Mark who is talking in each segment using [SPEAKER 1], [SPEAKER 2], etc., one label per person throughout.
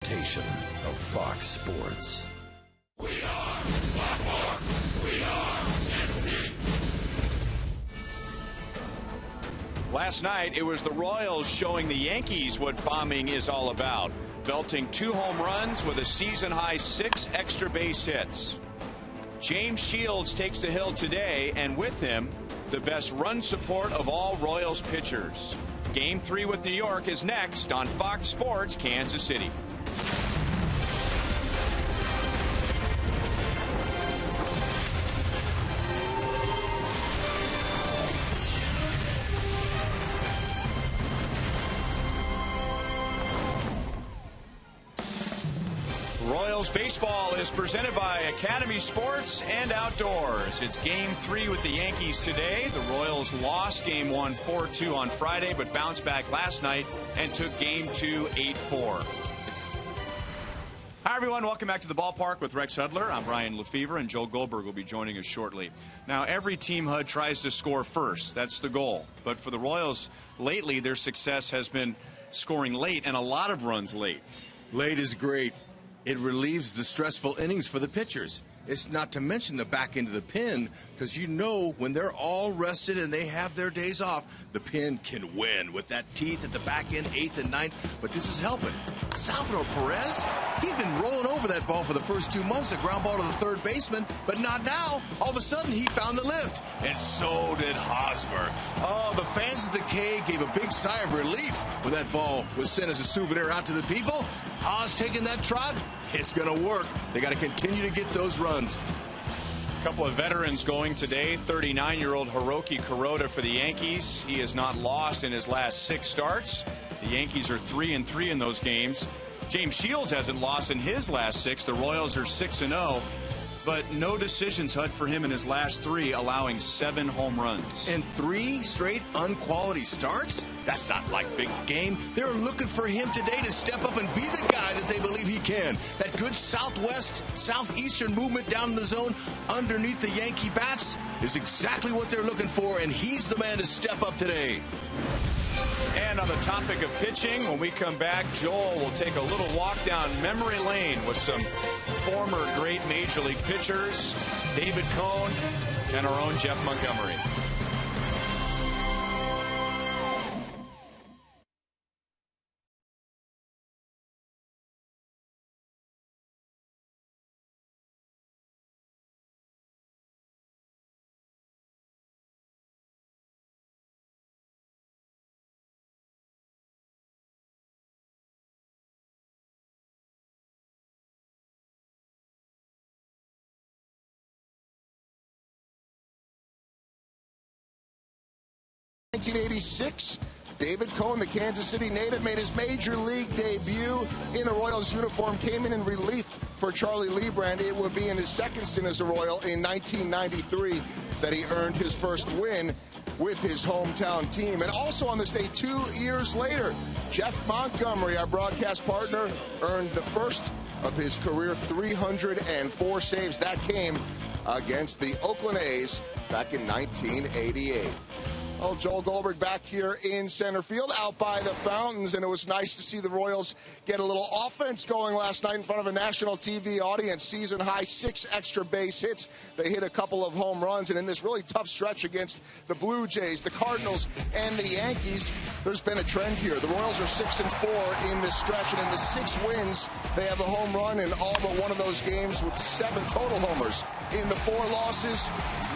[SPEAKER 1] presentation of Fox Sports.
[SPEAKER 2] We are Baltimore. We are NC.
[SPEAKER 3] Last night, it was the Royals showing the Yankees what bombing is all about, belting 2 home runs with a season-high 6 extra base hits. James Shields takes the hill today, and with him, the best run support of all Royals pitchers. Game 3 with New York is next on Fox Sports Kansas City. Royals baseball is presented by Academy Sports and Outdoors. It's Game 3 with the Yankees today. The Royals lost Game 1 4-2 on Friday, but bounced back last night and took Game 2 8-4. Hi, everyone. Welcome back to the ballpark with Rex Hudler. I'm Brian Lefevre, and Joel Goldberg will be joining us shortly. Now, every team, HUD, tries to score first. That's the goal. But for the Royals, lately, their success has been scoring late and a lot of runs late.
[SPEAKER 4] Late is great. It relieves the stressful innings for the pitchers. It's not to mention the back end of the pen, because you know when they're all rested and they have their days off, the pen can win with that teeth at the back end, 8th and 9th. But this is helping. Salvador Perez, he'd been rolling over that ball for the first 2 months, a ground ball to the third baseman, but not now. All of a sudden, he found the lift, and so did Hosmer. Oh, the fans at the K gave a big sigh of relief when that ball was sent as a souvenir out to the people. Haas taking that trot. It's going to work. They got to continue to get those runs.
[SPEAKER 3] A couple of veterans going today. 39-year-old Hiroki Kuroda for the Yankees. He has not lost in his last 6 starts. The Yankees are 3-3 in those games. James Shields hasn't lost in his last 6. The Royals are 6-0. But no decisions, HUD, for him in his last 3, allowing 7 home runs.
[SPEAKER 4] And 3 straight unquality starts? That's not like big game. They're looking for him today to step up and be the guy that they believe he can. That good southwest, southeastern movement down in the zone underneath the Yankee bats is exactly what they're looking for, and he's the man to step up today.
[SPEAKER 3] And on the topic of pitching, when we come back, Joel will take a little walk down memory lane with some former great Major League pitchers, David Cone, and our own Jeff Montgomery.
[SPEAKER 5] In 1986, David Cone, the Kansas City native, made his major league debut in a Royals uniform, came in relief for Charlie Lebrand. It would be in his second stint as a Royal in 1993 that he earned his first win with his hometown team. And also on this day, 2 years later, Jeff Montgomery, our broadcast partner, earned the first of his career 304 saves. That came against the Oakland A's back in 1988. Oh, Joel Goldberg back here in center field out by the fountains, and it was nice to see the Royals get a little offense going last night in front of a national TV audience. Season high 6 extra base hits. They hit a couple of home runs, and in this really tough stretch against the Blue Jays, the Cardinals, and the Yankees, there's been a trend here. The Royals are 6-4 in this stretch, and in the 6 wins, they have a home run in all but one of those games with 7 total homers. In the 4 losses,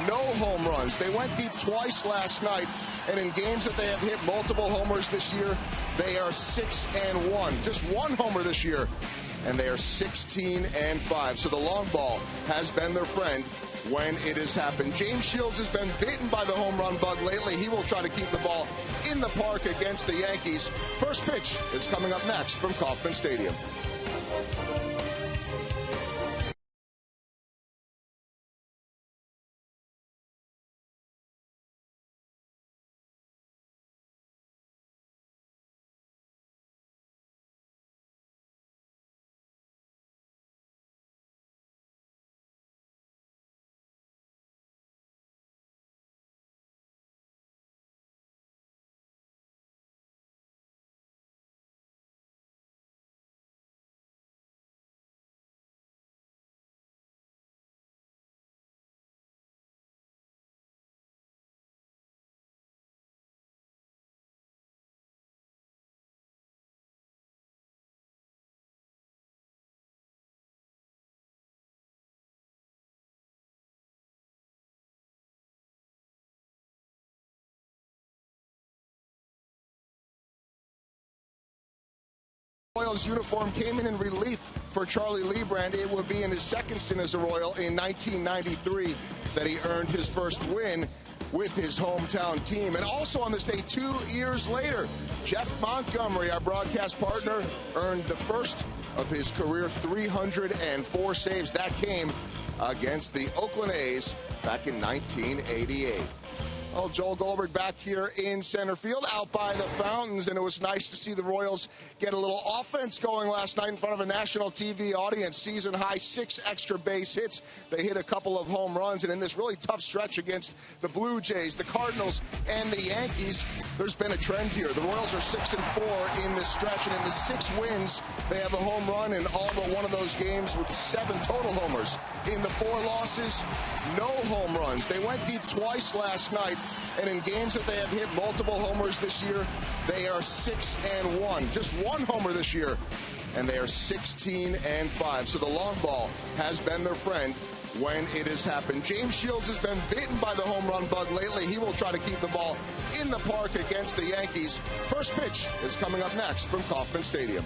[SPEAKER 5] no home runs. They went deep twice last night. And in games that they have hit multiple homers this year, they are 6-1. Just 1 homer this year, and they are 16-5. So the long ball has been their friend when it has happened. James Shields has been bitten by the home run bug lately. He will try to keep the ball in the park against the Yankees. First pitch is coming up next from Kauffman Stadium. Royals uniform came in relief for Charlie Lebrand. It would be in his second stint as a Royal in 1993 that he earned his first win with his hometown team. And also on this day 2 years later, Jeff Montgomery, our broadcast partner, earned the first of his career 304 saves. That came against the Oakland A's back in 1988. Well, Joel Goldberg back here in center field out by the fountains, and it was nice to see the Royals get a little offense going last night in front of a national TV audience. Season high 6 extra base hits. They hit a couple of home runs, and in this really tough stretch against the Blue Jays, the Cardinals, and the Yankees, there's been a trend here. The Royals are 6-4 in this stretch, and in the 6 wins, they have a home run in all but one of those games with 7 total homers. In the 4 losses, no home runs. They went deep twice last night. And in games that they have hit multiple homers this year, they are 6-1. Just 1 homer this year, and they are 16-5. So the long ball has been their friend when it has happened. James Shields has been bitten by the home run bug lately. He will try to keep the ball in the park against the Yankees. First pitch is coming up next from Kauffman Stadium.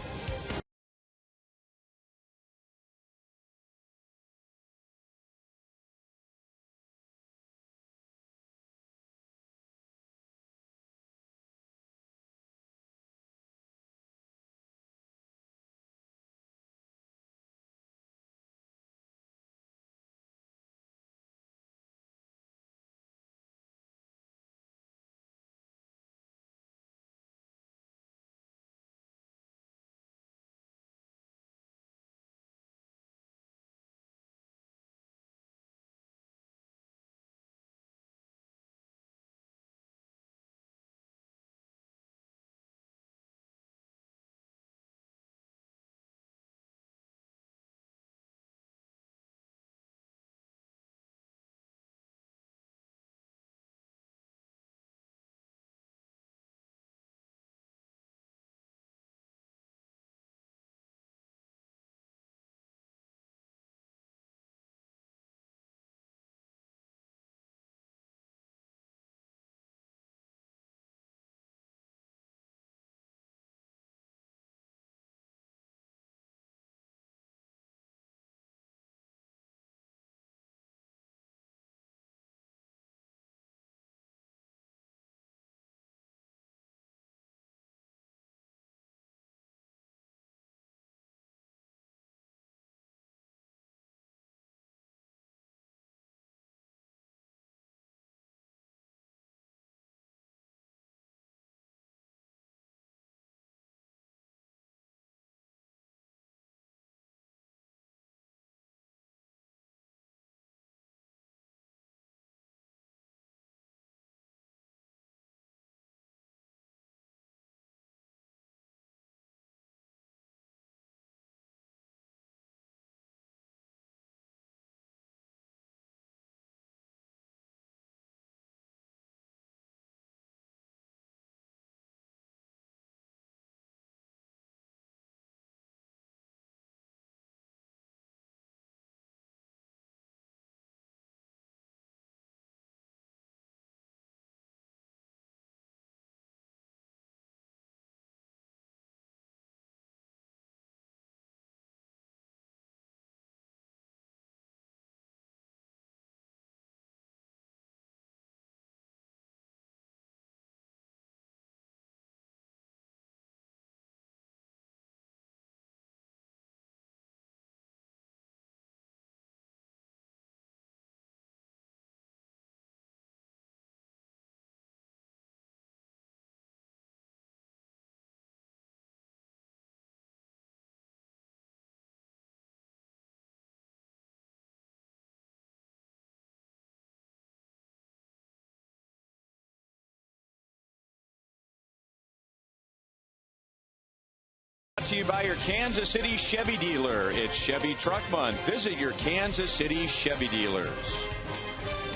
[SPEAKER 3] To you by your Kansas City Chevy dealer. It's Chevy Truck Month. Visit your Kansas City Chevy dealers.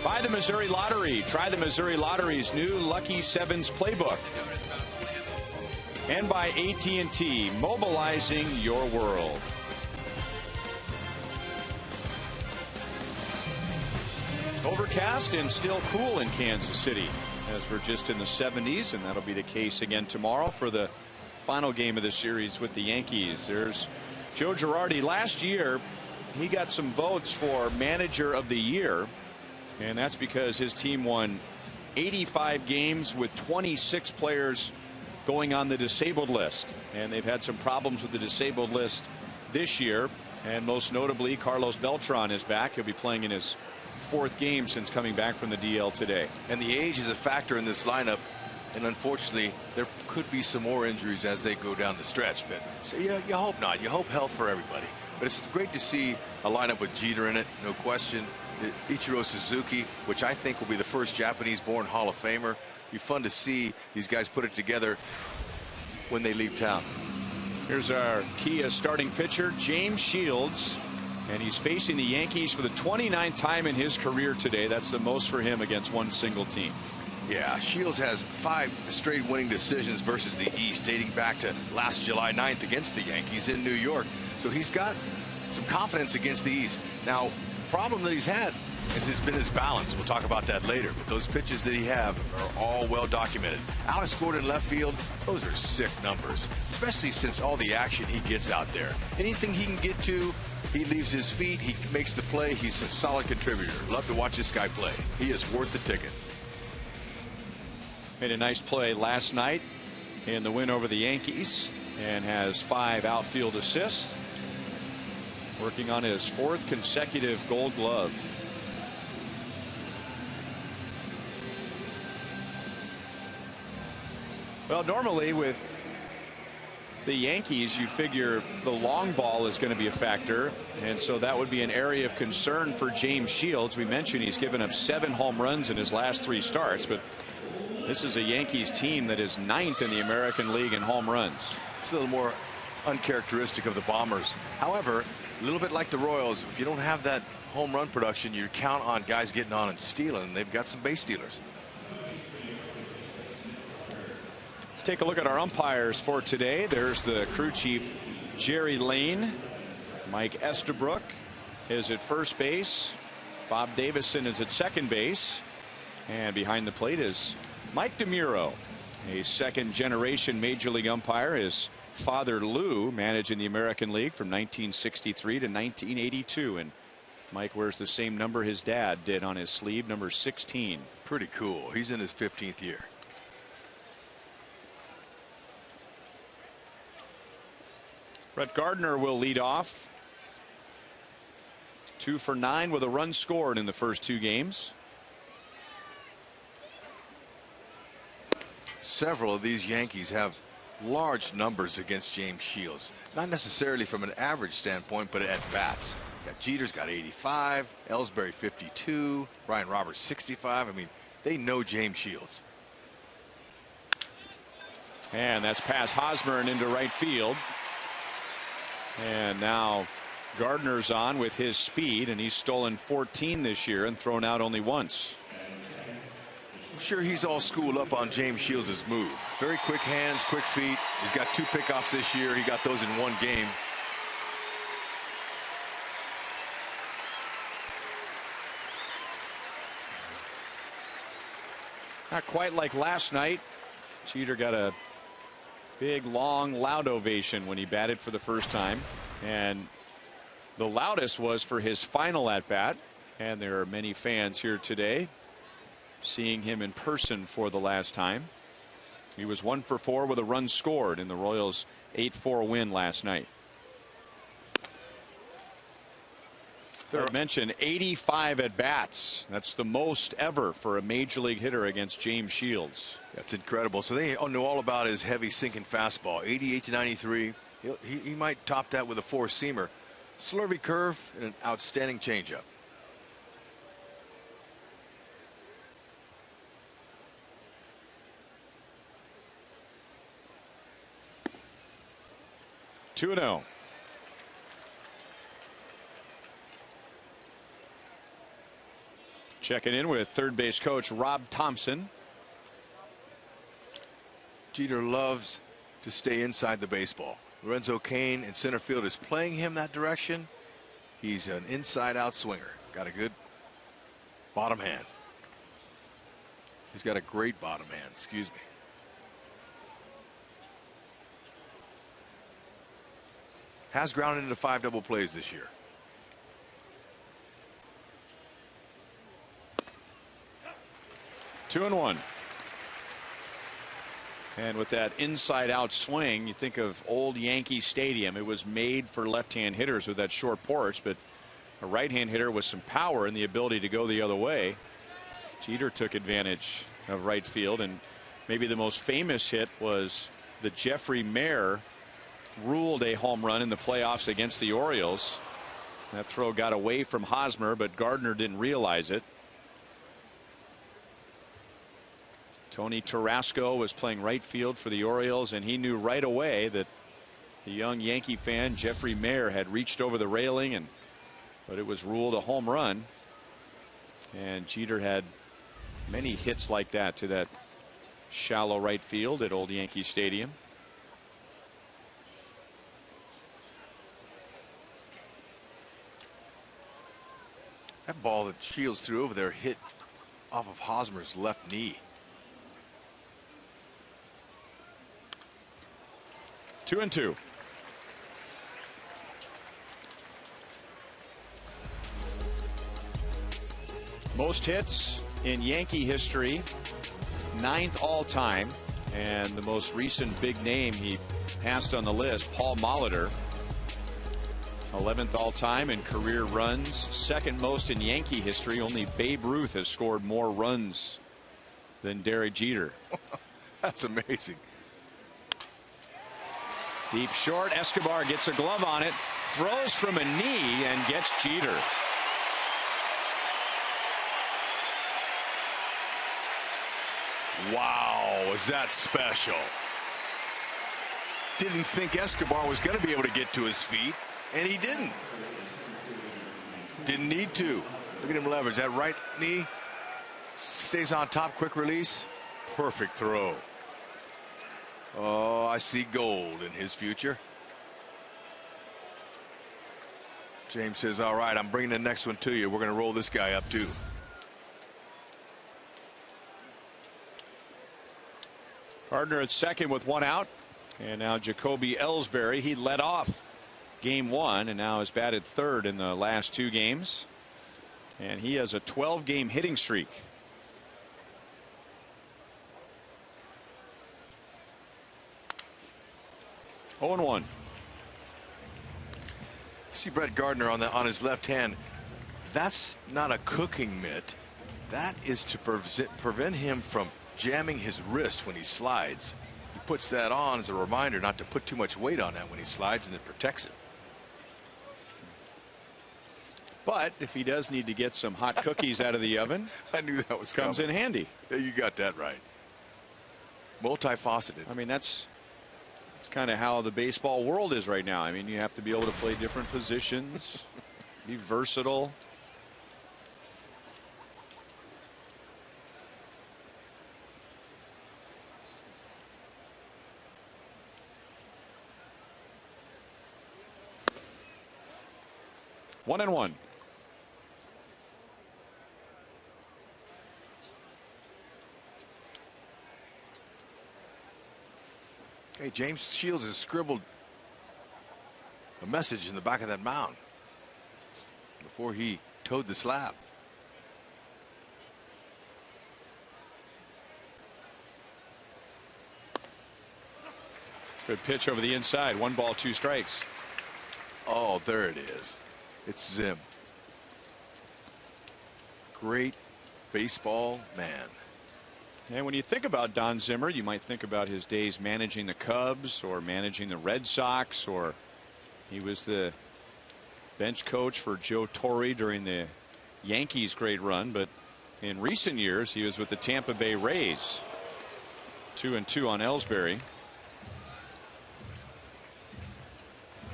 [SPEAKER 3] By the Missouri Lottery. Try the Missouri Lottery's new Lucky Sevens playbook. And by AT&T, mobilizing your world. Overcast and still cool in Kansas City as we're just in the 70s, and that'll be the case again tomorrow for the final game of the series with the Yankees. There's Joe Girardi. Last year, he got some votes for manager of the year, and that's because his team won 85 games with 26 players going on the disabled list, and they've had some problems with the disabled list this year, and most notably Carlos Beltran is back. He'll be playing in his 4th game since coming back from the DL today.
[SPEAKER 4] And the age is a factor in this lineup, and unfortunately there could be some more injuries as they go down the stretch, but so you hope not. You hope health for everybody, but it's great to see a lineup with Jeter in it, no question. Ichiro Suzuki, which I think will be the first Japanese-born Hall of Famer. Be fun to see these guys put it together when they leave town.
[SPEAKER 3] Here's our Kia starting pitcher, James Shields, and he's facing the Yankees for the 29th time in his career today. That's the most for him against one single team.
[SPEAKER 4] Yeah, Shields has 5 straight winning decisions versus the East, dating back to last July 9th against the Yankees in New York. So he's got some confidence against the East. Now, problem that he's had has been his balance. We'll talk about that later, but those pitches that he have are all well documented. Alex Gordon left field, those are sick numbers, especially since all the action he gets out there. Anything he can get to, he leaves his feet, he makes the play. He's a solid contributor. Love to watch this guy play. He is worth the ticket.
[SPEAKER 3] Made a nice play last night in the win over the Yankees and has 5 outfield assists, working on his 4th consecutive Gold Glove. Well, normally with the Yankees, you figure the long ball is going to be a factor, and so that would be an area of concern for James Shields. We mentioned he's given up 7 home runs in his last 3 starts, but this is a Yankees team that is 9th in the American League in home runs.
[SPEAKER 4] It's a little more uncharacteristic of the Bombers. However, a little bit like the Royals, if you don't have that home run production, you count on guys getting on and stealing, and they've got some base stealers.
[SPEAKER 3] Let's take a look at our umpires for today. There's the crew chief, Jerry Lane. Mike Estabrook is at first base. Bob Davison is at second base. And behind the plate is Mike DeMuro, a 2nd-generation Major League umpire. His father, Lou, managed in the American League from 1963 to 1982. And Mike wears the same number his dad did on his sleeve, number 16.
[SPEAKER 4] Pretty cool. He's in his 15th year.
[SPEAKER 3] Brett Gardner will lead off. 2 for 9 with a run scored in the first 2 games.
[SPEAKER 4] Several of these Yankees have large numbers against James Shields. Not necessarily from an average standpoint, but at bats. Jeter's got 85, Ellsbury 52, Brian Roberts 65. I mean, they know James Shields.
[SPEAKER 3] And that's past Hosmer into right field. And now Gardner's on with his speed, and he's stolen 14 this year and thrown out only once.
[SPEAKER 4] I'm sure he's all schooled up on James Shields' move. Very quick hands, quick feet. He's got 2 pickoffs this year. He got those in 1 game.
[SPEAKER 3] Not quite like last night. Jeter got a big, long, loud ovation when he batted for the first time, and the loudest was for his final at bat. And there are many fans here today seeing him in person for the last time. He was 1 for 4 with a run scored in the Royals' 8-4 win last night. I mentioned 85 at bats. That's the most ever for a major league hitter against James Shields.
[SPEAKER 4] That's incredible. So they know all about his heavy sinking fastball. 88 to 93. He might top that with a 4-seamer. Slurvy curve and an outstanding changeup.
[SPEAKER 3] Two and 0. Checking in with third base coach Rob Thompson.
[SPEAKER 4] Jeter loves to stay inside the baseball. Lorenzo Cain in center field is playing him that direction. He's an inside out swinger. Got a good bottom hand. He's got a great bottom hand. Excuse me. has grounded into 5 double plays this year.
[SPEAKER 3] Two and one. And with that inside out swing, you think of old Yankee Stadium. It was made for left-hand hitters with that short porch, but a right-hand hitter with some power and the ability to go the other way. Jeter took advantage of right field, and maybe the most famous hit was the Jeffrey Mayer ruled a home run in the playoffs against the Orioles. That throw got away from Hosmer, but Gardner didn't realize it. Tony Tarasco was playing right field for the Orioles, and he knew right away that the young Yankee fan Jeffrey Mayer had reached over the railing, but it was ruled a home run. And Jeter had many hits like that to that shallow right field at old Yankee Stadium.
[SPEAKER 4] That ball that Shields threw over there hit off of Hosmer's left knee.
[SPEAKER 3] 2-2. Most hits in Yankee history, 9th all time, and the most recent big name he passed on the list, Paul Molitor, 11th all time in career runs, 2nd most in Yankee history. Only Babe Ruth has scored more runs than Derek Jeter.
[SPEAKER 4] That's amazing.
[SPEAKER 3] Deep short, Escobar gets a glove on it, throws from a knee and gets Jeter.
[SPEAKER 4] Wow, was that special. Didn't think Escobar was going to be able to get to his feet, and he didn't. Didn't need to. Look at him leverage. That right knee stays on top, quick release. Perfect throw. Oh, I see gold in his future. James says, all right, I'm bringing the next one to you. We're going to roll this guy up too.
[SPEAKER 3] Gardner at second with 1 out, and now Jacoby Ellsbury. He led off game 1 and now has batted 3rd in the last 2 games, and he has a 12-game hitting streak. Oh and 1.
[SPEAKER 4] See Brett Gardner on his left hand. That's not a cooking mitt. That is to prevent him from jamming his wrist when he slides. He puts that on as a reminder not to put too much weight on that when he slides, and it protects him.
[SPEAKER 3] But if he does need to get some hot cookies out of the oven,
[SPEAKER 4] I knew that was
[SPEAKER 3] comes
[SPEAKER 4] coming.
[SPEAKER 3] in handy.
[SPEAKER 4] Yeah, you got that right. Multifaceted.
[SPEAKER 3] I mean, that's kind of how the baseball world is right now. I mean, you have to be able to play different positions, be versatile. One and one.
[SPEAKER 4] Hey, James Shields has scribbled a message in the back of that mound before he towed the slab.
[SPEAKER 3] Good pitch over the inside. 1 ball, 2 strikes.
[SPEAKER 4] Oh, there it is. It's Zim. Great baseball man.
[SPEAKER 3] And when you think about Don Zimmer, you might think about his days managing the Cubs or managing the Red Sox, or he was the bench coach for Joe Torre during the Yankees' great run. But in recent years, he was with the Tampa Bay Rays. 2-2 on Ellsbury.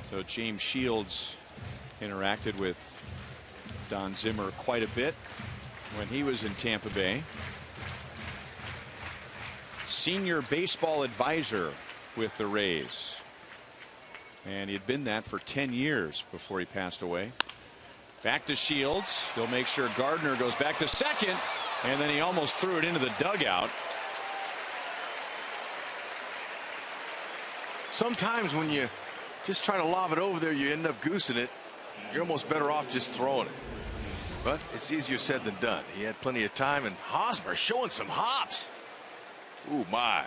[SPEAKER 3] So James Shields interacted with Don Zimmer quite a bit when he was in Tampa Bay. Senior baseball advisor with the Rays, and he had been that for 10 years before he passed away. Back to Shields. He'll make sure Gardner goes back to second, and then he almost threw it into the dugout.
[SPEAKER 4] Sometimes when you Just trying to lob it over there, you end up goosing it. You're almost better off just throwing it. But it's easier said than done. He had plenty of time, and Hosmer showing some hops. Ooh, my.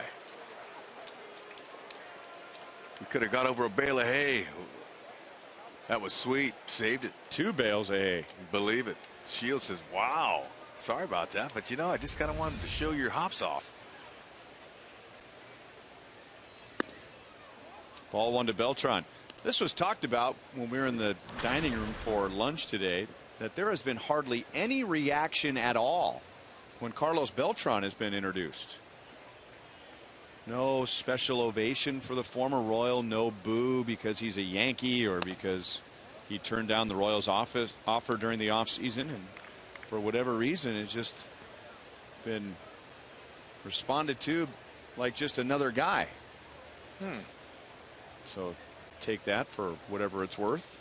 [SPEAKER 4] We could have got over a bale of hay. That was sweet. Saved it.
[SPEAKER 3] 2 bales of hay.
[SPEAKER 4] Believe it. Shields says, wow. Sorry about that, but you know, I just kind of wanted to show your hops off.
[SPEAKER 3] Ball 1 to Beltran. This was talked about when we were in the dining room for lunch today, that there has been hardly any reaction at all when Carlos Beltran has been introduced. No special ovation for the former Royal, no boo because he's a Yankee or because he turned down the Royals offer during the offseason, and for whatever reason it's just been responded to like just another guy. So take that for whatever it's worth.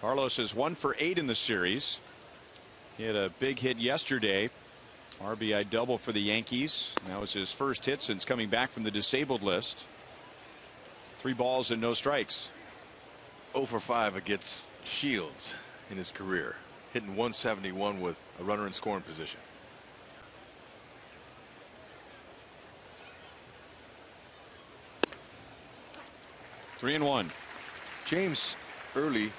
[SPEAKER 3] Carlos is 1 for 8 in the series. He had a big hit yesterday. RBI double for the Yankees. That was his first hit since coming back from the disabled list. 3 balls and no strikes.
[SPEAKER 4] 0 for 5 against Shields in his career, hitting 171 with a runner in scoring position.
[SPEAKER 3] Three and one.
[SPEAKER 4] James early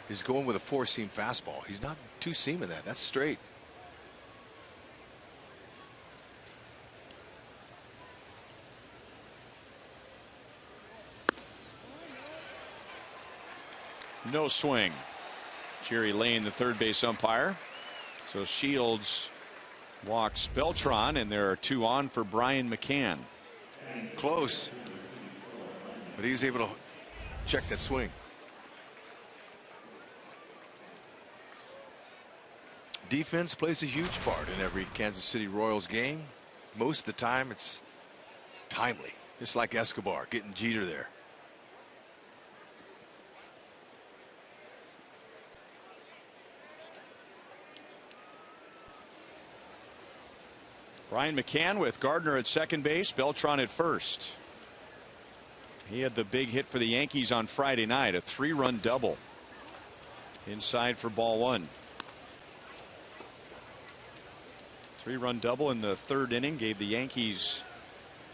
[SPEAKER 4] is going with a 4-seam fastball. He's not 2-seaming that. That's straight.
[SPEAKER 3] No swing. Jerry Lane, the third base umpire. So Shields walks Beltran, and there are 2 on for Brian McCann.
[SPEAKER 4] Close, but he was able to check that swing. Defense plays a huge part in every Kansas City Royals game. Most of the time it's timely, just like Escobar getting Jeter there.
[SPEAKER 3] Brian McCann with Gardner at second base, Beltran at first. He had the big hit for the Yankees on Friday night, a 3-run double. Inside for ball 1. 3-run double in the 3rd inning gave the Yankees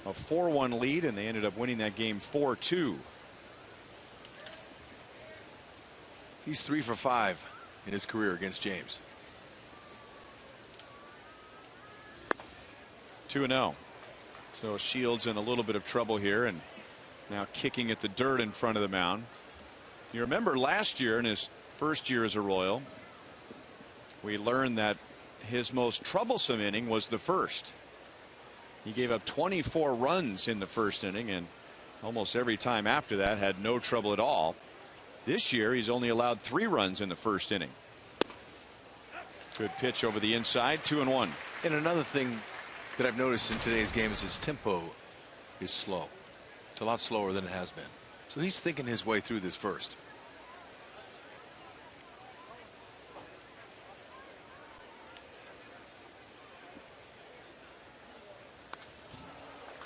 [SPEAKER 3] a 4-1 lead, and they ended up winning that game 4-2.
[SPEAKER 4] He's 3 for 5 in his career against James.
[SPEAKER 3] 2-0. So Shields in a little bit of trouble here, and now kicking at the dirt in front of the mound. You remember last year, in his first year as a Royal, we learned that his most troublesome inning was the first. He gave up 24 runs in the first inning, and almost every time after that had no trouble at all. This year he's only allowed 3 runs in the first inning. Good pitch over the inside, 2-1.
[SPEAKER 4] And another thing that I've noticed in today's game is his tempo is slow. It's a lot slower than it has been. So he's thinking his way through this first.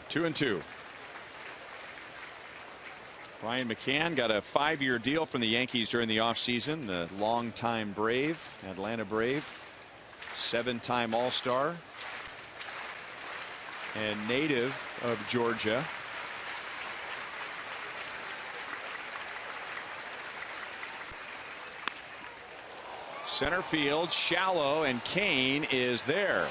[SPEAKER 3] Two and two. Brian McCann got a 5-year deal from the Yankees during the offseason. The longtime Brave, Atlanta Brave, 7-time All-Star, and native of Georgia. Center field, shallow, and Kane is there.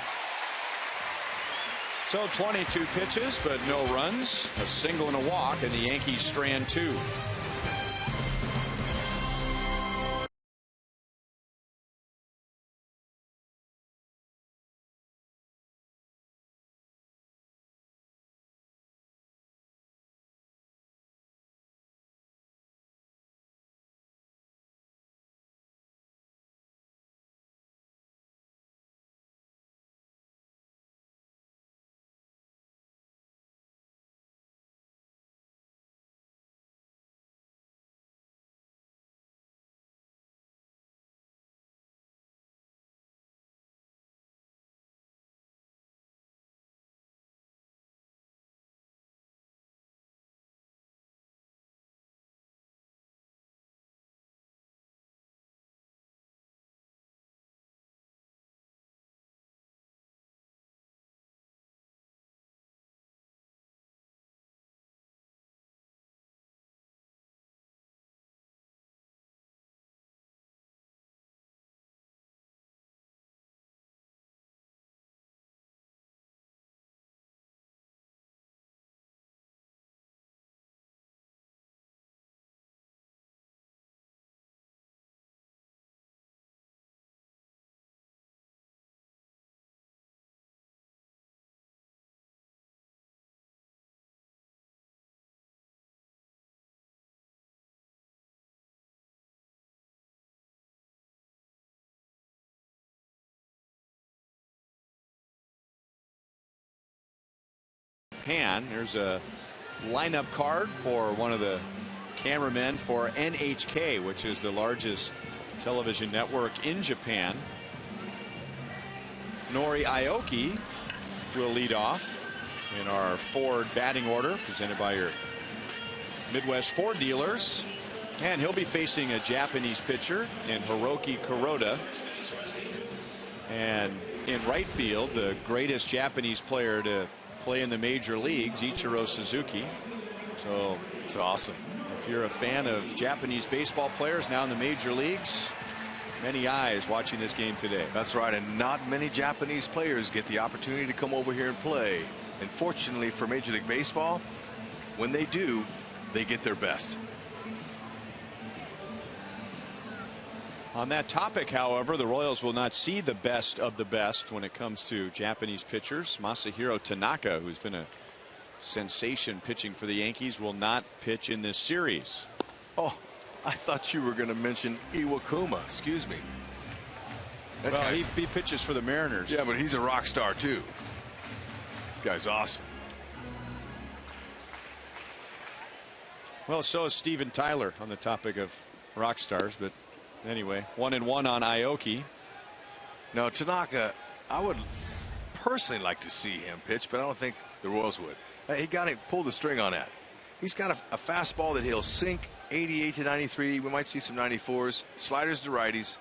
[SPEAKER 3] So 22 pitches, but no runs, a single and a walk, and the Yankees strand 2. Japan. There's a lineup card for one of the cameramen for NHK, which is the largest television network in Japan. Nori Aoki will lead off in our Ford batting order, presented by your Midwest Ford dealers. And he'll be facing a Japanese pitcher in Hiroki Kuroda. And in right field, the greatest Japanese player to play in the major leagues, Ichiro Suzuki. So
[SPEAKER 4] It's awesome.
[SPEAKER 3] if you're a fan of Japanese baseball players now in the major leagues, many eyes watching this game today.
[SPEAKER 4] That's right, and not many Japanese players get the opportunity to come over here and play. And fortunately for Major League Baseball, when they do, they get their best.
[SPEAKER 3] On that topic, however, the Royals will not see the best of the best when it comes to Japanese pitchers. Masahiro Tanaka, who's been a sensation pitching for the Yankees, will not pitch in this series.
[SPEAKER 4] Oh, I thought you were going to mention Iwakuma. Excuse me. That
[SPEAKER 3] Well,
[SPEAKER 4] guy's-
[SPEAKER 3] he pitches for the Mariners.
[SPEAKER 4] Yeah, but he's a rock star too. This guy's awesome.
[SPEAKER 3] Well, so is Steven Tyler on the topic of rock stars. But anyway, 1-1 on Aoki.
[SPEAKER 4] Now, Tanaka, I would personally like to see him pitch, but I don't think the Royals would. He pulled the string on that. He's got a fastball that he'll sink 88 to 93. We might see some 94s. Sliders to righties.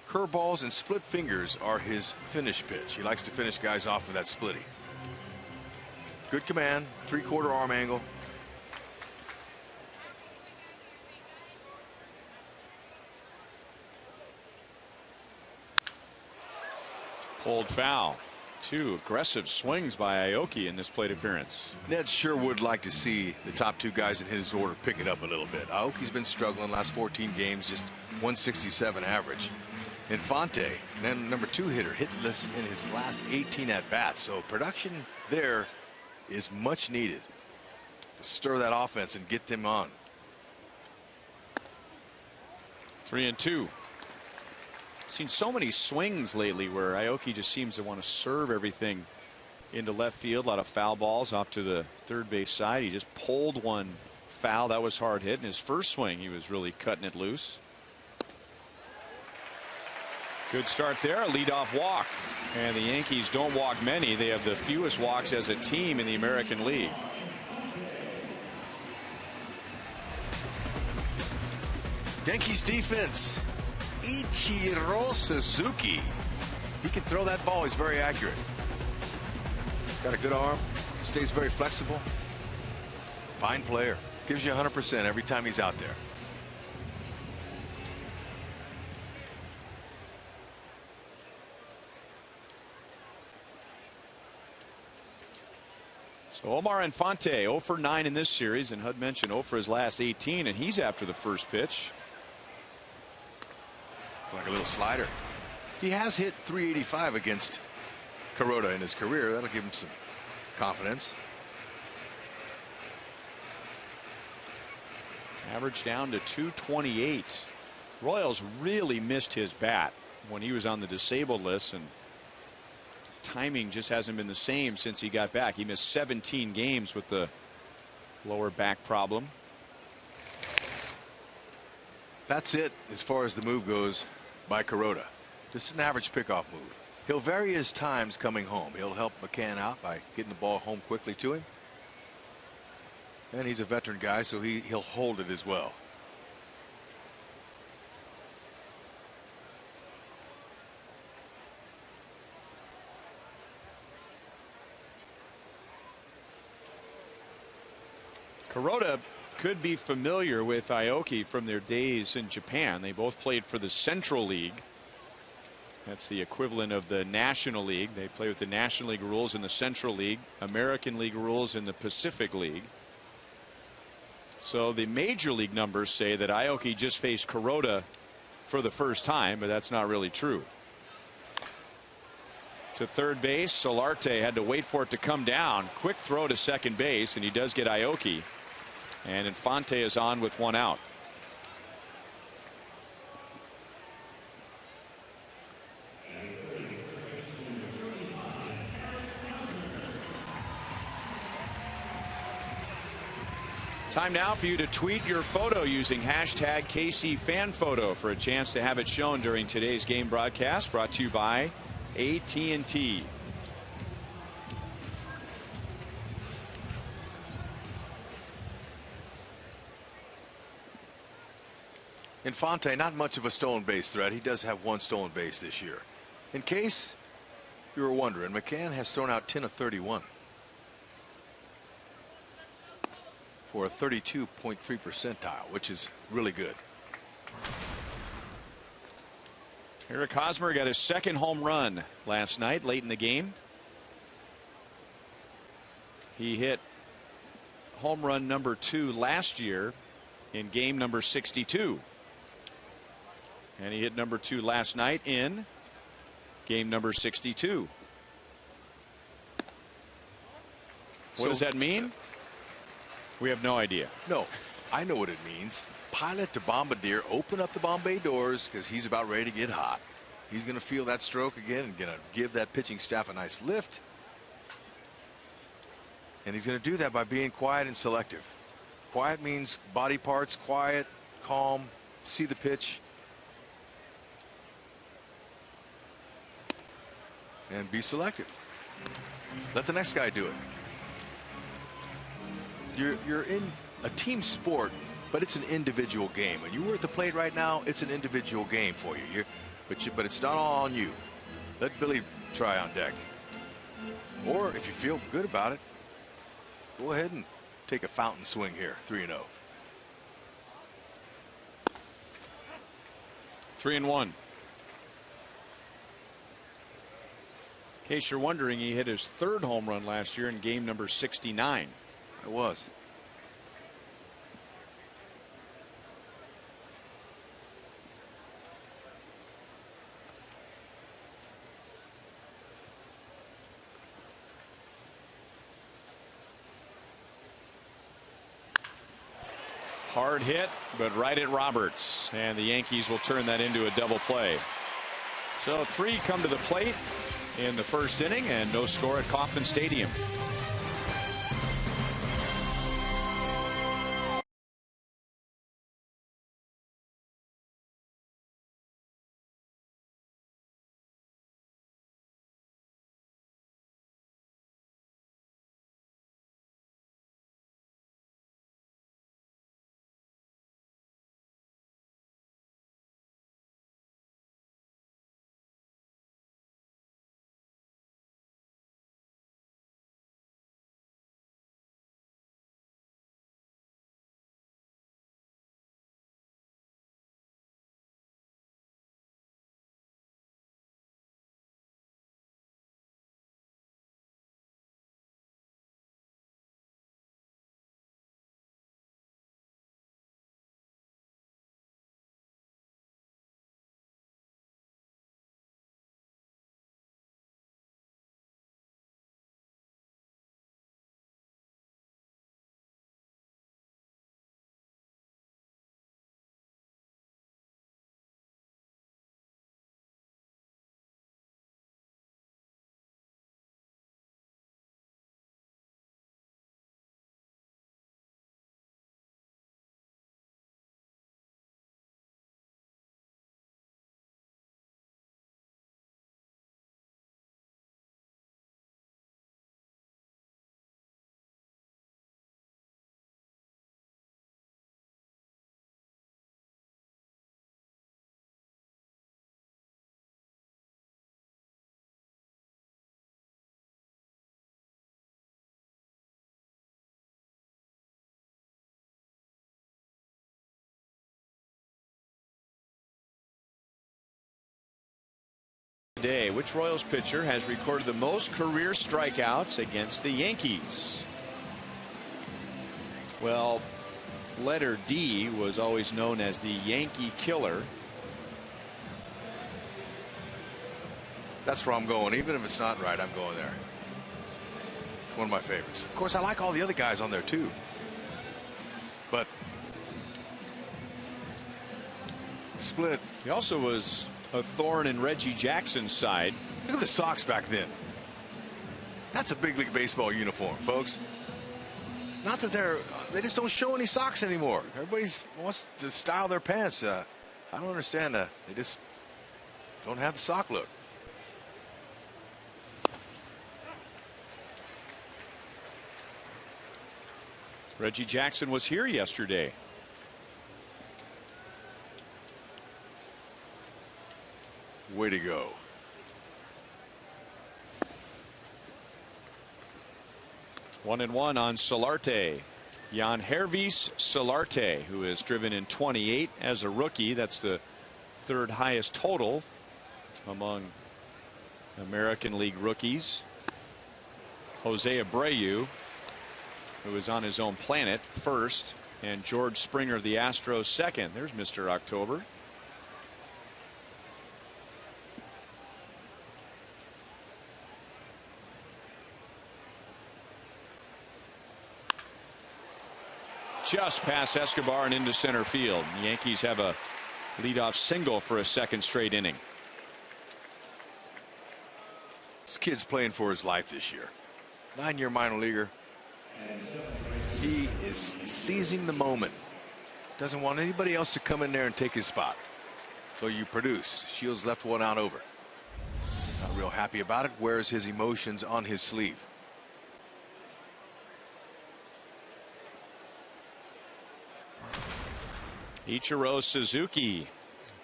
[SPEAKER 4] Curveballs and split fingers are his finish pitch. He likes to finish guys off with that splitty. Good command, 3/4 arm angle.
[SPEAKER 3] Pulled foul. Two aggressive swings by Aoki in this plate appearance.
[SPEAKER 4] Ned sure would like to see the top two guys in his order pick it up a little bit. Aoki's been struggling last 14 games, just 167 average. Infante, then number 2 hitter, hitless in his last 18 at bats. So production there is much needed to stir that offense and get them on.
[SPEAKER 3] 3-2. Seen so many swings lately where Aoki just seems to want to serve everything into left field. A lot of foul balls off to the third base side. He just pulled one foul that was hard hit. In his first swing, he was really cutting it loose. Good start there. A leadoff walk. And the Yankees don't walk many. They have the fewest walks as a team in the American League.
[SPEAKER 4] Yankees defense. Ichiro Suzuki. He can throw that ball. He's very accurate. Got a good arm. Stays very flexible. Fine player. Gives you 100% every time he's out there.
[SPEAKER 3] So Omar Infante 0 for 9 in this series, and Hud mentioned 0 for his last 18, and he's after the first pitch.
[SPEAKER 4] Like a little slider. He has hit 385 against Kuroda in his career. That'll give him some confidence.
[SPEAKER 3] Average down to 228. Royals really missed his bat when he was on the disabled list, and timing just hasn't been the same since he got back. He missed 17 games with the lower back problem.
[SPEAKER 4] That's it as far as the move goes by Kuroda. Just an average pickoff move. He'll vary his times coming home. He'll help McCann out by getting the ball home quickly to him. And he's a veteran guy, so he'll hold it as well.
[SPEAKER 3] Kuroda could be familiar with Aoki from their days in Japan. They both played for the Central League. That's the equivalent of the National League. They play with the National League rules in the Central League, American League rules in the Pacific League. So the major league numbers say that Aoki just faced Kuroda for the first time, but that's not really true. To third base, Solarte had to wait for it to come down. Quick throw to second base, and he does get Aoki. And Infante is on with one out. Time now for you to tweet your photo using hashtag KCFanPhoto for a chance to have it shown during today's game broadcast, brought to you by AT&T.
[SPEAKER 4] Infante, not much of a stolen base threat. He does have one stolen base this year. In case you were wondering, McCann has thrown out 10 of 31 for a 32.3 percentile, which is really good.
[SPEAKER 3] Eric Hosmer got his second home run last night late in the game. He hit home run number 2 last year in game number 62. And he hit number 2 last night in game number 62. What does that mean? We have no idea.
[SPEAKER 4] No, I know what it means. Pilot to Bombardier, open up the Bombay doors because he's about ready to get hot. He's going to feel that stroke again and going to give that pitching staff a nice lift. And he's going to do that by being quiet and selective. Quiet means body parts, quiet, calm, see the pitch. And be selective. Let the next guy do it. You're in a team sport, but it's an individual game. When you were at the plate right now, it's an individual game for you. But it's not all on you. Let Billy try on deck. Or if you feel good about it, go ahead and take a fountain swing here. 3-0.
[SPEAKER 3] 3-1. In case you're wondering, he hit his 3rd home run last year in game number 69.
[SPEAKER 4] It was.
[SPEAKER 3] Hard hit, but right at Roberts, and the Yankees will turn that into a double play. So 3 come to the plate in the first inning, and no score at Kauffman Stadium. Today, which Royals pitcher has recorded the most career strikeouts against the Yankees? Well, letter D was always known as the Yankee Killer.
[SPEAKER 4] That's where I'm going. Even if it's not right, I'm going there. One of my favorites. Of course, I like all the other guys on there too. But split.
[SPEAKER 3] He also was a thorn in Reggie Jackson's side.
[SPEAKER 4] Look at the Sox back then. That's a big league baseball uniform, folks. Not that they just don't show any socks anymore. Everybody wants to style their pants. I don't understand that. They just don't have the sock look.
[SPEAKER 3] Reggie Jackson was here yesterday.
[SPEAKER 4] Way to go.
[SPEAKER 3] One and one on Solarte. Jan Hervis Solarte, who has driven in 28 as a rookie. That's the third highest total among American League rookies. Jose Abreu, who is on his own planet, first, and George Springer of the Astros second. There's Mr. October. Just past Escobar and into center field. The Yankees have a leadoff single for a second straight inning.
[SPEAKER 4] This kid's playing for his life this year. 9-year minor leaguer. He is seizing the moment. Doesn't want anybody else to come in there and take his spot. So you produce. Shields left one out over. Not real happy about it. Wears his emotions on his sleeve.
[SPEAKER 3] Ichiro Suzuki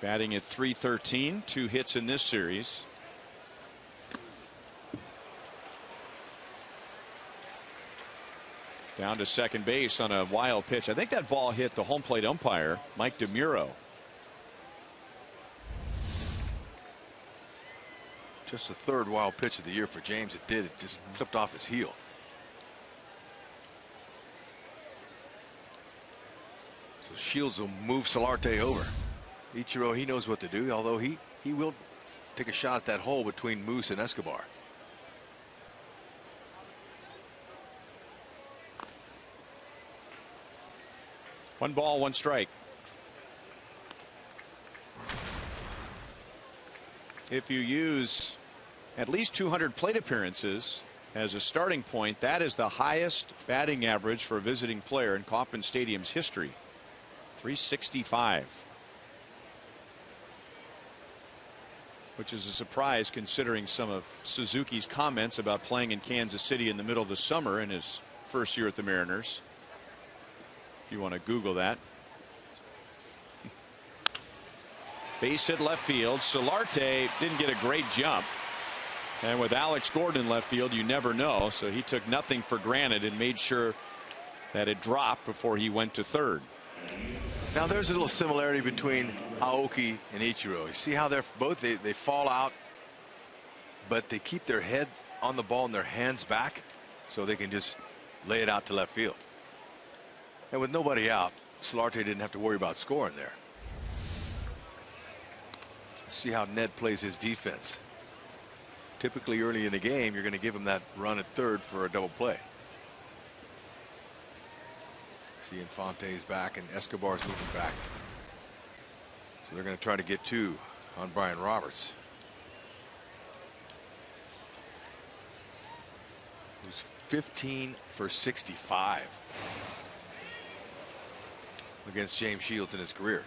[SPEAKER 3] batting at .313, 2 hits in this series. Down to second base on a wild pitch. I think that ball hit the home plate umpire, Mike DeMuro.
[SPEAKER 4] Just the third wild pitch of the year for James. It did. It just clipped off his heel. So Shields will move Solarte over. Ichiro, he knows what to do, although he will take a shot at that hole between Moose and Escobar.
[SPEAKER 3] One ball, one strike. If you use at least 200 plate appearances as a starting point, that is the highest batting average for a visiting player in Kauffman Stadium's history. 365. Which is a surprise considering some of Suzuki's comments about playing in Kansas City in the middle of the summer in his first year at the Mariners. If you want to Google that. Base hit left field. Solarte didn't get a great jump. And with Alex Gordon in left field, you never know. So he took nothing for granted and made sure that it dropped before he went to third.
[SPEAKER 4] Now there's a little similarity between Aoki and Ichiro. You see how they're both they fall out, but they keep their head on the ball and their hands back so they can just lay it out to left field. And with nobody out, Solarte didn't have to worry about scoring there. See how Ned plays his defense. Typically early in the game, you're going to give him that run at third for a double play. See Infante's back and Escobar's moving back. So they're going to try to get two on Brian Roberts, who's 15 for 65 against James Shields in his career.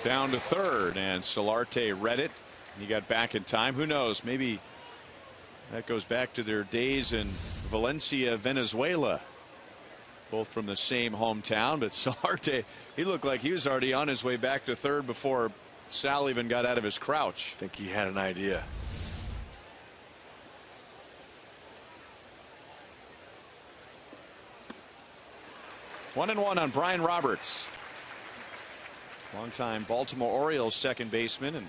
[SPEAKER 3] Down to third, and Solarte read it. He got back in time. Who knows? Maybe that goes back to their days in Valencia, Venezuela. Both from the same hometown, but Solarte, he looked like he was already on his way back to third before Sal even got out of his crouch.
[SPEAKER 4] I think he had an idea.
[SPEAKER 3] One and one on Brian Roberts. Longtime Baltimore Orioles second baseman, and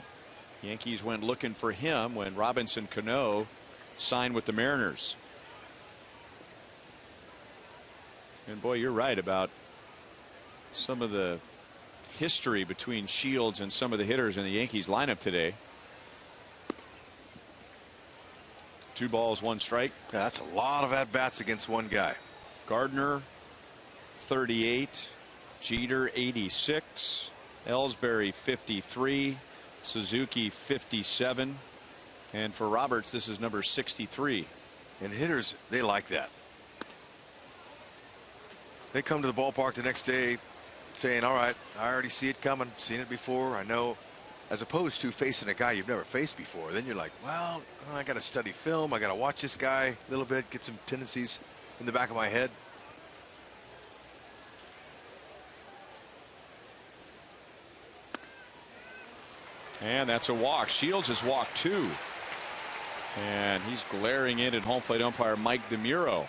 [SPEAKER 3] Yankees went looking for him when Robinson Cano signed with the Mariners. And boy, you're right about some of the history between Shields and some of the hitters in the Yankees lineup today. 2 balls, 1 strike.
[SPEAKER 4] Yeah, that's a lot of at-bats against one guy.
[SPEAKER 3] Gardner 38, Jeter 86, Ellsbury 53, Suzuki 57, and for Roberts this is number 63.
[SPEAKER 4] And hitters, they like that. They come to the ballpark the next day saying, all right, I already see it coming, seen it before, I know, as opposed to facing a guy you've never faced before. Then you're like, well, I got to study film, I got to watch this guy a little bit, get some tendencies in the back of my head.
[SPEAKER 3] And that's a walk. Shields has walked 2. And he's glaring in at home plate umpire Mike DeMuro.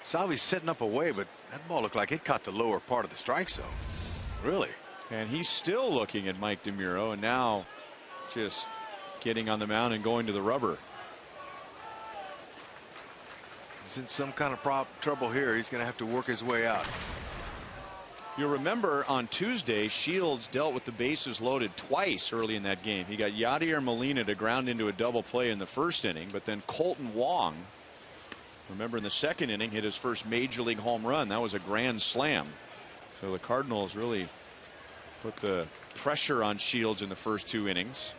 [SPEAKER 4] Salvi's setting up away, but that ball looked like it caught the lower part of the strike zone. Really?
[SPEAKER 3] And he's still looking at Mike DeMuro, and now just getting on the mound and going to the rubber.
[SPEAKER 4] He's in some kind of trouble here. He's going to have to work his way out.
[SPEAKER 3] You'll remember on Tuesday, Shields dealt with the bases loaded twice early in that game. He got Yadier Molina to ground into a double play in the first inning, but then Colton Wong, remember in the second inning, hit his first major league home run. That was a grand slam. So the Cardinals really put the pressure on Shields in the first 2 innings.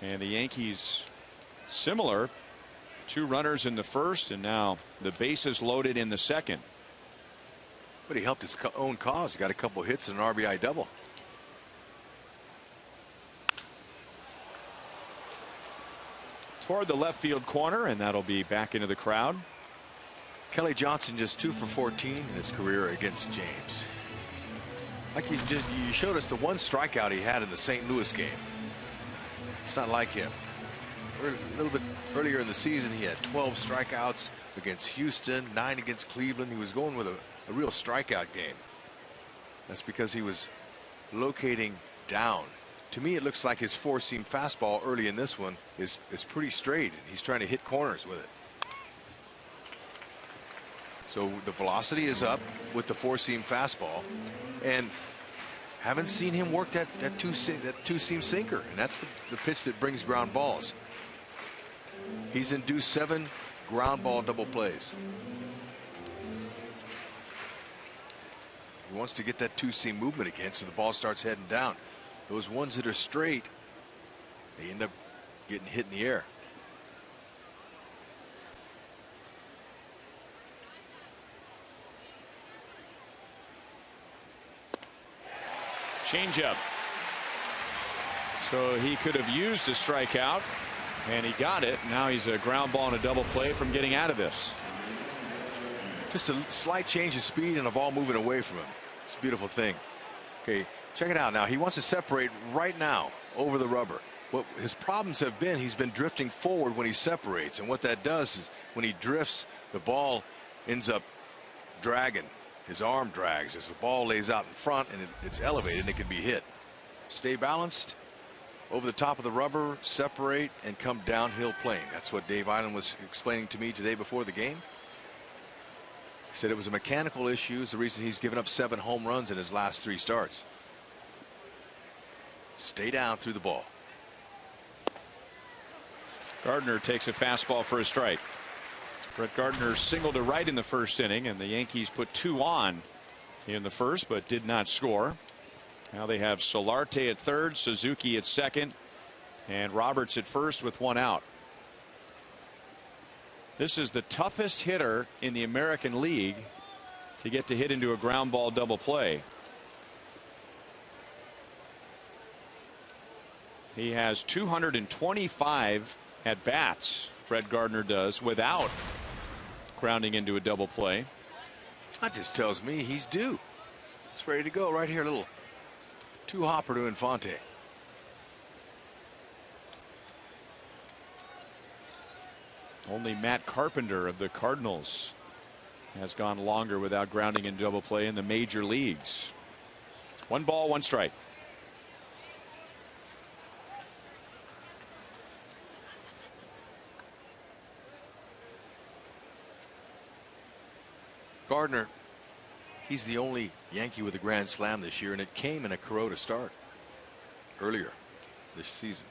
[SPEAKER 3] And the Yankees similar. 2 runners in the first, and now the bases loaded in the second.
[SPEAKER 4] But he helped his own cause. He got a couple hits and an RBI double.
[SPEAKER 3] Toward the left field corner, and that'll be back into the crowd.
[SPEAKER 4] Kelly Johnson just 2 for 14 in his career against James. Like you showed us the 1 strikeout he had in the St. Louis game. It's not like him. A little bit earlier in the season, he had 12 strikeouts against Houston, 9 against Cleveland. He was going with a real strikeout game. That's because he was locating down. To me, it looks like his 4-seam fastball early in this one is pretty straight, and he's trying to hit corners with it. So the velocity is up with the 4-seam fastball, and haven't seen him work that two-seam sinker, and that's the pitch that brings ground balls. He's induced 7 ground ball double plays. He wants to get that 2-seam movement again, so the ball starts heading down. Those ones that are straight, they end up getting hit in the air.
[SPEAKER 3] Changeup. So he could have used a strikeout, and he got it. Now he's a ground ball and a double play from getting out of this.
[SPEAKER 4] Just a slight change of speed and a ball moving away from him. It's a beautiful thing. Okay, check it out now. He wants to separate right now over the rubber. What his problems have been, he's been drifting forward when he separates, and what that does is when he drifts, the ball ends up dragging. His arm drags as the ball lays out in front, and it's elevated and it can be hit. Stay balanced over the top of the rubber, separate, and come downhill playing. That's what Dave Island was explaining to me today before the game. He said it was a mechanical issue. It's the reason he's given up 7 home runs in his last 3 starts. Stay down through the ball.
[SPEAKER 3] Gardner takes a fastball for a strike. Brett Gardner singled to right in the first inning, and the Yankees put 2 on in the first but did not score. Now they have Solarte at third, Suzuki at second, and Roberts at first with 1 out. This is the toughest hitter in the American League to get to hit into a ground ball double play. He has 225 at bats, Brett Gardner does, without grounding into a double play.
[SPEAKER 4] That just tells me he's due. It's ready to go right here. A little 2-hopper to Infante.
[SPEAKER 3] Only Matt Carpenter of the Cardinals has gone longer without grounding in double play in the major leagues. 1 ball, 1 strike.
[SPEAKER 4] Gardner, He's the only Yankee with a grand slam this year, and it came in a Kuroda start earlier this season.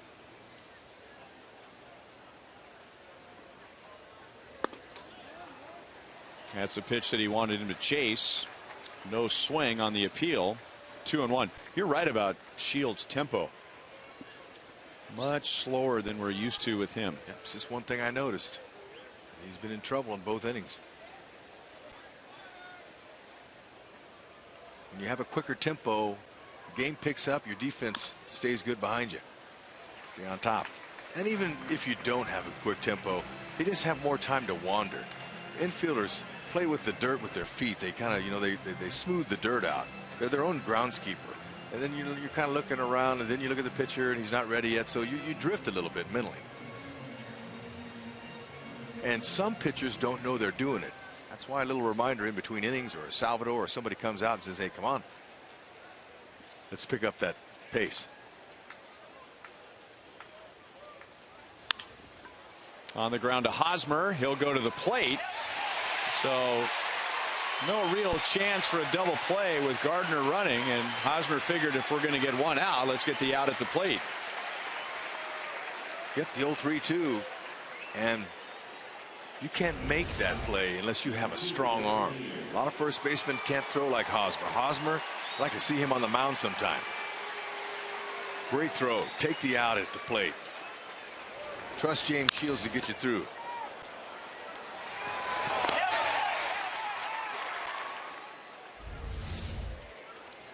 [SPEAKER 3] That's the pitch that he wanted him to chase. No swing on the appeal. 2-1. You're right about Shields' tempo. Much slower than we're used to with him.
[SPEAKER 4] Yep, it's just one thing I noticed. He's been in trouble in both innings. When you have a quicker tempo, the game picks up, your defense stays good behind you. Stay on top. And even if you don't have a quick tempo, they just have more time to wander. Infielders play with the dirt with their feet. They kind of, you know, they smooth the dirt out. They're their own groundskeeper. And then you're kind of looking around, and then you look at the pitcher, and he's not ready yet, so you drift a little bit mentally. And some pitchers don't know they're doing it. That's why a little reminder in between innings, or Salvador, or somebody comes out and says, hey, come on, let's pick up that pace.
[SPEAKER 3] On the ground to Hosmer. He'll go to the plate. So no real chance for a double play with Gardner running, and Hosmer figured if we're going to get one out, let's get the out at the plate.
[SPEAKER 4] Get the old 3-2, and you can't make that play unless you have a strong arm. A lot of first basemen can't throw like Hosmer. Hosmer, I'd like to see him on the mound sometime. Great throw. Take the out at the plate. Trust James Shields to get you through.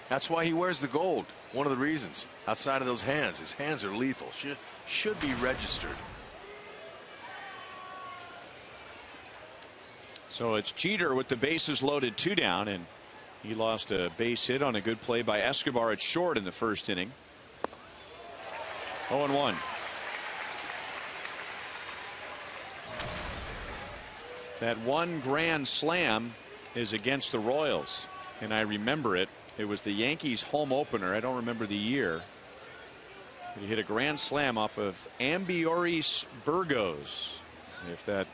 [SPEAKER 4] That's why he wears the gold. One of the reasons. Outside of those hands, his hands are lethal. Should be registered.
[SPEAKER 3] So it's Jeter with the bases loaded, 2 down, and he lost a base hit on a good play by Escobar at short in the first inning. 0-1. That one grand slam is against the Royals, and I remember it. It was the Yankees home opener. I don't remember the year. He hit a grand slam off of Ambioris Burgos, if that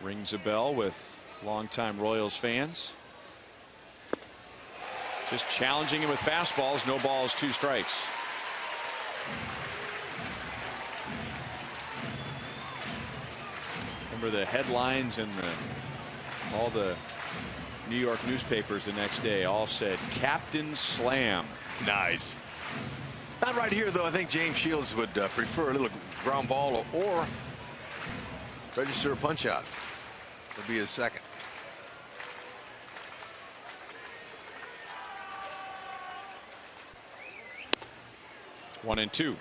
[SPEAKER 3] rings a bell with longtime Royals fans. Just challenging him with fastballs. No balls, 2 strikes. Remember the headlines and all the New York newspapers the next day all said Captain Slam.
[SPEAKER 4] Nice. Not right here, though. I think James Shields would prefer a little ground ball or register a punch out. Would be his second.
[SPEAKER 3] One and 2.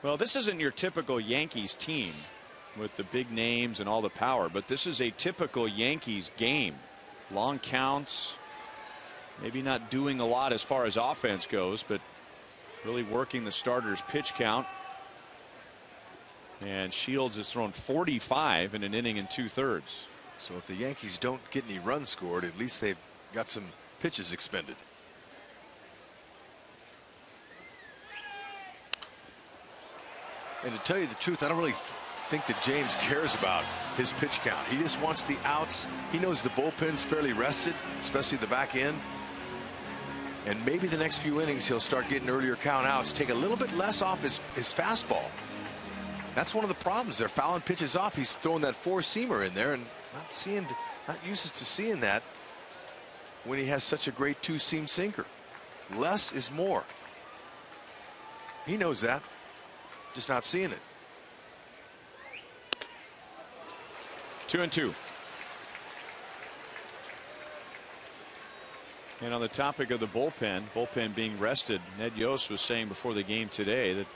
[SPEAKER 3] Well, this isn't your typical Yankees team with the big names and all the power, but this is a typical Yankees game. Long counts, maybe not doing a lot as far as offense goes, but really working the starters' pitch count. And Shields has thrown 45 in an inning and 2/3.
[SPEAKER 4] So if the Yankees don't get any runs scored, at least they've got some pitches expended. And to tell you the truth, I don't really think that James cares about his pitch count. He just wants the outs. He knows the bullpen's fairly rested, especially the back end. And maybe the next few innings he'll start getting earlier count outs, take a little bit less off his fastball. That's one of the problems. They're fouling pitches off. He's throwing that 4-seamer in there and not used to seeing that when he has such a great 2-seam sinker. Less is more. He knows that. Just not seeing it.
[SPEAKER 3] 2-2. And on the topic of the bullpen being rested, Ned Yost was saying before the game today that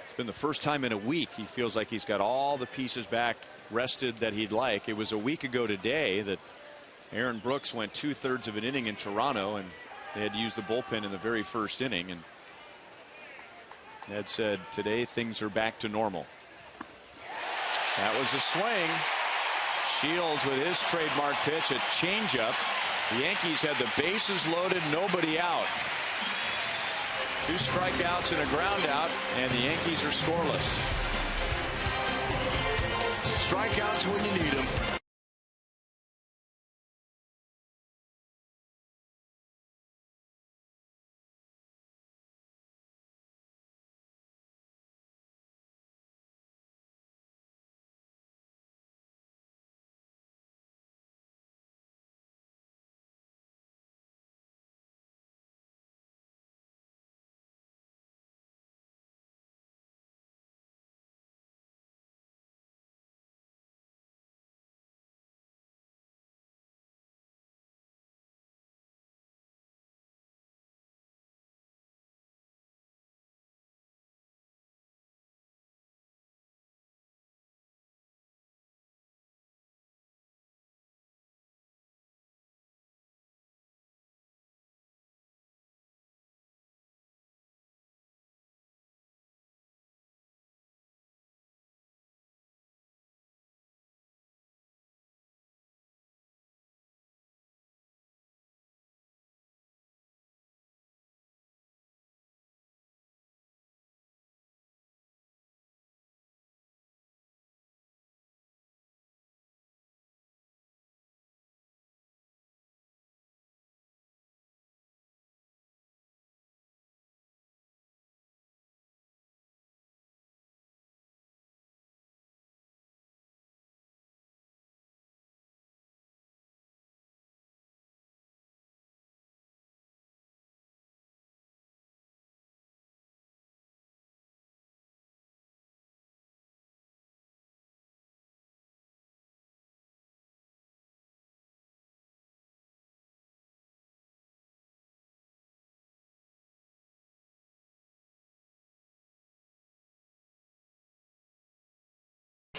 [SPEAKER 3] it's been the first time in a week he feels like he's got all the pieces back rested that he'd like. It was a week ago today that Aaron Brooks went 2/3 of an inning in Toronto, and they had to use the bullpen in the very first inning. And Ned said today things are back to normal. That was a swing. Shields with his trademark pitch, a changeup. The Yankees had the bases loaded, nobody out. 2 strikeouts and a ground out, and the Yankees are scoreless.
[SPEAKER 4] Strikeouts when you need them.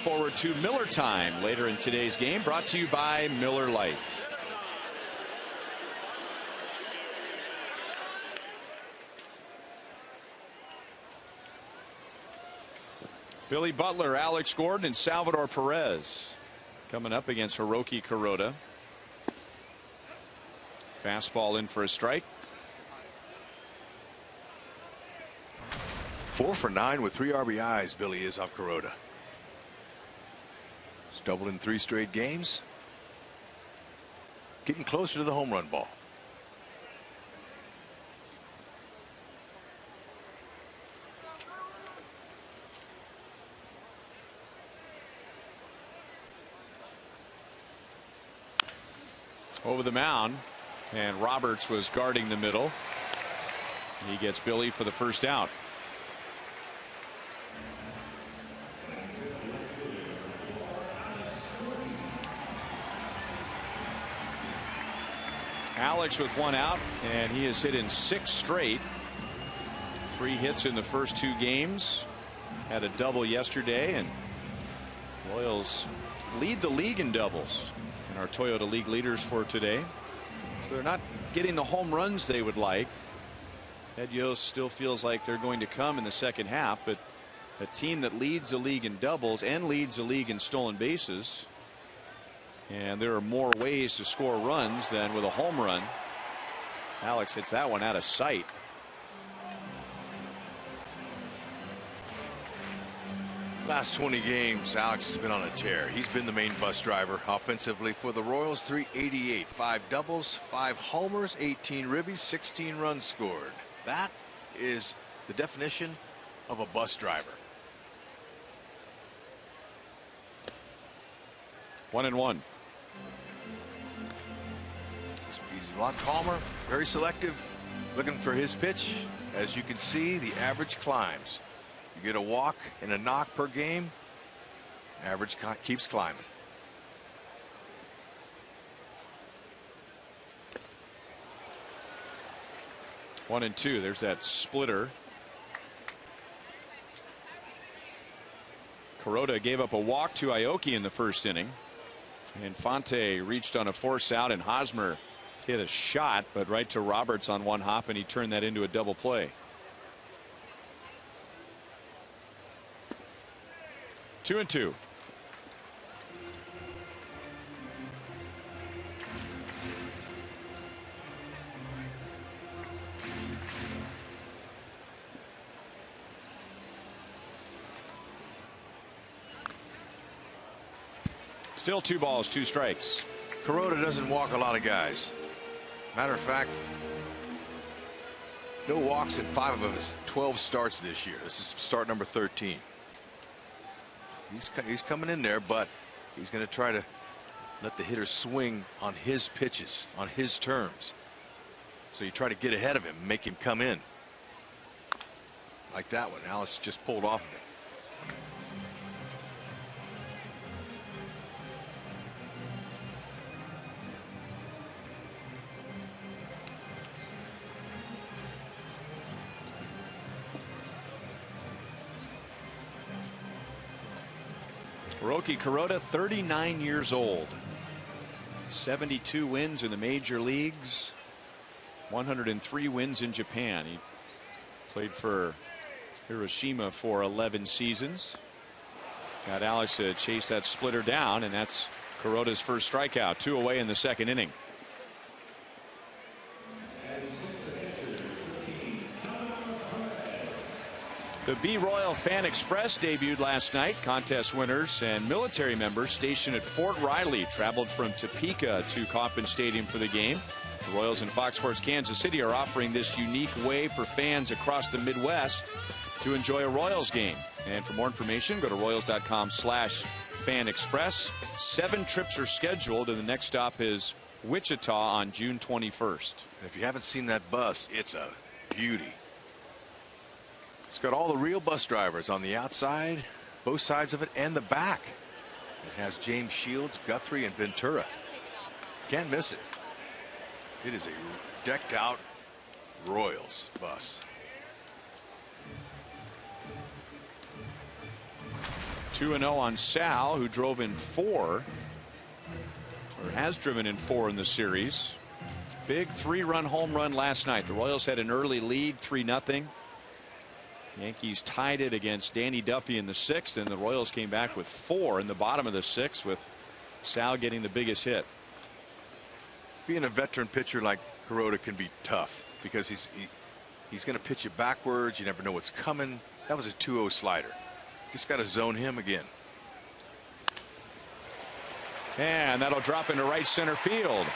[SPEAKER 3] Forward to Miller time later in today's game, brought to you by Miller Lite. Billy Butler, Alex Gordon, and Salvador Perez coming up against Hiroki Kuroda. Fastball in for a strike.
[SPEAKER 4] 4 for 9 with 3 RBIs. Billy is off Kuroda. He's doubled in 3 straight games. Getting closer to the home run ball.
[SPEAKER 3] Over the mound, and Roberts was guarding the middle. He gets Billy for the first out. Alex with 1 out, and he has hit in 6 straight. 3 hits in the first 2 games. Had a double yesterday, and Royals lead the league in doubles. Our Toyota League leaders for today. So they're not getting the home runs they would like. Ed Yost still feels like they're going to come in the second half, but a team that leads the league in doubles and leads the league in stolen bases, and there are more ways to score runs than with a home run. Alex hits that one out of sight.
[SPEAKER 4] Last 20 games, Alex has been on a tear. He's been the main bus driver offensively for the Royals. 388, 5 doubles, 5 homers, 18 ribbies, 16 runs scored. That is the definition of a bus driver.
[SPEAKER 3] 1-1.
[SPEAKER 4] He's a lot calmer, very selective, looking for his pitch. As you can see, the average climbs. You get a walk and a knock per game, average keeps climbing.
[SPEAKER 3] One and two. There's that splitter. Kuroda gave up a walk to Aoki in the first inning. Infante reached on a force out, and Hosmer hit a shot, but right to Roberts on one hop, and he turned that into a double play. 2-2. Still 2 balls, 2 strikes.
[SPEAKER 4] Kuroda doesn't walk a lot of guys. Matter of fact, no walks in 5 of his 12 starts this year. This is start number 13. He's coming in there, but he's going to try to let the hitter swing on his pitches, on his terms. So you try to get ahead of him, make him come in. Like that one. Alice just pulled off of it.
[SPEAKER 3] Hiroki Kuroda, 39 years old. 72 wins in the major leagues. 103 wins in Japan. He played for Hiroshima for 11 seasons. Got Alex to chase that splitter down, and that's Kuroda's first strikeout. 2 away in the second inning. The B Royal Fan Express debuted last night. Contest winners and military members stationed at Fort Riley traveled from Topeka to Kauffman Stadium for the game. The Royals and Fox Sports Kansas City are offering this unique way for fans across the Midwest to enjoy a Royals game. And for more information, go to Royals.com/Fan Express. 7 trips are scheduled, and the next stop is Wichita on June 21st.
[SPEAKER 4] If you haven't seen that bus, it's a beauty. It's got all the real bus drivers on the outside, both sides of it, and the back. It has James Shields, Guthrie, and Ventura. Can't miss it. It is a decked out Royals bus.
[SPEAKER 3] 2-0 on Sal, who drove in 4, or has driven in 4 in the series. Big 3-run home run last night. The Royals had an early lead, 3-0. Yankees tied it against Danny Duffy in the 6th, and the Royals came back with 4 in the bottom of the 6th, with Sal getting the biggest hit.
[SPEAKER 4] Being a veteran pitcher like Kuroda can be tough because he's going to pitch you backwards. You never know what's coming. That was a 2-0 slider. Just got to zone him again.
[SPEAKER 3] And that'll drop into right center field.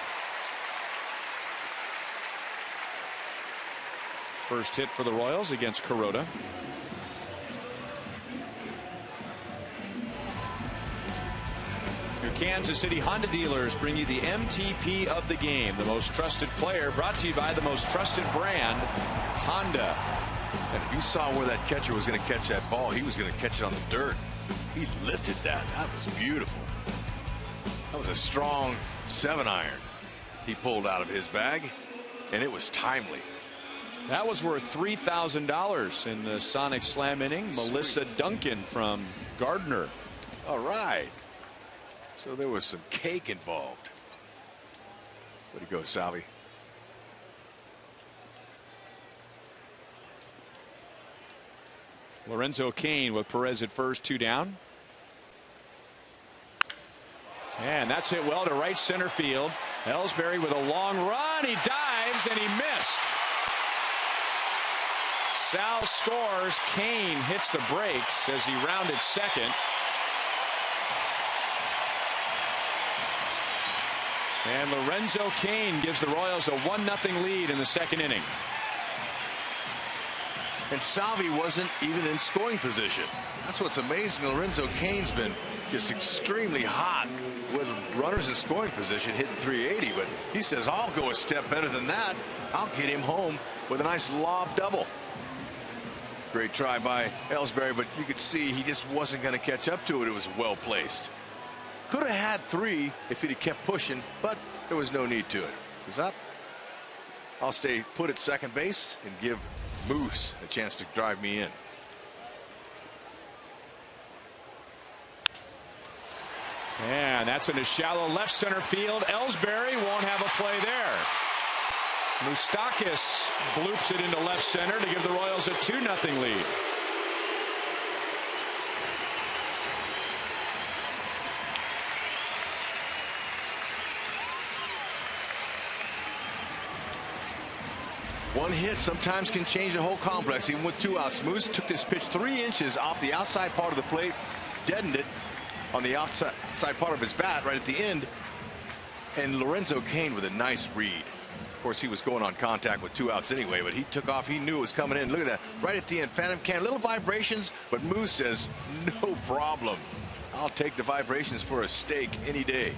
[SPEAKER 3] First hit for the Royals against Kuroda. Your Kansas City Honda dealers bring you the MTP of the game, the most trusted player, brought to you by the most trusted brand, Honda.
[SPEAKER 4] And if you saw where that catcher was going to catch that ball, he was going to catch it on the dirt. He lifted that. That was beautiful. That was a strong 7-iron he pulled out of his bag, and it was timely.
[SPEAKER 3] That was worth $3,000 in the Sonic Slam inning. Sweet. Melissa Duncan from Gardner.
[SPEAKER 4] All right. So there was some cake involved. Way to go, Salvi.
[SPEAKER 3] Lorenzo Cain with Perez at first, 2 down. And that's hit well to right center field. Ellsbury with a long run. He dives and he missed. Sal scores. Cain hits the brakes as he rounded second. And Lorenzo Cain gives the Royals a 1-0 lead in the 2nd inning.
[SPEAKER 4] And Salvi wasn't even in scoring position. That's what's amazing. Lorenzo Cain's been just extremely hot with runners in scoring position, hitting 380. But he says, I'll go a step better than that. I'll get him home with a nice lob double. Great try by Ellsbury, but you could see he just wasn't going to catch up to it. It was well placed. Could have had 3 if he'd have kept pushing, but there was no need to it. He's up. I'll stay put at second base and give Moose a chance to drive me in.
[SPEAKER 3] And that's in a shallow left center field. Ellsbury won't have a play there. Moustakas bloops it into left center to give the Royals a 2-0 lead.
[SPEAKER 4] One hit sometimes can change the whole complex, even with 2 outs. Moose took this pitch 3 inches off the outside part of the plate, deadened it on the outside part of his bat right at the end, and Lorenzo Cain with a nice read. Of course, he was going on contact with 2 outs anyway, but he took off. He knew it was coming in. Look at that, right at the end. Phantom can, little vibrations, but Moose says, no problem. I'll take the vibrations for a steak any day.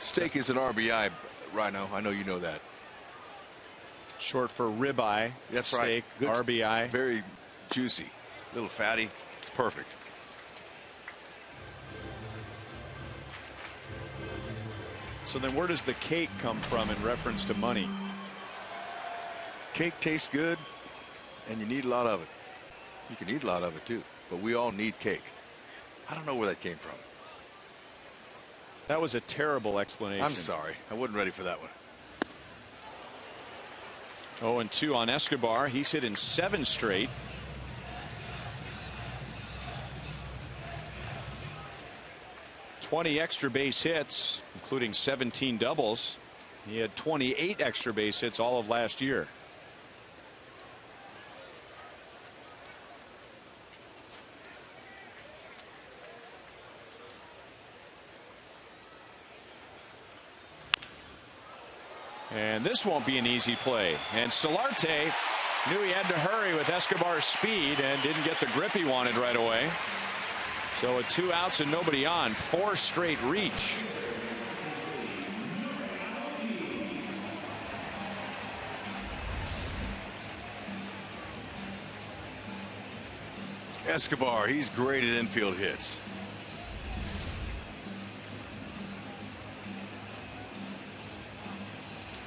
[SPEAKER 4] Steak is an RBI, Rhino. I know you know that.
[SPEAKER 3] Short for ribeye.
[SPEAKER 4] That's
[SPEAKER 3] steak,
[SPEAKER 4] right. Good,
[SPEAKER 3] RBI.
[SPEAKER 4] Very juicy, little fatty. It's perfect.
[SPEAKER 3] So then where does the cake come from in reference to money?
[SPEAKER 4] Cake tastes good, and you need a lot of it. You can eat a lot of it too, but we all need cake. I don't know where that came from.
[SPEAKER 3] That was a terrible explanation.
[SPEAKER 4] I'm sorry. I wasn't ready for that one.
[SPEAKER 3] 0-2 on Escobar. He's hit in 7 straight. ...20 extra base hits, including 17 doubles. He had 28 extra base hits all of last year. And this won't be an easy play. And Solarte knew he had to hurry with Escobar's speed and didn't get the grip he wanted right away. So with 2 outs and nobody on, 4 straight reach.
[SPEAKER 4] Escobar, he's great at infield hits.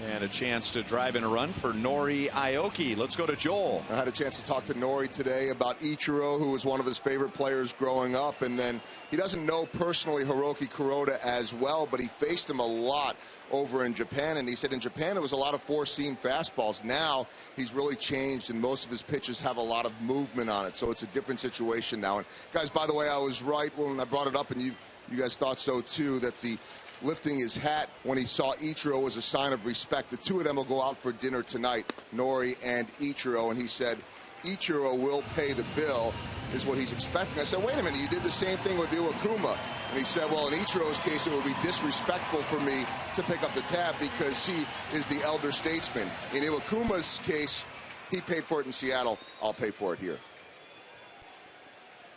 [SPEAKER 3] And a chance to drive in a run for Nori Aoki. Let's go to Joel.
[SPEAKER 5] I had a chance to talk to Nori today about Ichiro, who was one of his favorite players growing up. And then he doesn't know personally Hiroki Kuroda as well, but he faced him a lot over in Japan. And he said in Japan it was a lot of four-seam fastballs. Now he's really changed, and most of his pitches have a lot of movement on it. So it's a different situation now. And guys, by the way, I was right when I brought it up, and you guys thought so too, that the lifting his hat when he saw Ichiro was a sign of respect. The two of them will go out for dinner tonight, Nori and Ichiro, and he said Ichiro will pay the bill, is what he's expecting. I said, wait a minute, you did the same thing with Iwakuma. And he said, well, in Ichiro's case, it would be disrespectful for me to pick up the tab because he is the elder statesman. In Iwakuma's case, he paid for it in Seattle. I'll pay for it here.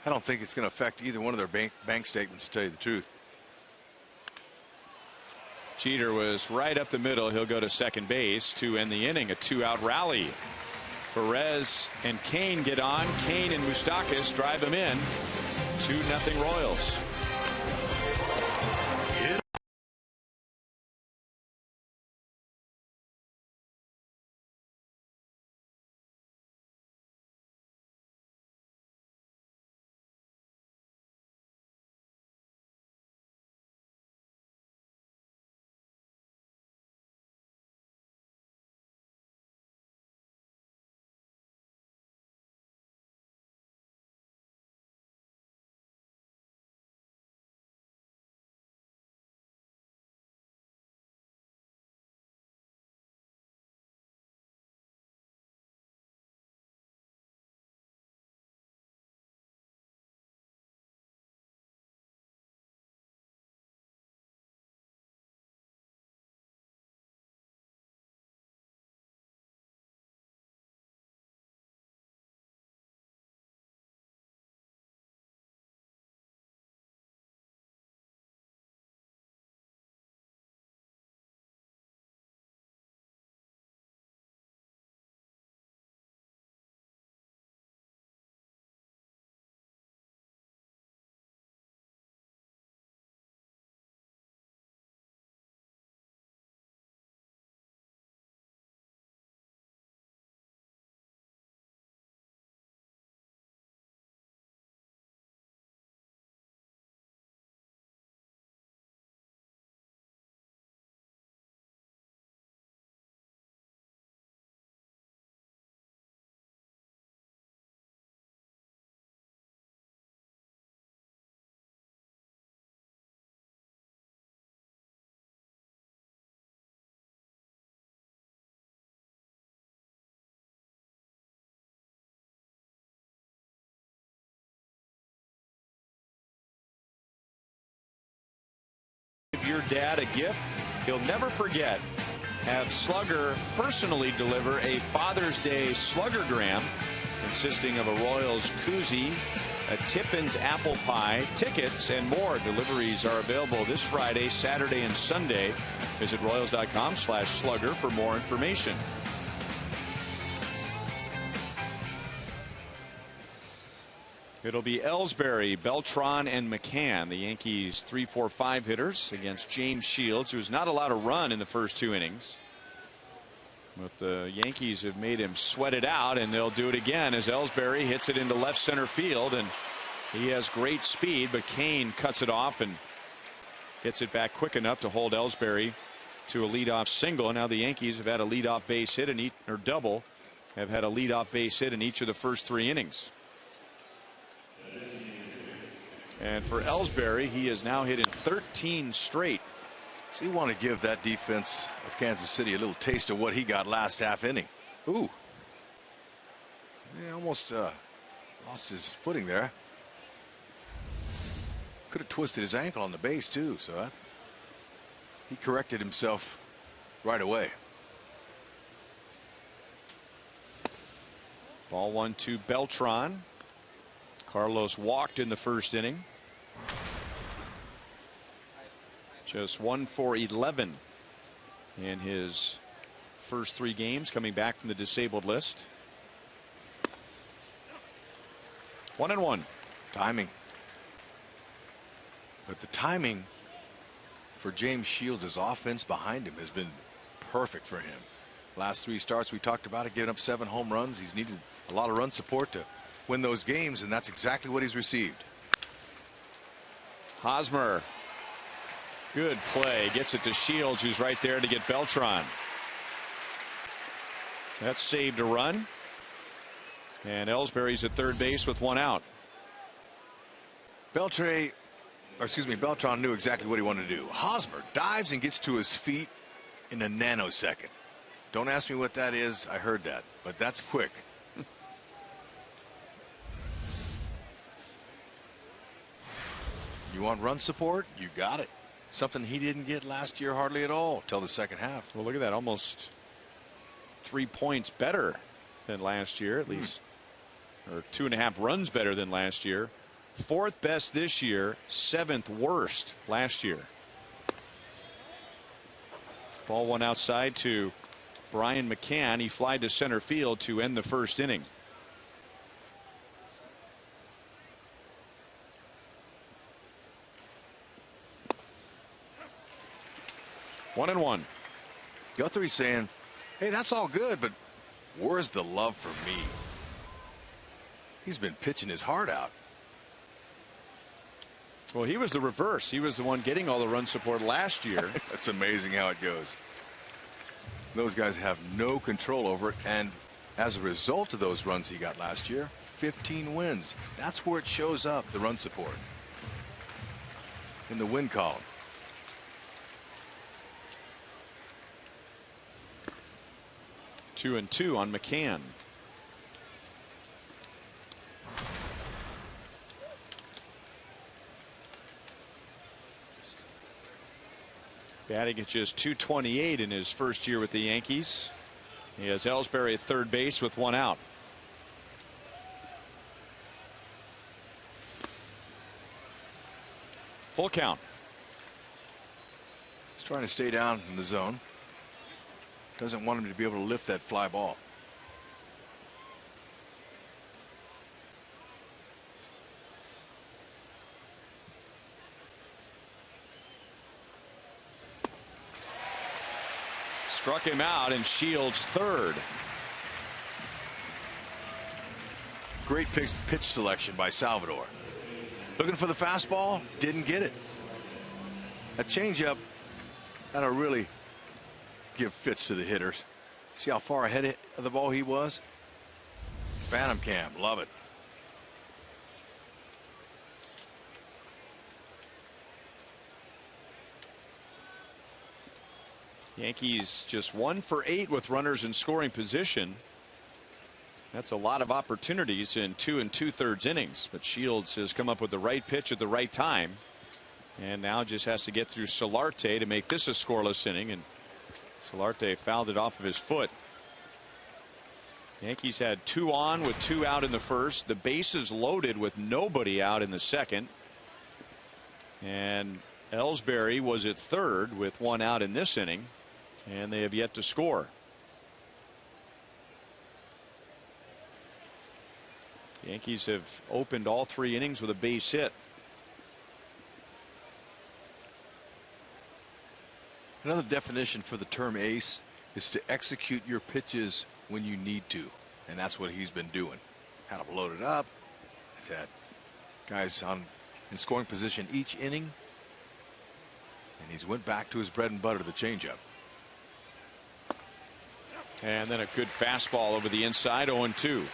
[SPEAKER 4] I don't think it's going to affect either one of their bank statements, to tell you the truth.
[SPEAKER 3] Jeter was right up the middle. He'll go to second base to end the inning. A 2-out rally. Perez and Kane get on. Kane and Moustakas drive him in. 2-0 Royals. Give your dad a gift he'll never forget. Have Slugger personally deliver a Father's Day Sluggergram consisting of a Royals koozie, a Tippins apple pie, tickets, and more. Deliveries are available this Friday, Saturday, and Sunday. Visit Royals.com/Slugger for more information. It'll be Ellsbury, Beltran, and McCann, the Yankees' 3-4-5 hitters, against James Shields, who's not allowed a run in the first 2 innings. But the Yankees have made him sweat it out, and they'll do it again as Ellsbury hits it into left center field, and he has great speed, but Kane cuts it off and gets it back quick enough to hold Ellsbury to a leadoff single. And now the Yankees have had a leadoff base hit in each, or double, have had a leadoff base hit in each of the first 3 innings. And for Ellsbury, he has now hit in 13 straight.
[SPEAKER 4] So you want to give that defense of Kansas City a little taste of what he got last half inning. Ooh. He almost lost his footing there. Could have twisted his ankle on the base too, so he corrected himself right away.
[SPEAKER 3] Ball 1 to Beltran. Carlos walked in the first inning. Just 1 for 11 in his first 3 games, coming back from the disabled list. 1-1.
[SPEAKER 4] Timing. But the timing for James Shields' offense behind him has been perfect for him. Last 3 starts we talked about it, giving up 7 home runs. He's needed a lot of run support to win those games, and that's exactly what he's received.
[SPEAKER 3] Hosmer, good play, gets it to Shields, who's right there to get Beltran. That's saved a run, and Ellsbury's at third base with 1 out.
[SPEAKER 4] Beltran knew exactly what he wanted to do. Hosmer dives and gets to his feet in a nanosecond. Don't ask me what that is. I heard that, but that's quick. You want run support? You got it. Something he didn't get last year hardly at all till the second half.
[SPEAKER 3] Well, look at that, almost 3 points better than last year, at least, or 2.5 runs better than last year. 4th best this year, 7th worst last year. Ball 1 outside to Brian McCann. He flied to center field to end the first inning. One and one.
[SPEAKER 4] Guthrie's saying, hey, that's all good, but where's the love for me? He's been pitching his heart out.
[SPEAKER 3] Well, he was the reverse. He was the one getting all the run support last year.
[SPEAKER 4] That's amazing how it goes. Those guys have no control over it, and as a result of those runs he got last year, 15 wins. That's where it shows up, the run support in the win column.
[SPEAKER 3] 2-2 on McCann. Batting at just .228 in his first year with the Yankees. He has Ellsbury at third base with 1 out. Full count.
[SPEAKER 4] He's trying to stay down in the zone. Doesn't want him to be able to lift that fly ball.
[SPEAKER 3] Struck him out, and Shields third.
[SPEAKER 4] Great pitch selection by Salvador. Looking for the fastball, didn't get it. A changeup that'll really give fits to the hitters. See how far ahead of the ball he was? Phantom cam, love it.
[SPEAKER 3] Yankees just 1 for 8 with runners in scoring position. That's a lot of opportunities in 2 2/3 innings, but Shields has come up with the right pitch at the right time, and now just has to get through Solarte to make this a scoreless inning, and Solarte fouled it off of his foot. Yankees had 2 on with 2 out in the first. The bases loaded with nobody out in the second, and Ellsbury was at third with 1 out in this inning, and they have yet to score. The Yankees have opened all 3 innings with a base hit.
[SPEAKER 4] Another definition for the term ace is to execute your pitches when you need to, and that's what he's been doing. Had them loaded up. He's had guys in scoring position each inning, and he's went back to his bread and butter, the changeup.
[SPEAKER 3] And then a good fastball over the inside, 0-2.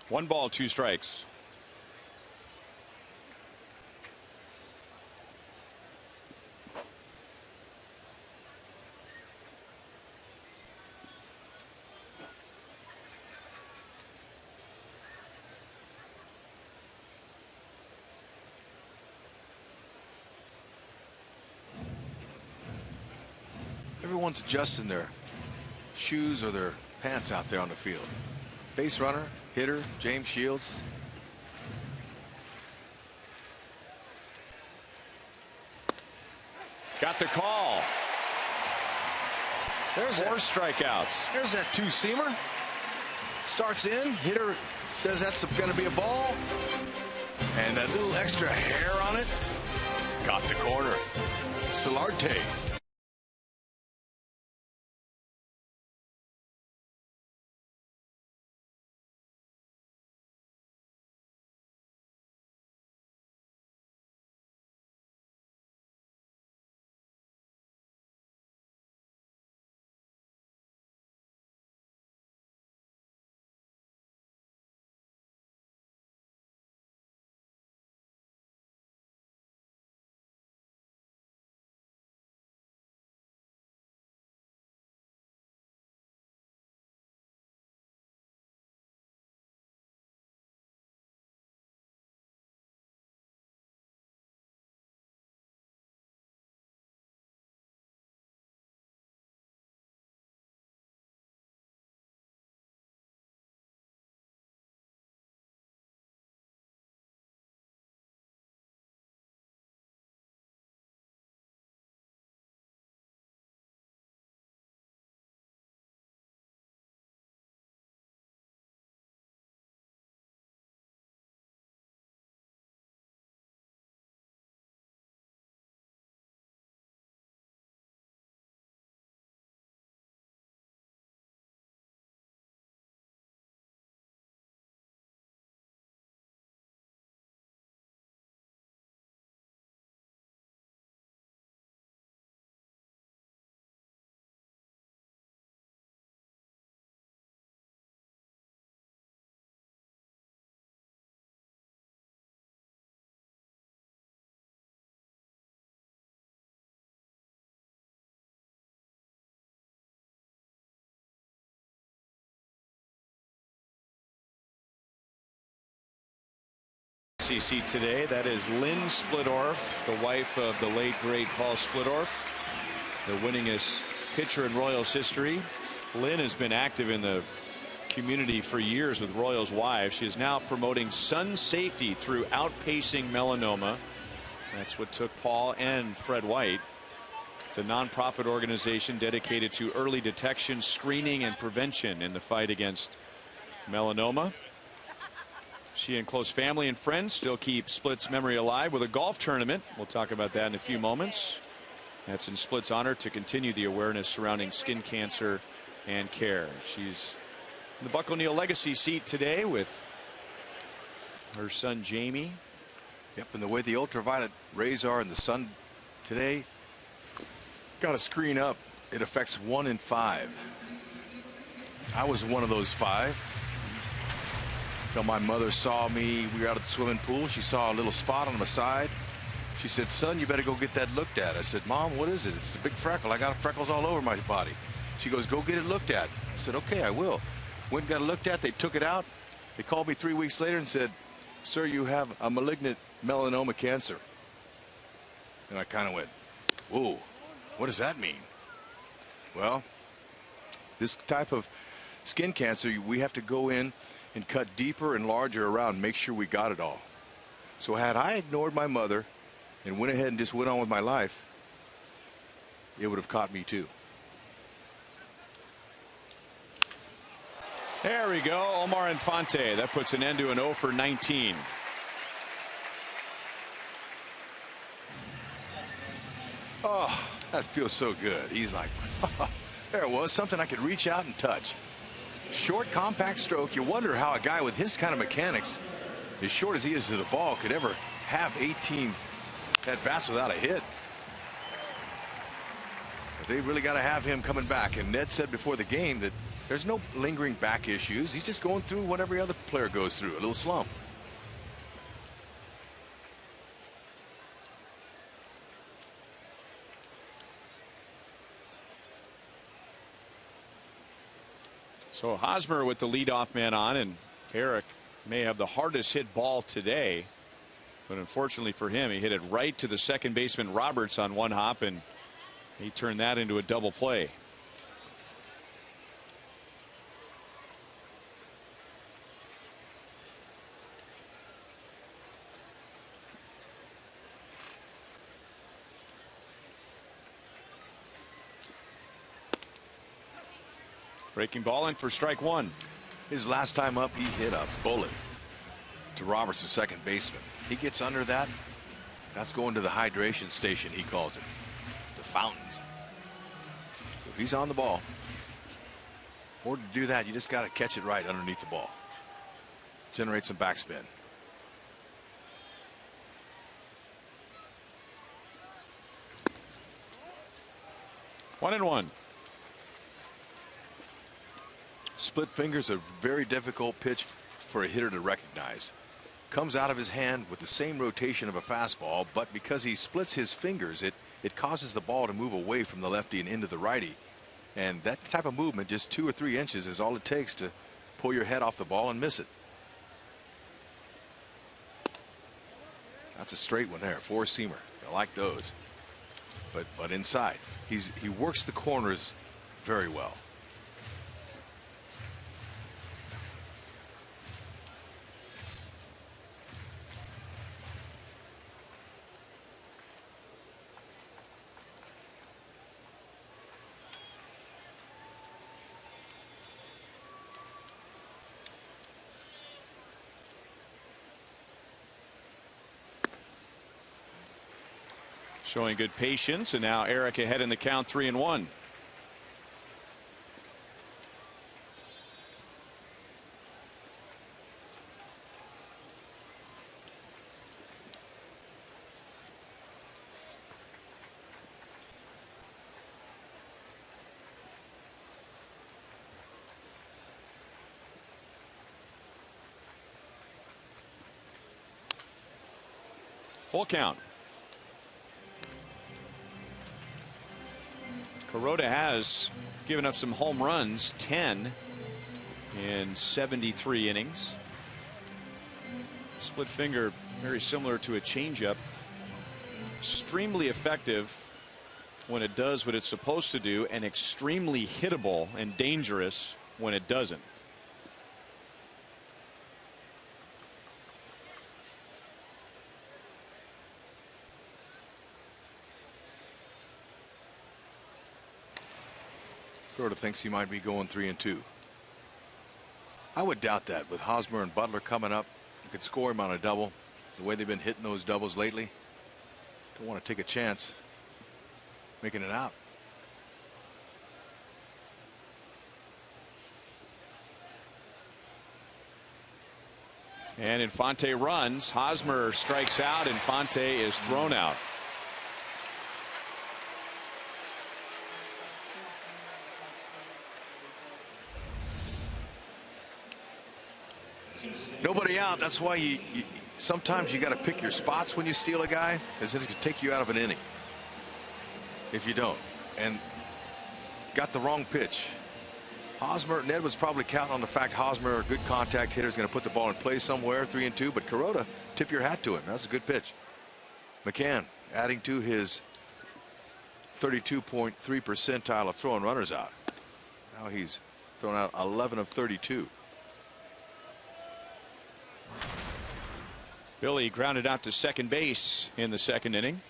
[SPEAKER 3] One ball, 2 strikes.
[SPEAKER 4] Everyone's adjusting their shoes or their pants out there on the field. Base runner, hitter, James Shields.
[SPEAKER 3] Got the call.
[SPEAKER 4] There's
[SPEAKER 3] 4 strikeouts.
[SPEAKER 4] There's that two-seamer. Starts in. Hitter says that's going to be a ball. And that little extra hair on it. Got the corner. Solarte.
[SPEAKER 3] KCA today. That is Lynn Splittorff, the wife of the late great Paul Splittorff, the winningest pitcher in Royals history. Lynn has been active in the community for years with Royals wives. She is now promoting sun safety through outpacing melanoma. That's what took Paul and Fred White. It's a nonprofit organization dedicated to early detection, screening, and prevention in the fight against melanoma. She and close family and friends still keep Split's memory alive with a golf tournament. We'll talk about that in a few moments. That's in Split's honor to continue the awareness surrounding skin cancer and care. She's in the Buck O'Neil legacy seat today with her son Jamie.
[SPEAKER 4] Yep, and the way the ultraviolet rays are in the sun today, got a screen up. It affects 1 in 5. I was one of those 5. Until my mother saw me. We were out at the swimming pool. She saw a little spot on my side. She said, "Son, you better go get that looked at." I said, "Mom, what is it?" It's a big freckle. I got freckles all over my body. She goes, "Go get it looked at." I said, "Okay, I will." Went and got it looked at. They took it out. They called me 3 weeks later and said, "Sir, you have a malignant melanoma cancer." And I kind of went, "Whoa, what does that mean?" Well, this type of skin cancer, we have to go in and cut deeper and larger around, make sure we got it all. So had I ignored my mother and went ahead and just went on with my life, it would have caught me too.
[SPEAKER 3] There we go. Omar Infante. That puts an end to an 0 for 19.
[SPEAKER 4] Oh, that feels so good. He's like, there it was, something I could reach out and touch. Short, compact stroke. You wonder how a guy with his kind of mechanics, as short as he is to the ball, could ever have 18 at bats without a hit. But they really got to have him coming back. And Ned said before the game that there's no lingering back issues. He's just going through what every other player goes through, a little slump.
[SPEAKER 3] So Hosmer with the leadoff man on, and Eric may have the hardest hit ball today, but unfortunately for him, he hit it right to the second baseman Roberts on one hop, and he turned that into a double play. Breaking ball in for strike one.
[SPEAKER 4] His last time up, he hit a bullet to Roberts, the second baseman. He gets under that. That's going to the hydration station, he calls it. The fountains. So he's on the ball. Or to do that, you just got to catch it right underneath the ball. Generate some backspin.
[SPEAKER 3] One and one.
[SPEAKER 4] Split fingers, a very difficult pitch for a hitter to recognize. Comes out of his hand with the same rotation of a fastball, but because he splits his fingers, it causes the ball to move away from the lefty and into the righty. And that type of movement, just 2 or 3 inches, is all it takes to pull your head off the ball and miss it. That's a straight one there, four-seamer. I like those. But inside, he works the corners very well.
[SPEAKER 3] Showing good patience, and now Eric ahead in the count, 3-1. Full count. Kuroda has given up some home runs, 10 in 73 innings. Split finger, very similar to a changeup. Extremely effective when it does what it's supposed to do, and extremely hittable and dangerous when it doesn't.
[SPEAKER 4] Kuroda thinks he might be going 3-2. I would doubt that with Hosmer and Butler coming up. You could score him on a double. The way they've been hitting those doubles lately, don't want to take a chance making it out.
[SPEAKER 3] And Infante runs. Hosmer strikes out. Infante is thrown out.
[SPEAKER 4] Nobody out. That's why you sometimes you got to pick your spots when you steal a guy, because it could take you out of an inning if you don't. And got the wrong pitch. Hosmer, Ned was probably counting on the fact Hosmer, a good contact hitter, is going to put the ball in play somewhere, 3-2. But Kuroda, tip your hat to him. That's a good pitch. McCann adding to his 32.3 percentile of throwing runners out. Now he's thrown out 11 of 32.
[SPEAKER 3] Billy grounded out to second base in the second inning.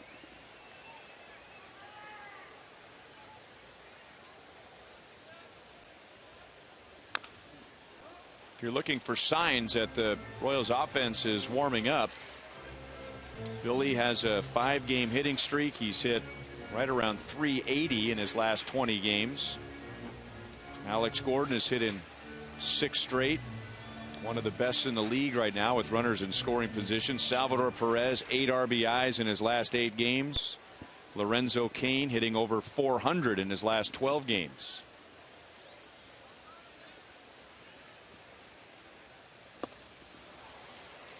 [SPEAKER 3] If you're looking for signs that the Royals offense is warming up, Billy has a 5-game hitting streak. He's hit right around 380 in his last 20 games. Alex Gordon has hit in 6 straight. One of the best in the league right now with runners in scoring position. Salvador Perez, 8 RBIs in his last 8 games. Lorenzo Cain hitting over 400 in his last 12 games.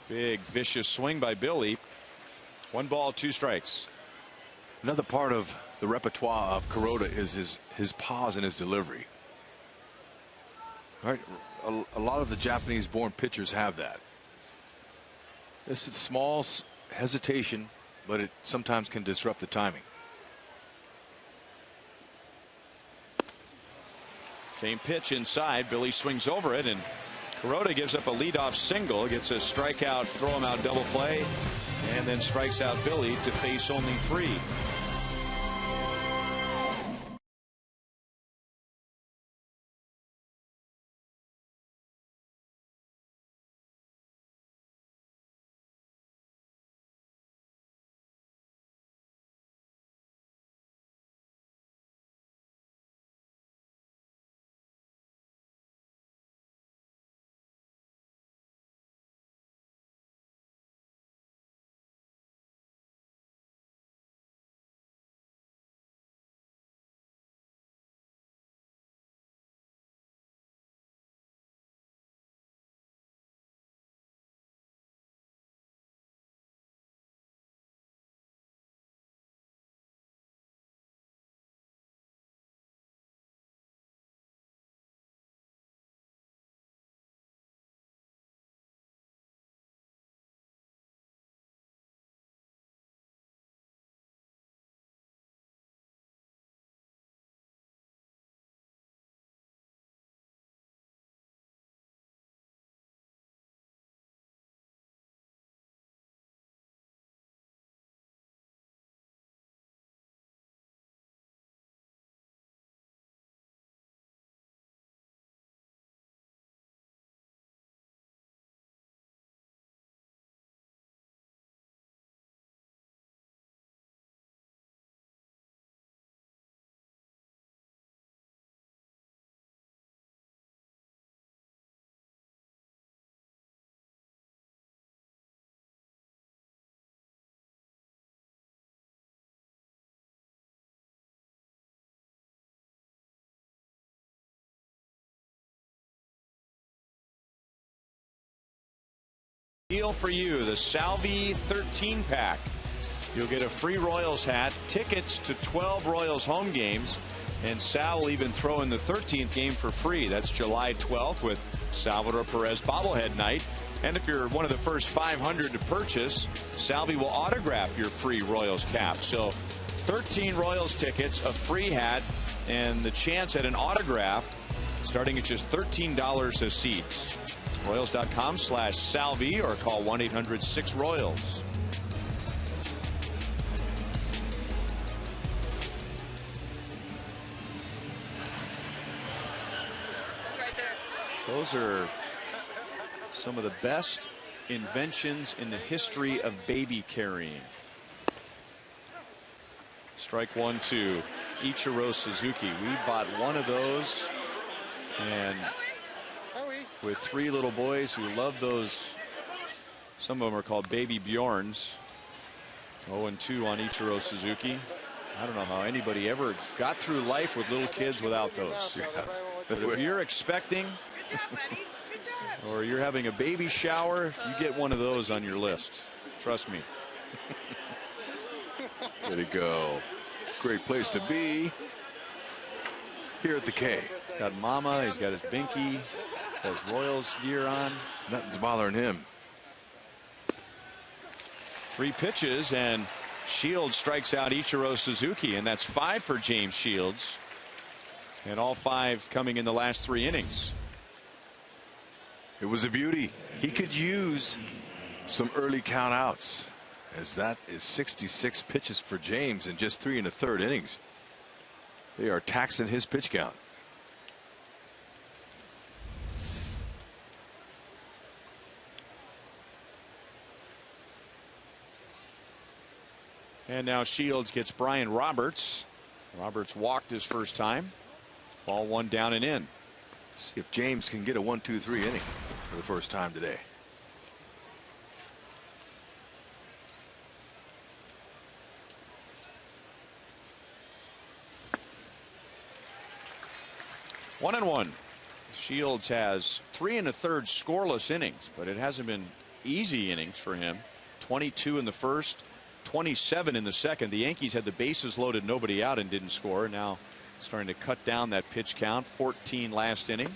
[SPEAKER 3] Big vicious swing by Billy. 1 ball, 2 strikes.
[SPEAKER 4] Another part of the repertoire of Kuroda is his pause and his delivery. All right. A lot of the Japanese-born pitchers have that. This is small hesitation, but it sometimes can disrupt the timing.
[SPEAKER 3] Same pitch inside. Billy swings over it, and Kuroda gives up a leadoff single, gets a strikeout, throw him out double play, and then strikes out Billy to face only 3. Deal for you, the Salvi 13 pack. You'll get a free Royals hat, tickets to 12 Royals home games, and Sal will even throw in the 13th game for free. That's July 12th with Salvador Perez bobblehead night. And if you're one of the first 500 to purchase, Salvi will autograph your free Royals cap. So 13 Royals tickets, a free hat, and the chance at an autograph starting at just $13 a seat. Royals.com/Salvi or call 1-800-6-ROYALS. Those are some of the best inventions in the history of baby carrying. Strike 1-2. Ichiro Suzuki. We bought one of those, and with 3 little boys who love those. Some of them are called baby Bjorns. 0-2 on Ichiro Suzuki. I don't know how anybody ever got through life with little kids without those. But if you're expecting or you're having a baby shower, you get one of those on your list. Trust me.
[SPEAKER 4] Way to go. Great place to be here at the K.
[SPEAKER 3] Got Mama, he's got his binky, he's got his Royals gear on.
[SPEAKER 4] Nothing's bothering him.
[SPEAKER 3] 3 pitches, and Shields strikes out Ichiro Suzuki, and that's 5 for James Shields, and all 5 coming in the last 3 innings.
[SPEAKER 4] It was a beauty. He could use some early count outs, as that is 66 pitches for James in just 3 1/3 innings. They are taxing his pitch count.
[SPEAKER 3] And now Shields gets Brian Roberts. Roberts walked his first time. Ball 1 down and in.
[SPEAKER 4] See if James can get a 1-2-3 inning for the first time today.
[SPEAKER 3] One and one. Shields has 3 1/3 scoreless innings, but it hasn't been easy innings for him. 22 in the first, 27 in the second. The Yankees had the bases loaded, nobody out, and didn't score. Now starting to cut down that pitch count. 14 last inning.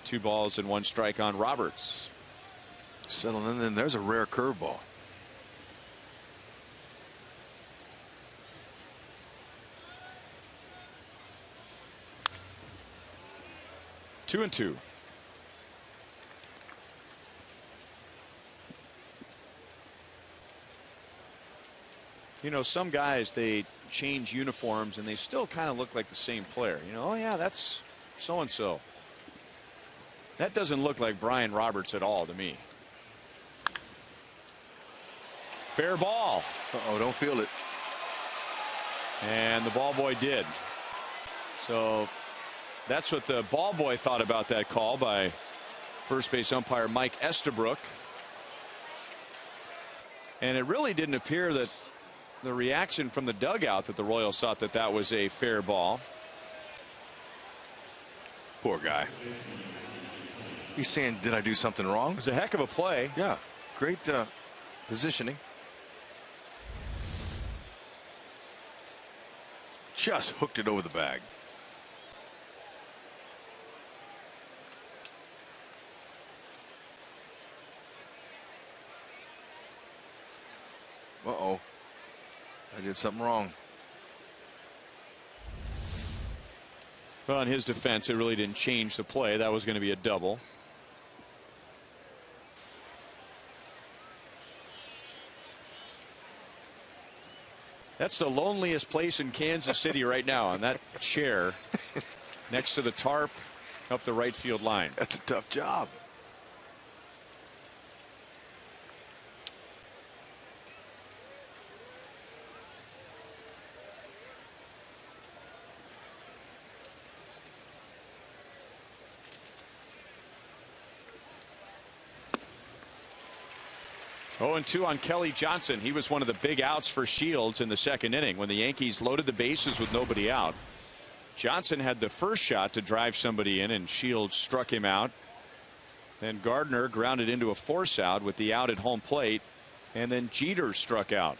[SPEAKER 3] 2 balls and 1 strike on Roberts.
[SPEAKER 4] Settling in, and there's a rare curveball.
[SPEAKER 3] Two and 2. You know, some guys, they change uniforms and they still kind of look like the same player. You know, oh yeah, that's so and so. That doesn't look like Brian Roberts at all to me. Fair ball.
[SPEAKER 4] Uh-oh, don't feel it.
[SPEAKER 3] And the ball boy did. So that's what the ball boy thought about that call by first base umpire Mike Estabrook. And it really didn't appear that the reaction from the dugout that the Royals thought that that was a fair ball.
[SPEAKER 4] Poor guy. He's saying, did I do something wrong?
[SPEAKER 3] It was a heck of a play.
[SPEAKER 4] Yeah, great positioning. Just hooked it over the bag. Uh-oh. I did something wrong.
[SPEAKER 3] Well, in his defense, it really didn't change the play. That was going to be a double. That's the loneliest place in Kansas City right now, on that chair next to the tarp up the right field line.
[SPEAKER 4] That's a tough job.
[SPEAKER 3] Oh, and 2 on Kelly Johnson. He was one of the big outs for Shields in the second inning when the Yankees loaded the bases with nobody out. Johnson had the first shot to drive somebody in, and Shields struck him out. Then Gardner grounded into a force out with the out at home plate, and then Jeter struck out.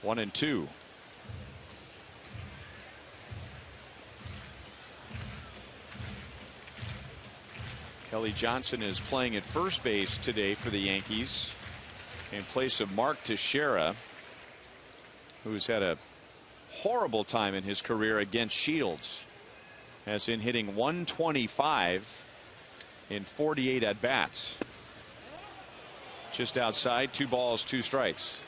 [SPEAKER 3] One and two. Kelly Johnson is playing at first base today for the Yankees in place of Mark Teixeira, who's had a horrible time in his career against Shields, as in hitting 125 in 48 at bats. Just outside, 2 balls, 2 strikes.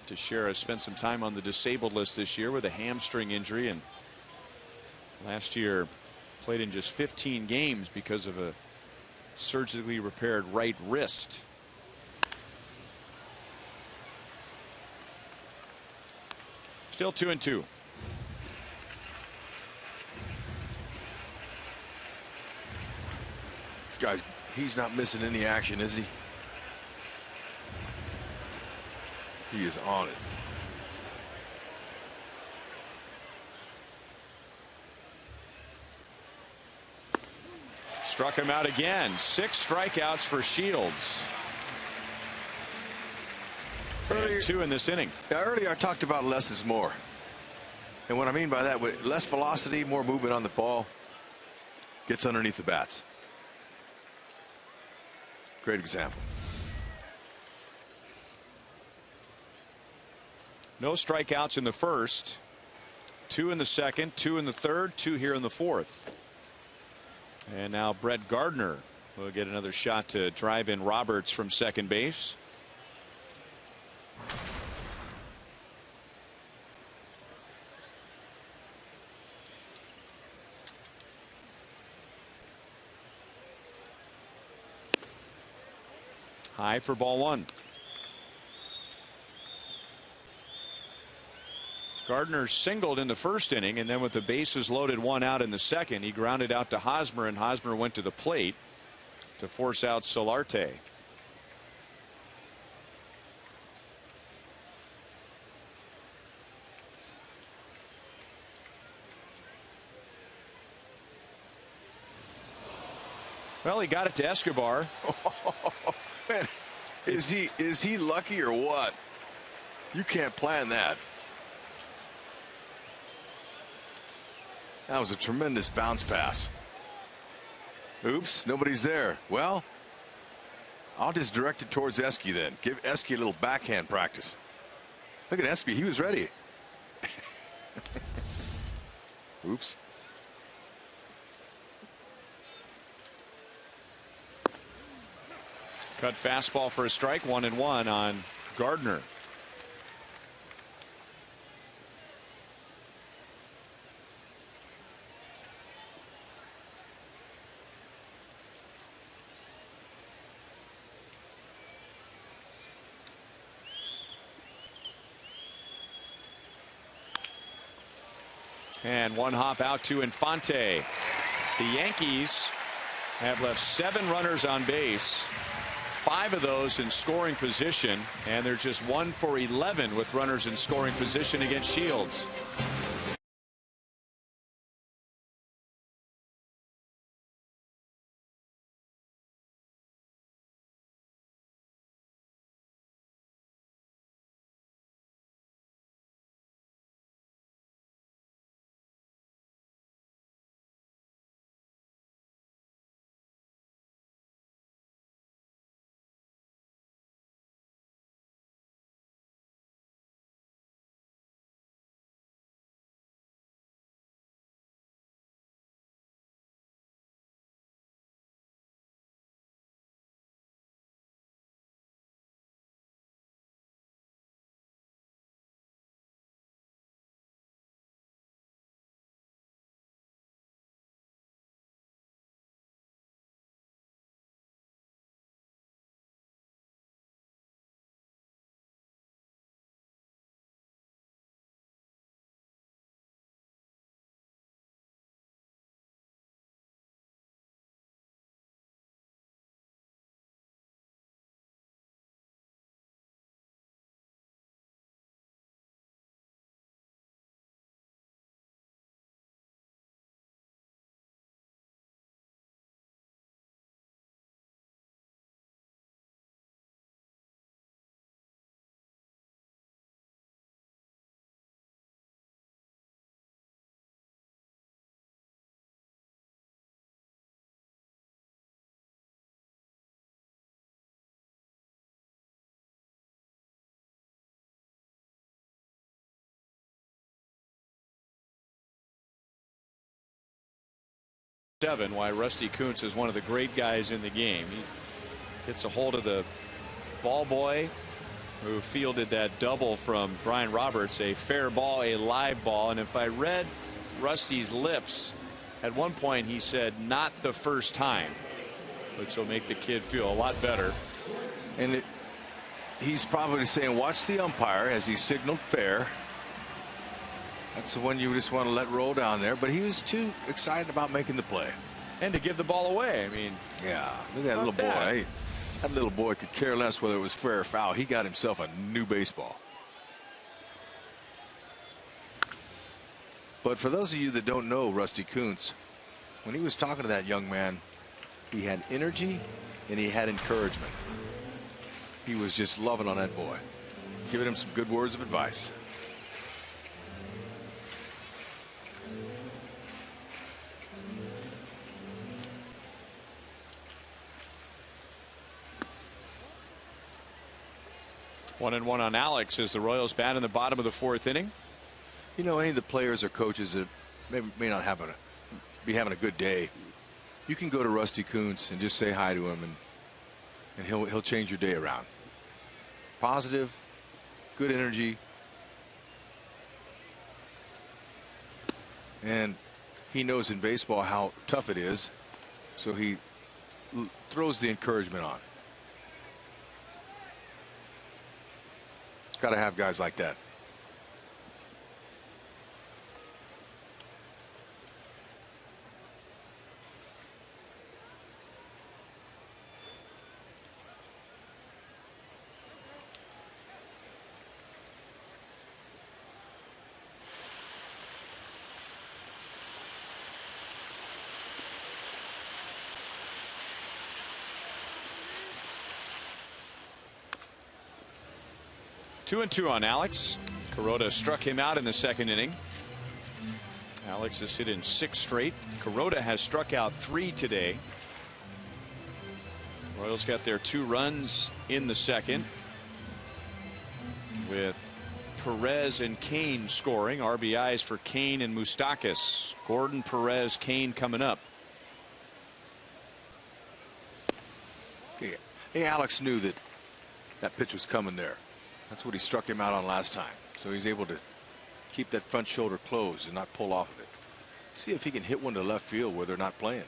[SPEAKER 3] Teixeira spent some time on the disabled list this year with a hamstring injury, and last year played in just 15 games because of a surgically repaired right wrist. Still 2-2.
[SPEAKER 4] Guys, he's not missing any action, is he? He is on it.
[SPEAKER 3] Struck him out again. 6 strikeouts for Shields.
[SPEAKER 4] Earlier,
[SPEAKER 3] 2 in this inning.
[SPEAKER 4] earlier I talked about less is more. And what I mean by that, less velocity, more movement on the ball, gets underneath the bats. Great example.
[SPEAKER 3] No strikeouts in the first. 2 in the second, 2 in the third, 2 here in the fourth. And now Brett Gardner will get another shot to drive in Roberts from second base. High for ball 1. Gardner singled in the first inning, and then with the bases loaded, 1 out in the second, he grounded out to Hosmer, and Hosmer went to the plate to force out Solarte. Well, he got it to Escobar.
[SPEAKER 4] Man, is he lucky or what? You can't plan that. That was a tremendous bounce pass. Oops, nobody's there. Well, I'll just direct it towards Esky then. Give Esky a little backhand practice. Look at Esky, he was ready. Oops.
[SPEAKER 3] Cut fastball for a strike, 1-1 on Gardner. And 1 hop out to Infante. The Yankees have left 7 runners on base, 5 of those in scoring position, and they're just 1 for 11 with runners in scoring position against Shields. 7 why Rusty Kuntz is one of the great guys in the game. He gets a hold of the ball boy who fielded that double from Brian Roberts, a fair ball, a live ball. And if I read Rusty's lips, at one point he said, "Not the first time," which will make the kid feel a lot better.
[SPEAKER 4] And he's probably saying, watch the umpire as he signaled fair. That's the one you just want to let roll down there. But he was too excited about making the play.
[SPEAKER 3] And to give the ball away. I mean,
[SPEAKER 4] yeah, look at that little boy. That little boy could care less whether it was fair or foul. He got himself a new baseball. But for those of you that don't know Rusty Kuntz, when he was talking to that young man, he had energy and he had encouragement. He was just loving on that boy, giving him some good words of advice.
[SPEAKER 3] One and one on Alex as the Royals bat in the bottom of the 4th inning.
[SPEAKER 4] You know, any of the players or coaches that may not be having a good day, you can go to Rusty Kuntz and just say hi to him, and he'll change your day around. Positive, good energy, and he knows in baseball how tough it is, so he throws the encouragement on. Got to have guys like that.
[SPEAKER 3] Two and two on Alex. Kuroda struck him out in the 2nd inning. Alex has hit in 6 straight. Kuroda has struck out 3 today. Royals got their 2 runs in the 2nd, with Perez and Kane scoring. RBIs for Kane and Moustakas. Gordon, Perez, Kane coming up.
[SPEAKER 4] Hey, Alex knew that pitch was coming there. That's what he struck him out on last time. So he's able to keep that front shoulder closed and not pull off of it. See if he can hit one to left field where they're not playing.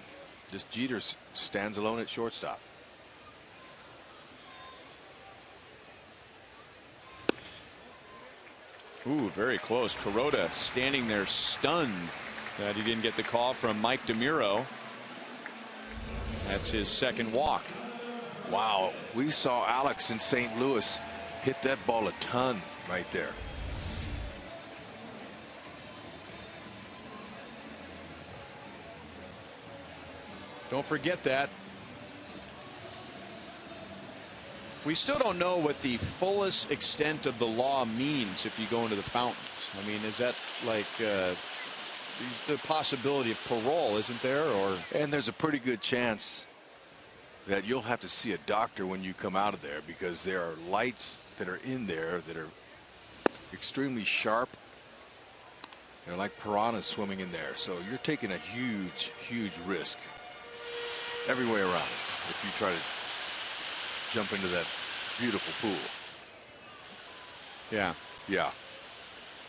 [SPEAKER 4] Just Jeter stands alone at shortstop.
[SPEAKER 3] Ooh, very close. Kuroda standing there stunned that he didn't get the call from Mike DeMuro. That's his 2nd walk.
[SPEAKER 4] Wow, we saw Alex in St. Louis hit that ball a ton right there.
[SPEAKER 3] Don't forget that. We still don't know what the fullest extent of the law means if you go into the fountains. I mean, is that like the possibility of parole, isn't there? Or
[SPEAKER 4] and there's a pretty good chance that you'll have to see a doctor when you come out of there, because there are lights that are in there that are extremely sharp. They're like piranhas swimming in there, so you're taking a huge risk every way around if you try to jump into that beautiful pool.
[SPEAKER 3] Yeah,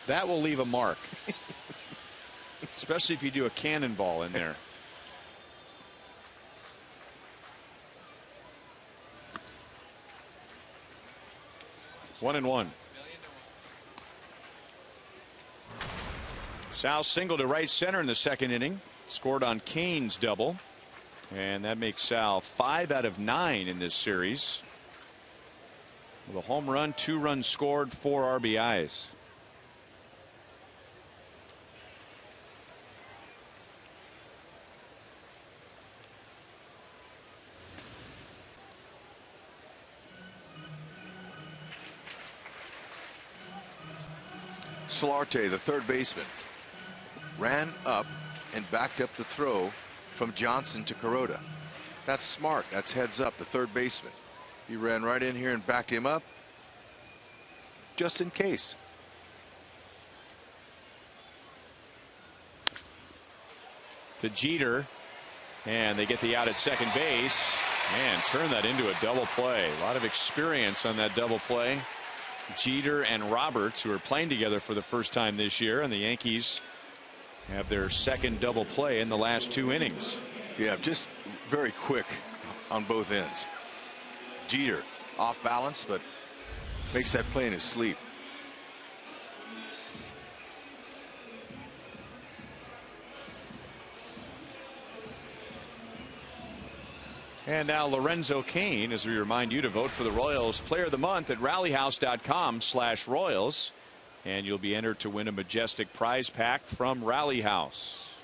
[SPEAKER 3] that will leave a mark. Especially if you do a cannonball in there. One and one. Sal single to right center in the 2nd inning. Scored on Kane's double. And that makes Sal 5 out of 9 in this series. With a home run, 2 runs scored, 4 RBIs.
[SPEAKER 4] Solarte, the 3rd baseman, ran up and backed up the throw from Johnson to Kuroda. That's smart. That's heads up, the 3rd baseman. He ran right in here and backed him up just in case.
[SPEAKER 3] To Jeter. And they get the out at second base and turn that into a double play. A lot of experience on that double play. Jeter and Roberts, who are playing together for the first time this year, and the Yankees have their second double play in the last 2 innings.
[SPEAKER 4] Yeah, just very quick on both ends. Jeter off balance, but makes that play in his sleep.
[SPEAKER 3] And now Lorenzo Cain, as we remind you to vote for the Royals Player of the Month at rallyhouse.com/Royals. And you'll be entered to win a majestic prize pack from Rally House.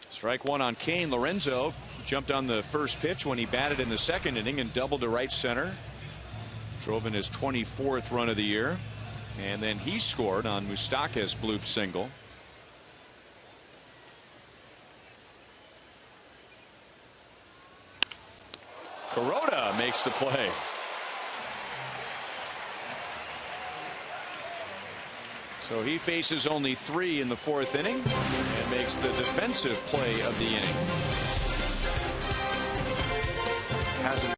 [SPEAKER 3] Strike one on Cain. Lorenzo jumped on the first pitch when he batted in the second inning and doubled to right center. Drove in his 24th run of the year. And then he scored on Moustakas' bloop single. Kuroda makes the play. So he faces only 3 in the 4th inning and makes the defensive play of the inning.
[SPEAKER 4] Hasn't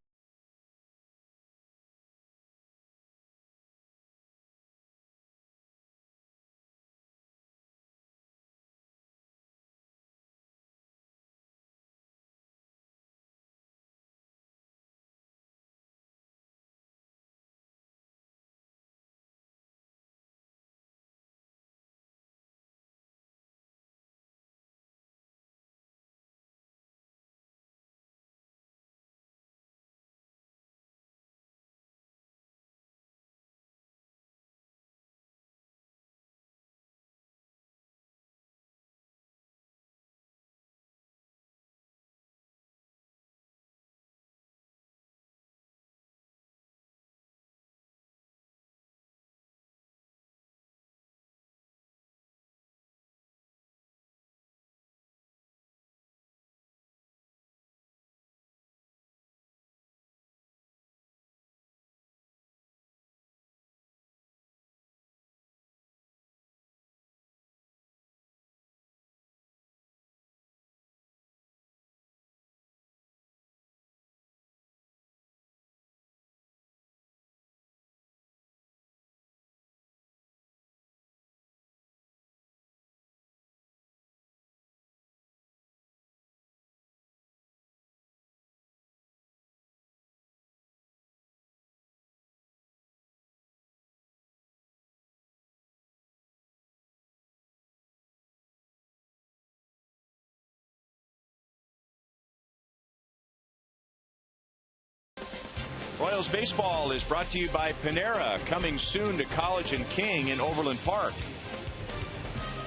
[SPEAKER 3] Royals baseball is brought to you by Panera, coming soon to College and King in Overland Park.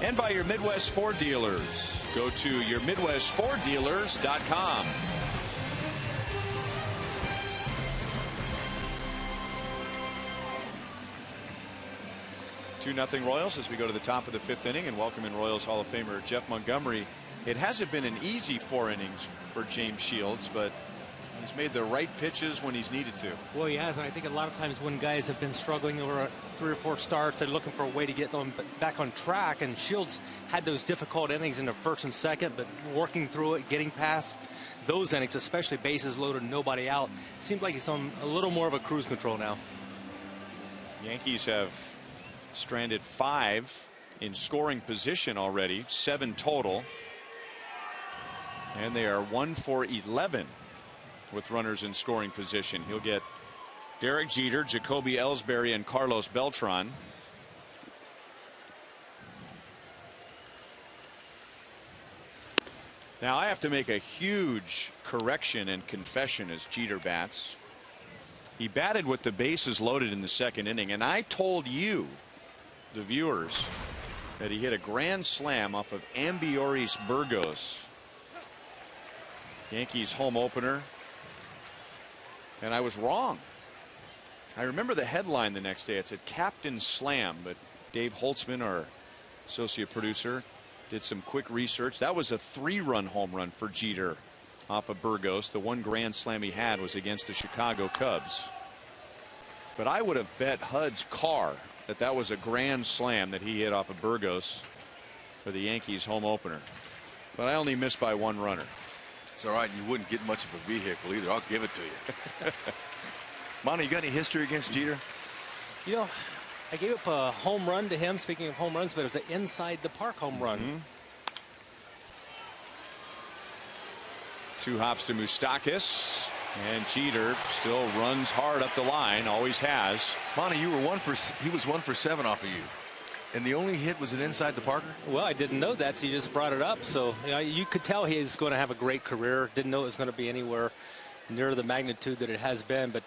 [SPEAKER 3] And by your Midwest Ford dealers. Go to yourmidwestforddealers.com. Two-0 Royals as we go to the top of the 5th inning and welcome in Royals Hall of Famer Jeff Montgomery. It hasn't been an easy 4 innings for James Shields, but he's made the right pitches when he's needed to.
[SPEAKER 6] Well, he has, and I think a lot of times when guys have been struggling over 3 or 4 starts, they're looking for a way to get them back on track, and Shields had those difficult innings in the 1st and 2nd, but working through it, getting past those innings, especially bases loaded, nobody out, seems like he's on a little more of a cruise control now.
[SPEAKER 3] Yankees have stranded 5 in scoring position already, 7 total, and they are 1 for 11 with runners in scoring position. He'll get Derek Jeter, Jacoby Ellsbury, and Carlos Beltran. Now I have to make a huge correction and confession as Jeter bats. He batted with the bases loaded in the 2nd inning, and I told you, the viewers, that he hit a grand slam off of Ambioris Burgos. Yankees home opener. And I was wrong. I remember the headline the next day. It said Captain Slam, but Dave Holtzman, our associate producer, did some quick research. That was a 3-run home run for Jeter off of Burgos. The one grand slam he had was against the Chicago Cubs. But I would have bet HUD's car that was a grand slam that he hit off of Burgos for the Yankees home opener. But I only missed by 1 runner.
[SPEAKER 4] It's all right. You wouldn't get much of a vehicle either. I'll give it to you. Monty, you got any history against Jeter?
[SPEAKER 6] You know, I gave up a home run to him, speaking of home runs, but it was an inside the park home run.
[SPEAKER 3] 2 hops to Moustakas, and Jeter still runs hard up the line, always has.
[SPEAKER 4] Monty, he was 1 for 7 off of you. And the only hit was an inside the Parker?
[SPEAKER 6] Well, I didn't know that, so you just brought it up. So you could tell he's going to have a great career. Didn't know it was going to be anywhere near the magnitude that it has been, but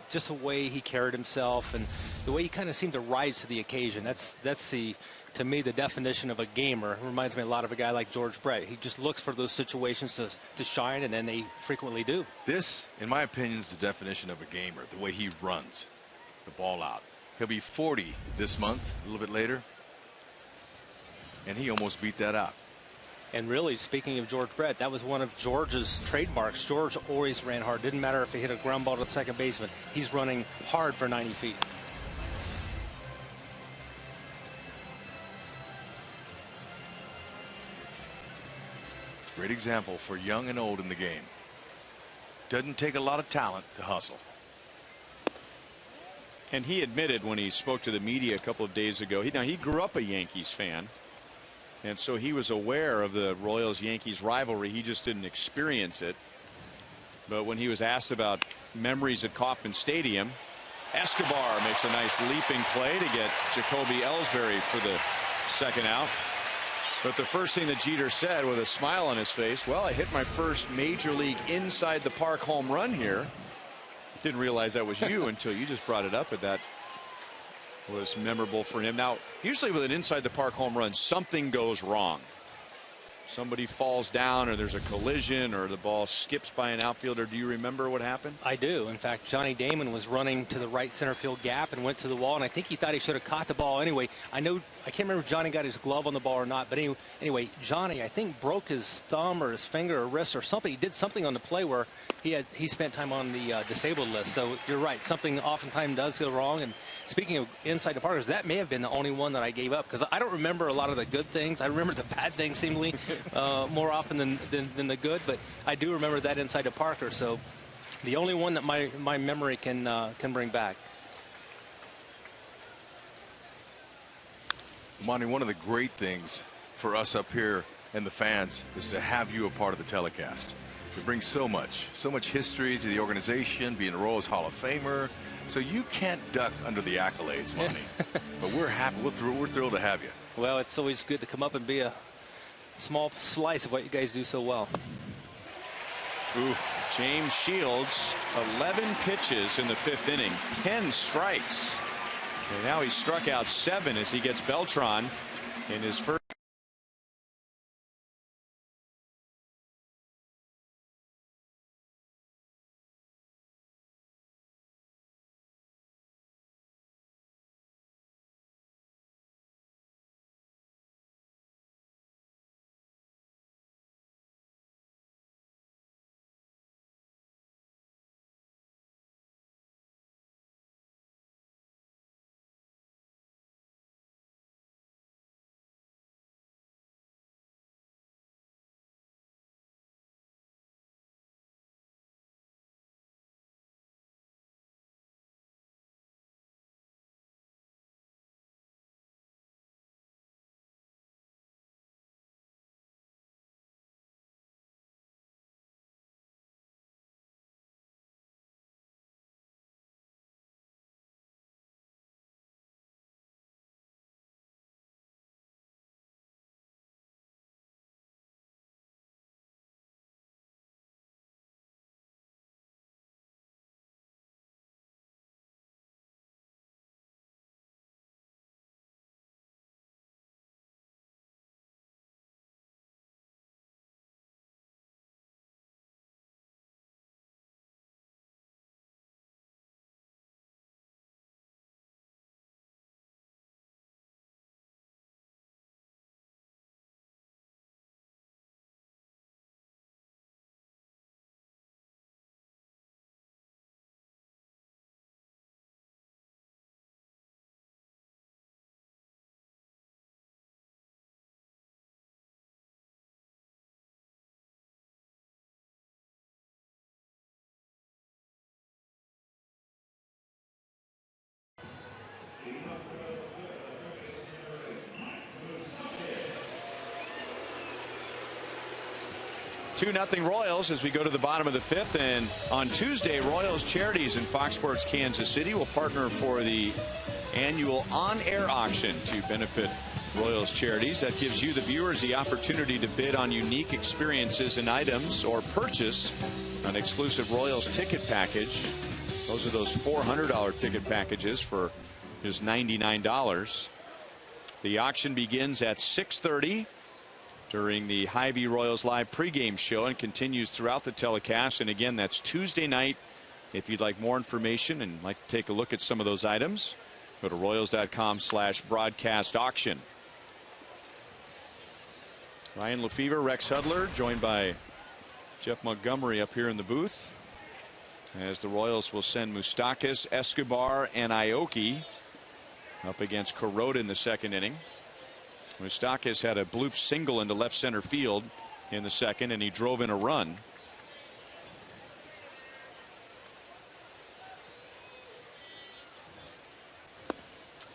[SPEAKER 6] just the way he carried himself and the way he kind of seemed to rise to the occasion. That's to me the definition of a gamer. It reminds me a lot of a guy like George Brett. He just looks for those situations to shine, and then they frequently do.
[SPEAKER 4] This, in my opinion, is the definition of a gamer, the way he runs the ball out. He'll be 40 this month, a little bit later, and he almost beat that out.
[SPEAKER 6] And really, speaking of George Brett, that was one of George's trademarks. George always ran hard. Didn't matter if he hit a ground ball to the second baseman. He's running hard for 90 feet.
[SPEAKER 4] Great example for young and old in the game. Doesn't take a lot of talent to hustle.
[SPEAKER 3] And he admitted when he spoke to the media a couple of days ago, he grew up a Yankees fan. And so he was aware of the Royals-Yankees rivalry. He just didn't experience it. But when he was asked about memories at Kauffman Stadium, Escobar makes a nice leaping play to get Jacoby Ellsbury for the second out. But the first thing that Jeter said with a smile on his face, well, I hit my first major league inside the park home run here. Didn't realize that was you until you just brought it up, but that was memorable for him. Now, usually with an inside the park home run, something goes wrong. Somebody falls down, or there's a collision, or the ball skips by an outfielder. Do you remember what happened?
[SPEAKER 6] I do. In fact, Johnny Damon was running to the right center field gap and went to the wall, and I think he thought he should have caught the ball anyway. I can't remember if Johnny got his glove on the ball or not, but anyway, Johnny, I think, broke his thumb or his finger or wrist or something. He did something on the play where he spent time on the disabled list. So you're right, something oftentimes does go wrong. And speaking of inside the parkers, that may have been the only one that I gave up, because I don't remember a lot of the good things. I remember the bad things seemingly more often than the good, but I do remember that inside the Parker. So the only one that my memory can bring back.
[SPEAKER 4] Monty, one of the great things for us up here and the fans is to have you a part of the telecast. You bring so much history to the organization, being a Royals Hall of Famer. So you can't duck under the accolades, Monty. But we're happy. We're thrilled to have you.
[SPEAKER 6] Well, it's always good to come up and be a small slice of what you guys do so well.
[SPEAKER 3] Ooh, James Shields, 11 pitches in the 5th inning, 10 strikes. And now he's struck out 7 as he gets Beltran in his first. 2-0 Royals as we go to the bottom of the 5th. And on Tuesday, Royals Charities in Fox Sports Kansas City will partner for the annual on-air auction to benefit Royals Charities. That gives you, the viewers, the opportunity to bid on unique experiences and items or purchase an exclusive Royals ticket package. Those are those $400 ticket packages for just $99. The auction begins at 6:30 during the Hy-Vee Royals Live pregame show and continues throughout the telecast. And again, that's Tuesday night. If you'd like more information and like to take a look at some of those items, go to Royals.com/broadcast auction. Ryan Lefevre, Rex Hudler, joined by Jeff Montgomery up here in the booth, as the Royals will send Moustakas, Escobar, and Aoki up against Kuroda in the second inning. Moustakas had a bloop single into left center field in the second, and he drove in a run.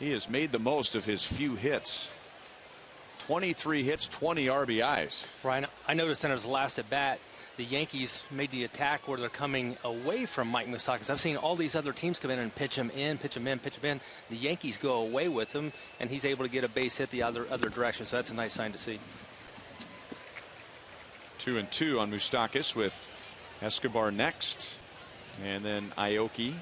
[SPEAKER 3] He has made the most of his few hits. 23 hits, 20 RBIs.
[SPEAKER 6] Ryan, I noticed in his last at bat, the Yankees made the attack where they're coming away from Mike Moustakas. I've seen all these other teams come in and pitch him in, pitch him in, pitch him in. The Yankees go away with him, and he's able to get a base hit the other direction. So that's a nice sign to see.
[SPEAKER 3] 2-2 on Moustakas, with Escobar next, and then Aoki.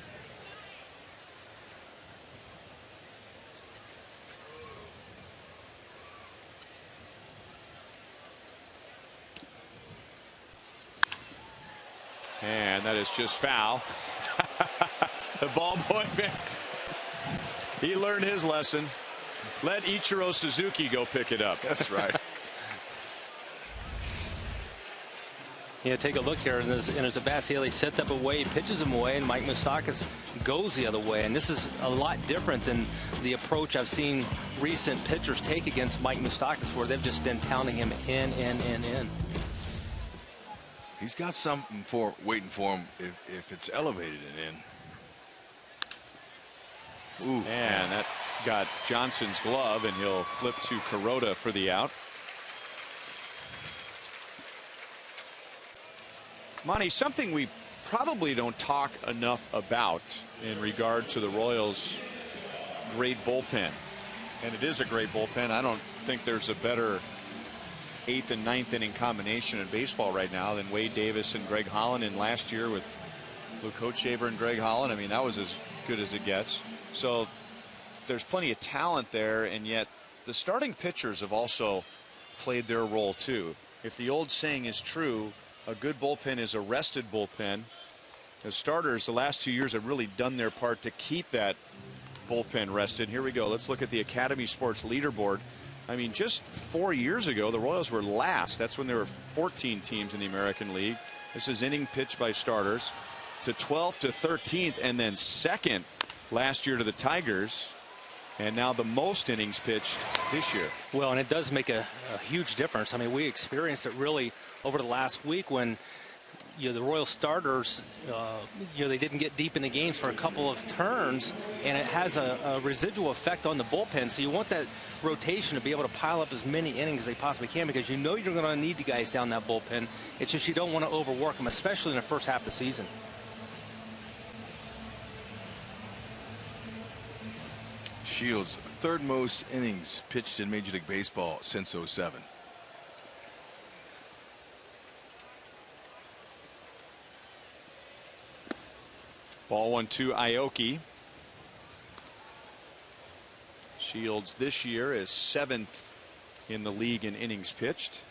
[SPEAKER 3] And that is just foul. The ball boy, man, he learned his lesson. Let Ichiro Suzuki go pick it up.
[SPEAKER 4] That's right.
[SPEAKER 6] Yeah, take a look here, and there's a Bassielli sets up away, pitches him away, and Mike Moustakas goes the other way. And this is a lot different than the approach I've seen recent pitchers take against Mike Moustakas, where they've just been pounding him in.
[SPEAKER 4] He's got something waiting for him if it's elevated and in.
[SPEAKER 3] Ooh, and that got Johnson's glove, and he'll flip to Kuroda for the out. Monty, something we probably don't talk enough about in regard to the Royals' great bullpen, and it is a great bullpen. I don't think there's a better 8th and 9th inning combination in baseball right now than Wade Davis and Greg Holland in last year with Luke Hochshaver and Greg Holland. I mean, that was as good as it gets. So there's plenty of talent there, and yet the starting pitchers have also played their role too. If the old saying is true, a good bullpen is a rested bullpen. The starters the last 2 years have really done their part to keep that bullpen rested. Here we go. Let's look at the Academy Sports leaderboard. I mean, just 4 years ago, the Royals were last. That's when there were 14 teams in the American League. This is inning pitched by starters, to 12th to 13th, and then second last year to the Tigers. And now the most innings pitched this year.
[SPEAKER 6] Well, and it does make a huge difference. I mean, we experienced it really over the last week when, you know, the Royal starters, they didn't get deep in the games for a couple of turns, and it has a residual effect on the bullpen. So you want that rotation to be able to pile up as many innings as they possibly can, because you know you're going to need the guys down that bullpen. It's just you don't want to overwork them, especially in the first half of the season.
[SPEAKER 4] Shields, third most innings pitched in Major League Baseball since '07.
[SPEAKER 3] Ball 1-2, Aoki. Shields this year is 7th in the league in innings pitched.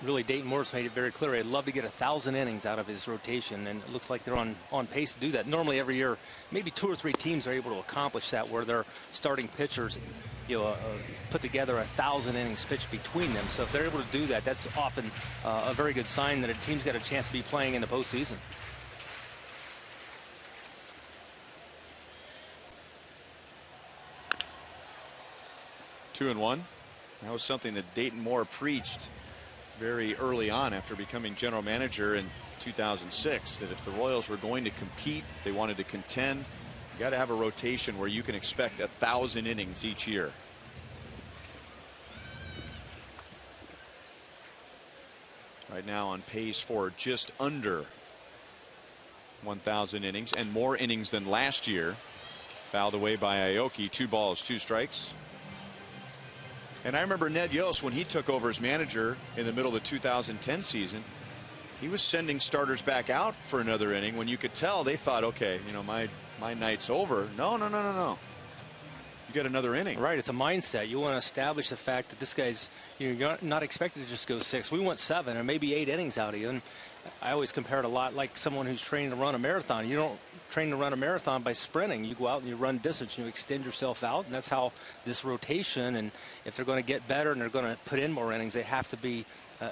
[SPEAKER 6] Really, Dayton Moore's made it very clear he'd love to get 1,000 innings out of his rotation, and it looks like they're on pace to do that. Normally every year maybe 2 or 3 teams are able to accomplish that, where their starting pitchers put together 1,000 innings pitched between them. So if they're able to do that, that's often a very good sign that a team's got a chance to be playing in the postseason.
[SPEAKER 3] Two and one. That was something that Dayton Moore preached very early on after becoming general manager in 2006, that if the Royals were going to compete, they wanted to contend, you got to have a rotation where you can expect 1,000 innings each year. Right now on pace for just under 1,000 innings and more innings than last year. Fouled away by Aoki. 2 balls, 2 strikes. And I remember Ned Yost, when he took over as manager in the middle of the 2010 season, he was sending starters back out for another inning when you could tell they thought, okay, you know, my night's over. No. You get another inning.
[SPEAKER 6] Right. It's a mindset. You want to establish the fact that this guy's, you're not expected to just go 6. We want 7 or maybe 8 innings out of you. And I always compare it a lot like someone who's training to run a marathon. You don't train to run a marathon by sprinting. You go out and you run distance and you extend yourself out. And that's how this rotation, and if they're going to get better and they're going to put in more innings, they have to be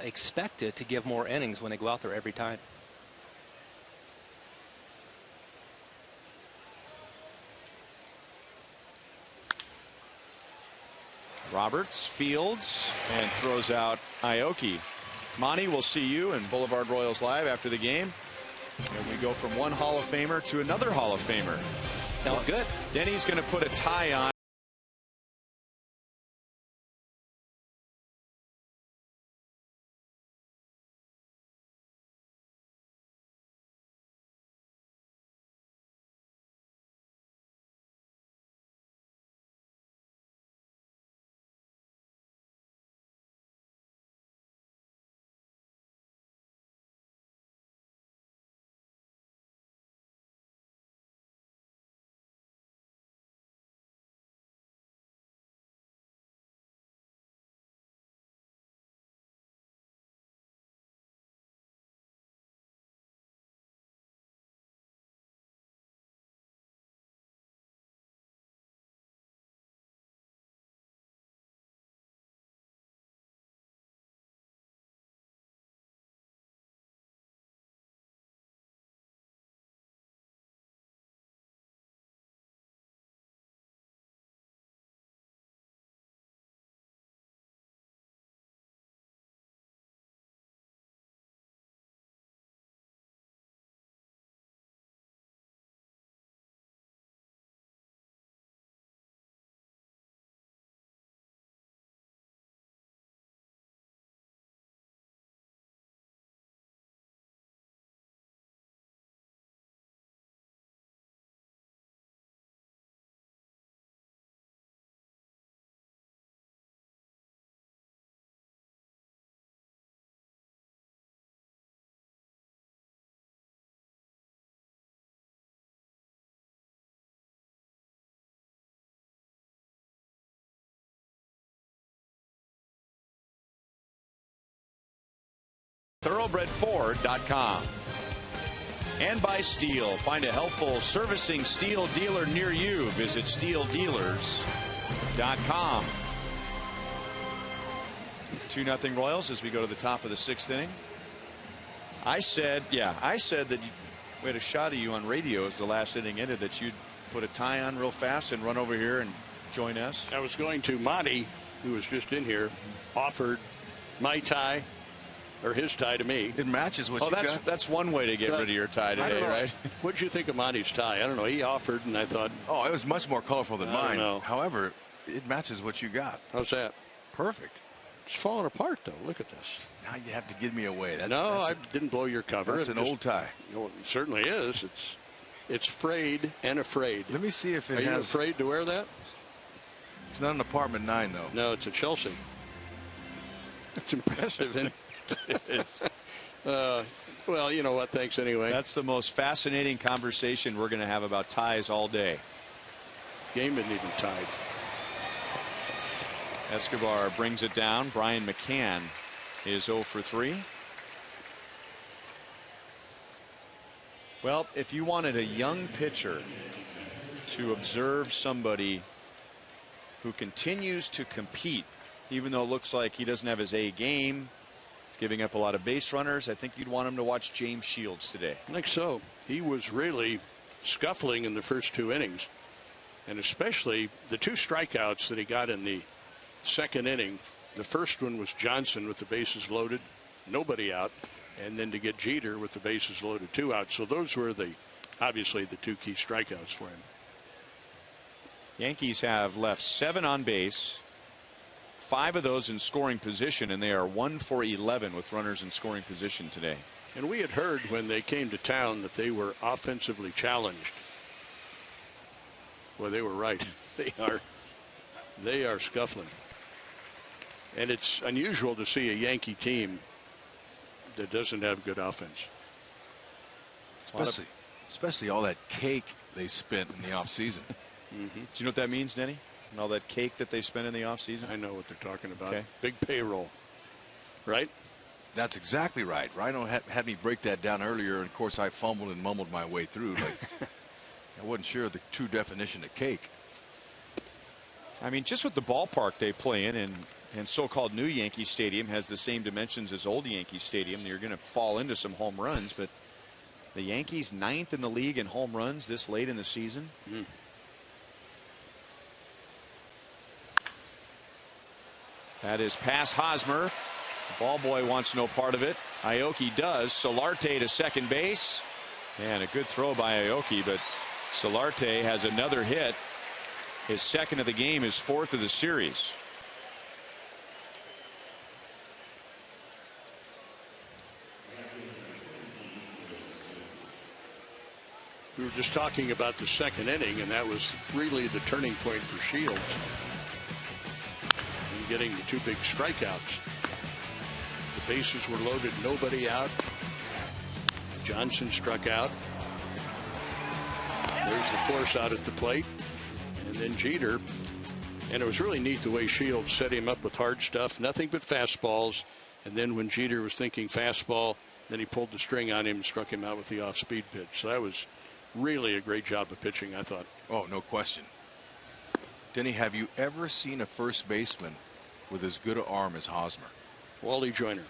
[SPEAKER 6] expected to give more innings when they go out there every time.
[SPEAKER 3] Roberts fields and throws out Aoki. Monty, we'll see you in Boulevard Royals Live after the game. And we go from one Hall of Famer to another Hall of Famer.
[SPEAKER 6] Sounds good.
[SPEAKER 3] Denny's going to put a tie on. Thoroughbredford.com. And by Steel. Find a helpful servicing Steel dealer near you. Visit steeldealers.com. 2-0 Royals as we go to the top of the 6th inning. I said that we had a shot of you on radio as the last inning ended, that you'd put a tie on real fast and run over here and join us.
[SPEAKER 7] I was going to. Monty, who was just in here, offered my tie, or his tie, to me.
[SPEAKER 4] It matches what you got.
[SPEAKER 3] That's one way to get rid of your tie today, right?
[SPEAKER 7] What did you think of Monty's tie? I don't know. He offered, and I thought,
[SPEAKER 4] oh, it was much more colorful than mine.
[SPEAKER 7] Know.
[SPEAKER 4] However, it matches what you got.
[SPEAKER 7] How's that?
[SPEAKER 4] Perfect.
[SPEAKER 7] It's falling apart, though. Look at this.
[SPEAKER 4] Now you have to give me away.
[SPEAKER 7] I didn't blow your cover.
[SPEAKER 4] That's an old tie.
[SPEAKER 7] It certainly is. It's frayed and afraid.
[SPEAKER 4] Let me see if it
[SPEAKER 7] Are you afraid to wear that?
[SPEAKER 4] It's not an apartment 9, though.
[SPEAKER 7] No, it's a Chelsea. It's impressive, isn't it?
[SPEAKER 3] It's
[SPEAKER 7] well, you know what? Thanks anyway.
[SPEAKER 3] That's the most fascinating conversation we're going to have about ties all day.
[SPEAKER 7] Game isn't even tied.
[SPEAKER 3] Escobar brings it down. Brian McCann is 0 for 3. Well, if you wanted a young pitcher to observe somebody who continues to compete, even though it looks like he doesn't have his A game, he's giving up a lot of base runners, I think you'd want him to watch James Shields today.
[SPEAKER 7] I think so. He was really scuffling in the first 2 innings, and especially the 2 strikeouts that he got in the 2nd inning. The first one was Johnson with the bases loaded, nobody out, and then to get Jeter with the bases loaded, 2 outs. So those were obviously the 2 key strikeouts for him.
[SPEAKER 3] Yankees have left 7 on base, 5 of those in scoring position, and they are 1 for 11 with runners in scoring position today.
[SPEAKER 7] And we had heard when they came to town that they were offensively challenged. Well, they were right. They are scuffling. And it's unusual to see a Yankee team that doesn't have good offense.
[SPEAKER 8] Especially all that cake they spent in the offseason.
[SPEAKER 3] Do you know what that means, Denny? And all that cake that they spent in the offseason?
[SPEAKER 7] I know what they're talking about.
[SPEAKER 3] Okay.
[SPEAKER 7] Big payroll. Right?
[SPEAKER 8] That's exactly right. Rhino had me break that down earlier, and of course I fumbled and mumbled my way through. Like I wasn't sure of the true definition of cake.
[SPEAKER 3] I mean, just with the ballpark they play in, and so-called new Yankee Stadium has the same dimensions as old Yankee Stadium. You're going to fall into some home runs, but the Yankees 9th in the league in home runs this late in the season. That is past Hosmer. The ball boy wants no part of it. Aoki does. Solarte to second base. And a good throw by Aoki, but Solarte has another hit. His second of the game, his 4th of the series.
[SPEAKER 7] We were just talking about the second inning, and that was really the turning point for Shields. And getting the 2 big strikeouts. The bases were loaded, nobody out. Johnson struck out. There's the force out at the plate. And then Jeter. And it was really neat the way Shields set him up with hard stuff, nothing but fastballs. And then when Jeter was thinking fastball, then he pulled the string on him and struck him out with the off-speed pitch. So that was really a great job of pitching, I thought.
[SPEAKER 8] Oh, no question. Denny, have you ever seen a first baseman with as good an arm as Hosmer?
[SPEAKER 7] Wally Joyner.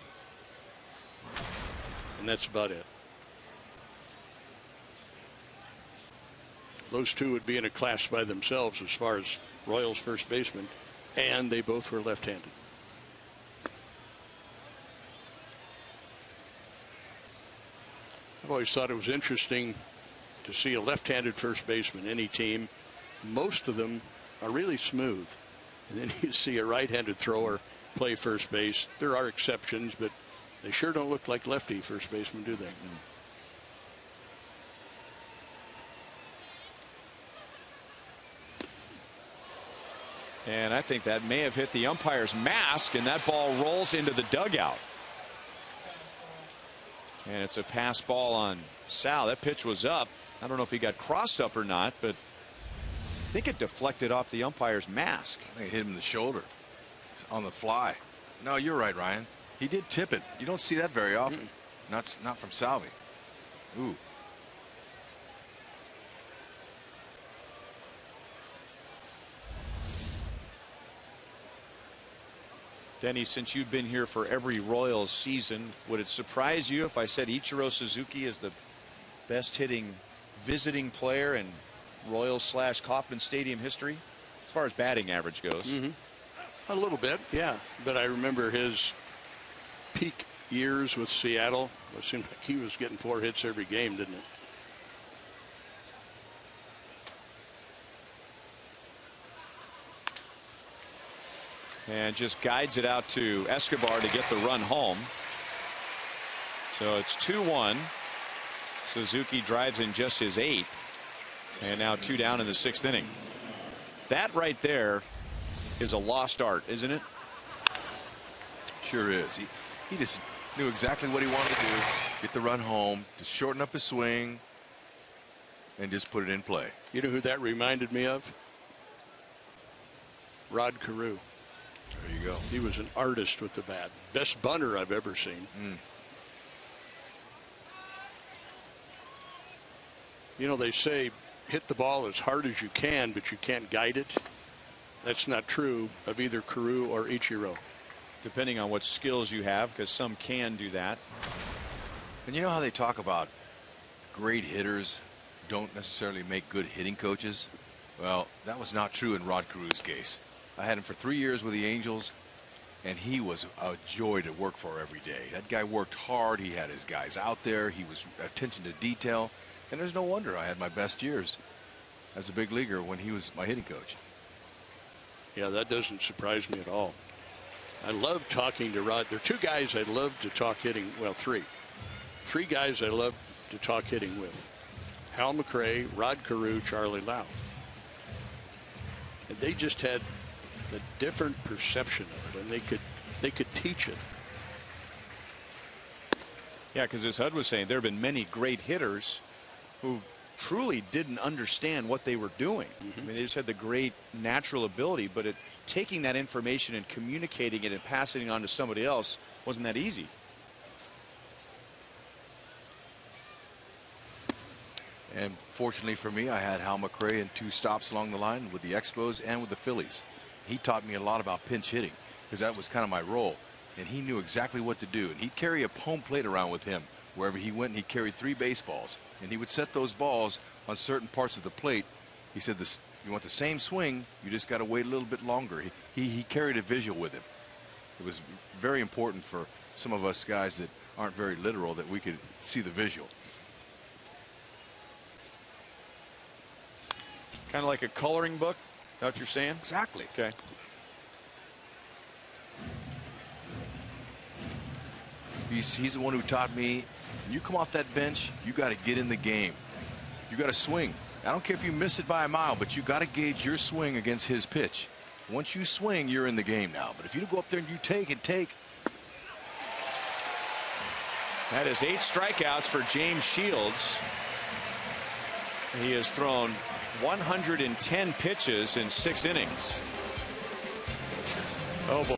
[SPEAKER 7] And that's about it. Those two would be in a class by themselves as far as Royals first baseman, and they both were left-handed. I've always thought it was interesting to see a left-handed first baseman, any team. Most of them are really smooth. And then you see a right-handed thrower play first base. There are exceptions, but they sure don't look like lefty first basemen, do they?
[SPEAKER 3] And I think that may have hit the umpire's mask, and that ball rolls into the dugout. And it's a pass ball on Sal. That pitch was up. I don't know if he got crossed up or not, but I think it deflected off the umpire's mask.
[SPEAKER 8] I think it hit him in the shoulder on the fly. No, you're right, Ryan. He did tip it. You don't see that very often. Not from Salvi. Ooh.
[SPEAKER 3] Denny, since you've been here for every Royals season, would it surprise you if I said Ichiro Suzuki is the best hitting visiting player in Royals/Kauffman Stadium history as far as batting average goes?
[SPEAKER 7] A little bit, yeah. But I remember his peak years with Seattle. It seemed like he was getting 4 hits every game, didn't it?
[SPEAKER 3] And just guides it out to Escobar to get the run home. So it's 2-1. Suzuki drives in just his 8th. And now 2 down in the 6th inning. That right there is a lost art, isn't it?
[SPEAKER 8] Sure is. He just knew exactly what he wanted to do. Get the run home, just shorten up his swing, and just put it in play.
[SPEAKER 7] You know who that reminded me of? Rod Carew.
[SPEAKER 8] There you go.
[SPEAKER 7] He was an artist with the bat. Best bunter I've ever seen. You know, they say hit the ball as hard as you can, but you can't guide it. That's not true of either Carew or Ichiro.
[SPEAKER 3] Depending on what skills you have, because some can do that.
[SPEAKER 8] And you know how they talk about great hitters don't necessarily make good hitting coaches? Well, that was not true in Rod Carew's case. I had him for 3 years with the Angels, and he was a joy to work for every day. That guy worked hard. He had his guys out there. He was attention to detail. And there's no wonder I had my best years as a big leaguer when he was my hitting coach.
[SPEAKER 7] Yeah, that doesn't surprise me at all. I love talking to Rod. There are two guys I love to talk hitting. Well, three guys I love to talk hitting with: Hal McRae, Rod Carew, Charlie Lau. And they just had a different perception of it, and they could teach it.
[SPEAKER 3] Yeah, because as Hud was saying, there have been many great hitters who truly didn't understand what they were doing. I mean, they just had the great natural ability, but taking that information and communicating it and passing it on to somebody else wasn't that easy.
[SPEAKER 8] And fortunately for me, I had Hal McRae in 2 stops along the line with the Expos and with the Phillies. He taught me a lot about pinch hitting because that was kind of my role. And he knew exactly what to do. And he'd carry a home plate around with him wherever he went. And he carried 3 baseballs. And he would set those balls on certain parts of the plate. He said, "This, you want the same swing, you just got to wait a little bit longer." He carried a visual with him. It was very important for some of us guys that aren't very literal that we could see the visual.
[SPEAKER 3] Kind of like a coloring book. Is that what you're saying?
[SPEAKER 8] Exactly.
[SPEAKER 3] Okay.
[SPEAKER 8] He's the one who taught me, when you come off that bench, you got to get in the game. You got to swing. I don't care if you miss it by a mile, but you got to gauge your swing against his pitch. Once you swing, you're in the game now. But if you go up there and you take and take.
[SPEAKER 3] That is 8 strikeouts for James Shields. He has thrown 110 pitches in 6 innings. Oh boy.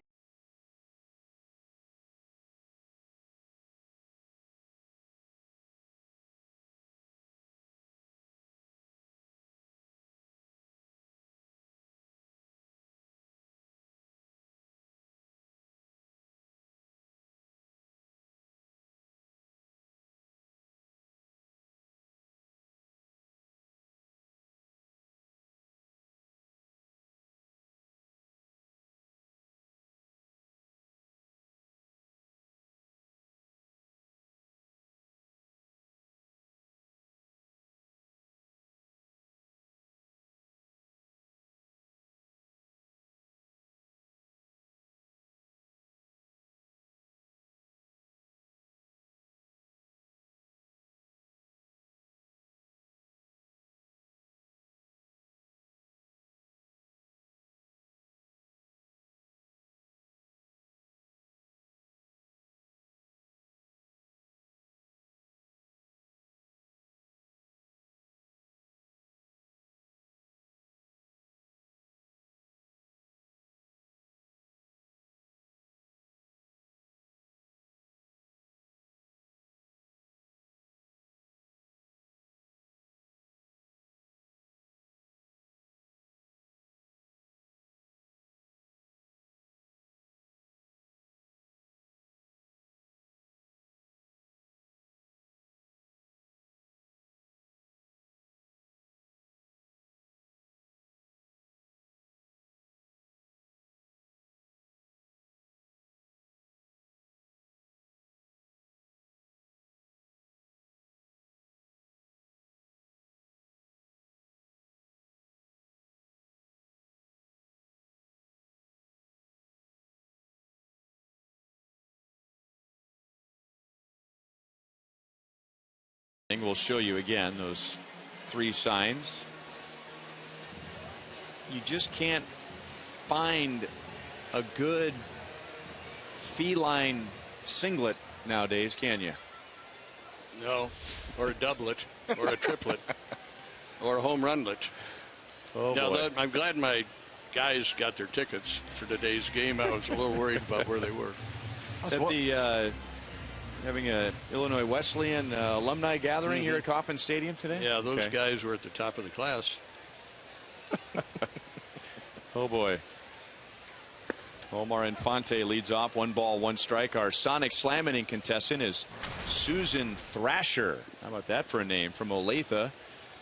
[SPEAKER 3] We'll show you again those 3 signs. You just can't find a good feline singlet nowadays, can you?
[SPEAKER 7] No, or a doublet, or a triplet, or a home runlet.
[SPEAKER 3] Oh,
[SPEAKER 7] now
[SPEAKER 3] boy.
[SPEAKER 7] I'm glad my guys got their tickets for today's game. I was a little worried about where they were.
[SPEAKER 3] Is that the having a Illinois Wesleyan alumni gathering here at Kauffman Stadium today?
[SPEAKER 7] Yeah, those guys were at the top of the class.
[SPEAKER 3] Oh boy. Omar Infante leads off. 1 ball, 1 strike. Our Sonic Slam inning contestant is Susan Thrasher. How about that for a name? From Olathe.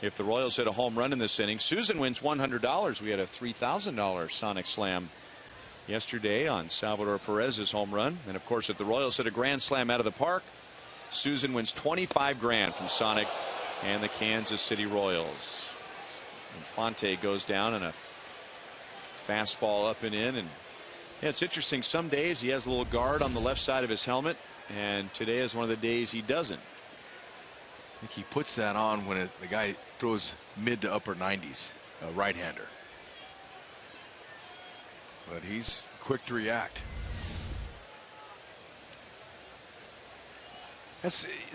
[SPEAKER 3] If the Royals hit a home run in this inning, Susan wins $100. We had a $3,000 Sonic Slam yesterday on Salvador Perez's home run. And of course, if the Royals hit a grand slam out of the park, Susan wins $25 grand from Sonic and the Kansas City Royals. Infante goes down and a fastball up and in, and Yeah, it's interesting. Some days he has a little guard on the left side of his helmet, and today is one of the days he doesn't.
[SPEAKER 8] I think he puts that on when the guy throws mid to upper 90s, a right-hander. But he's quick to react.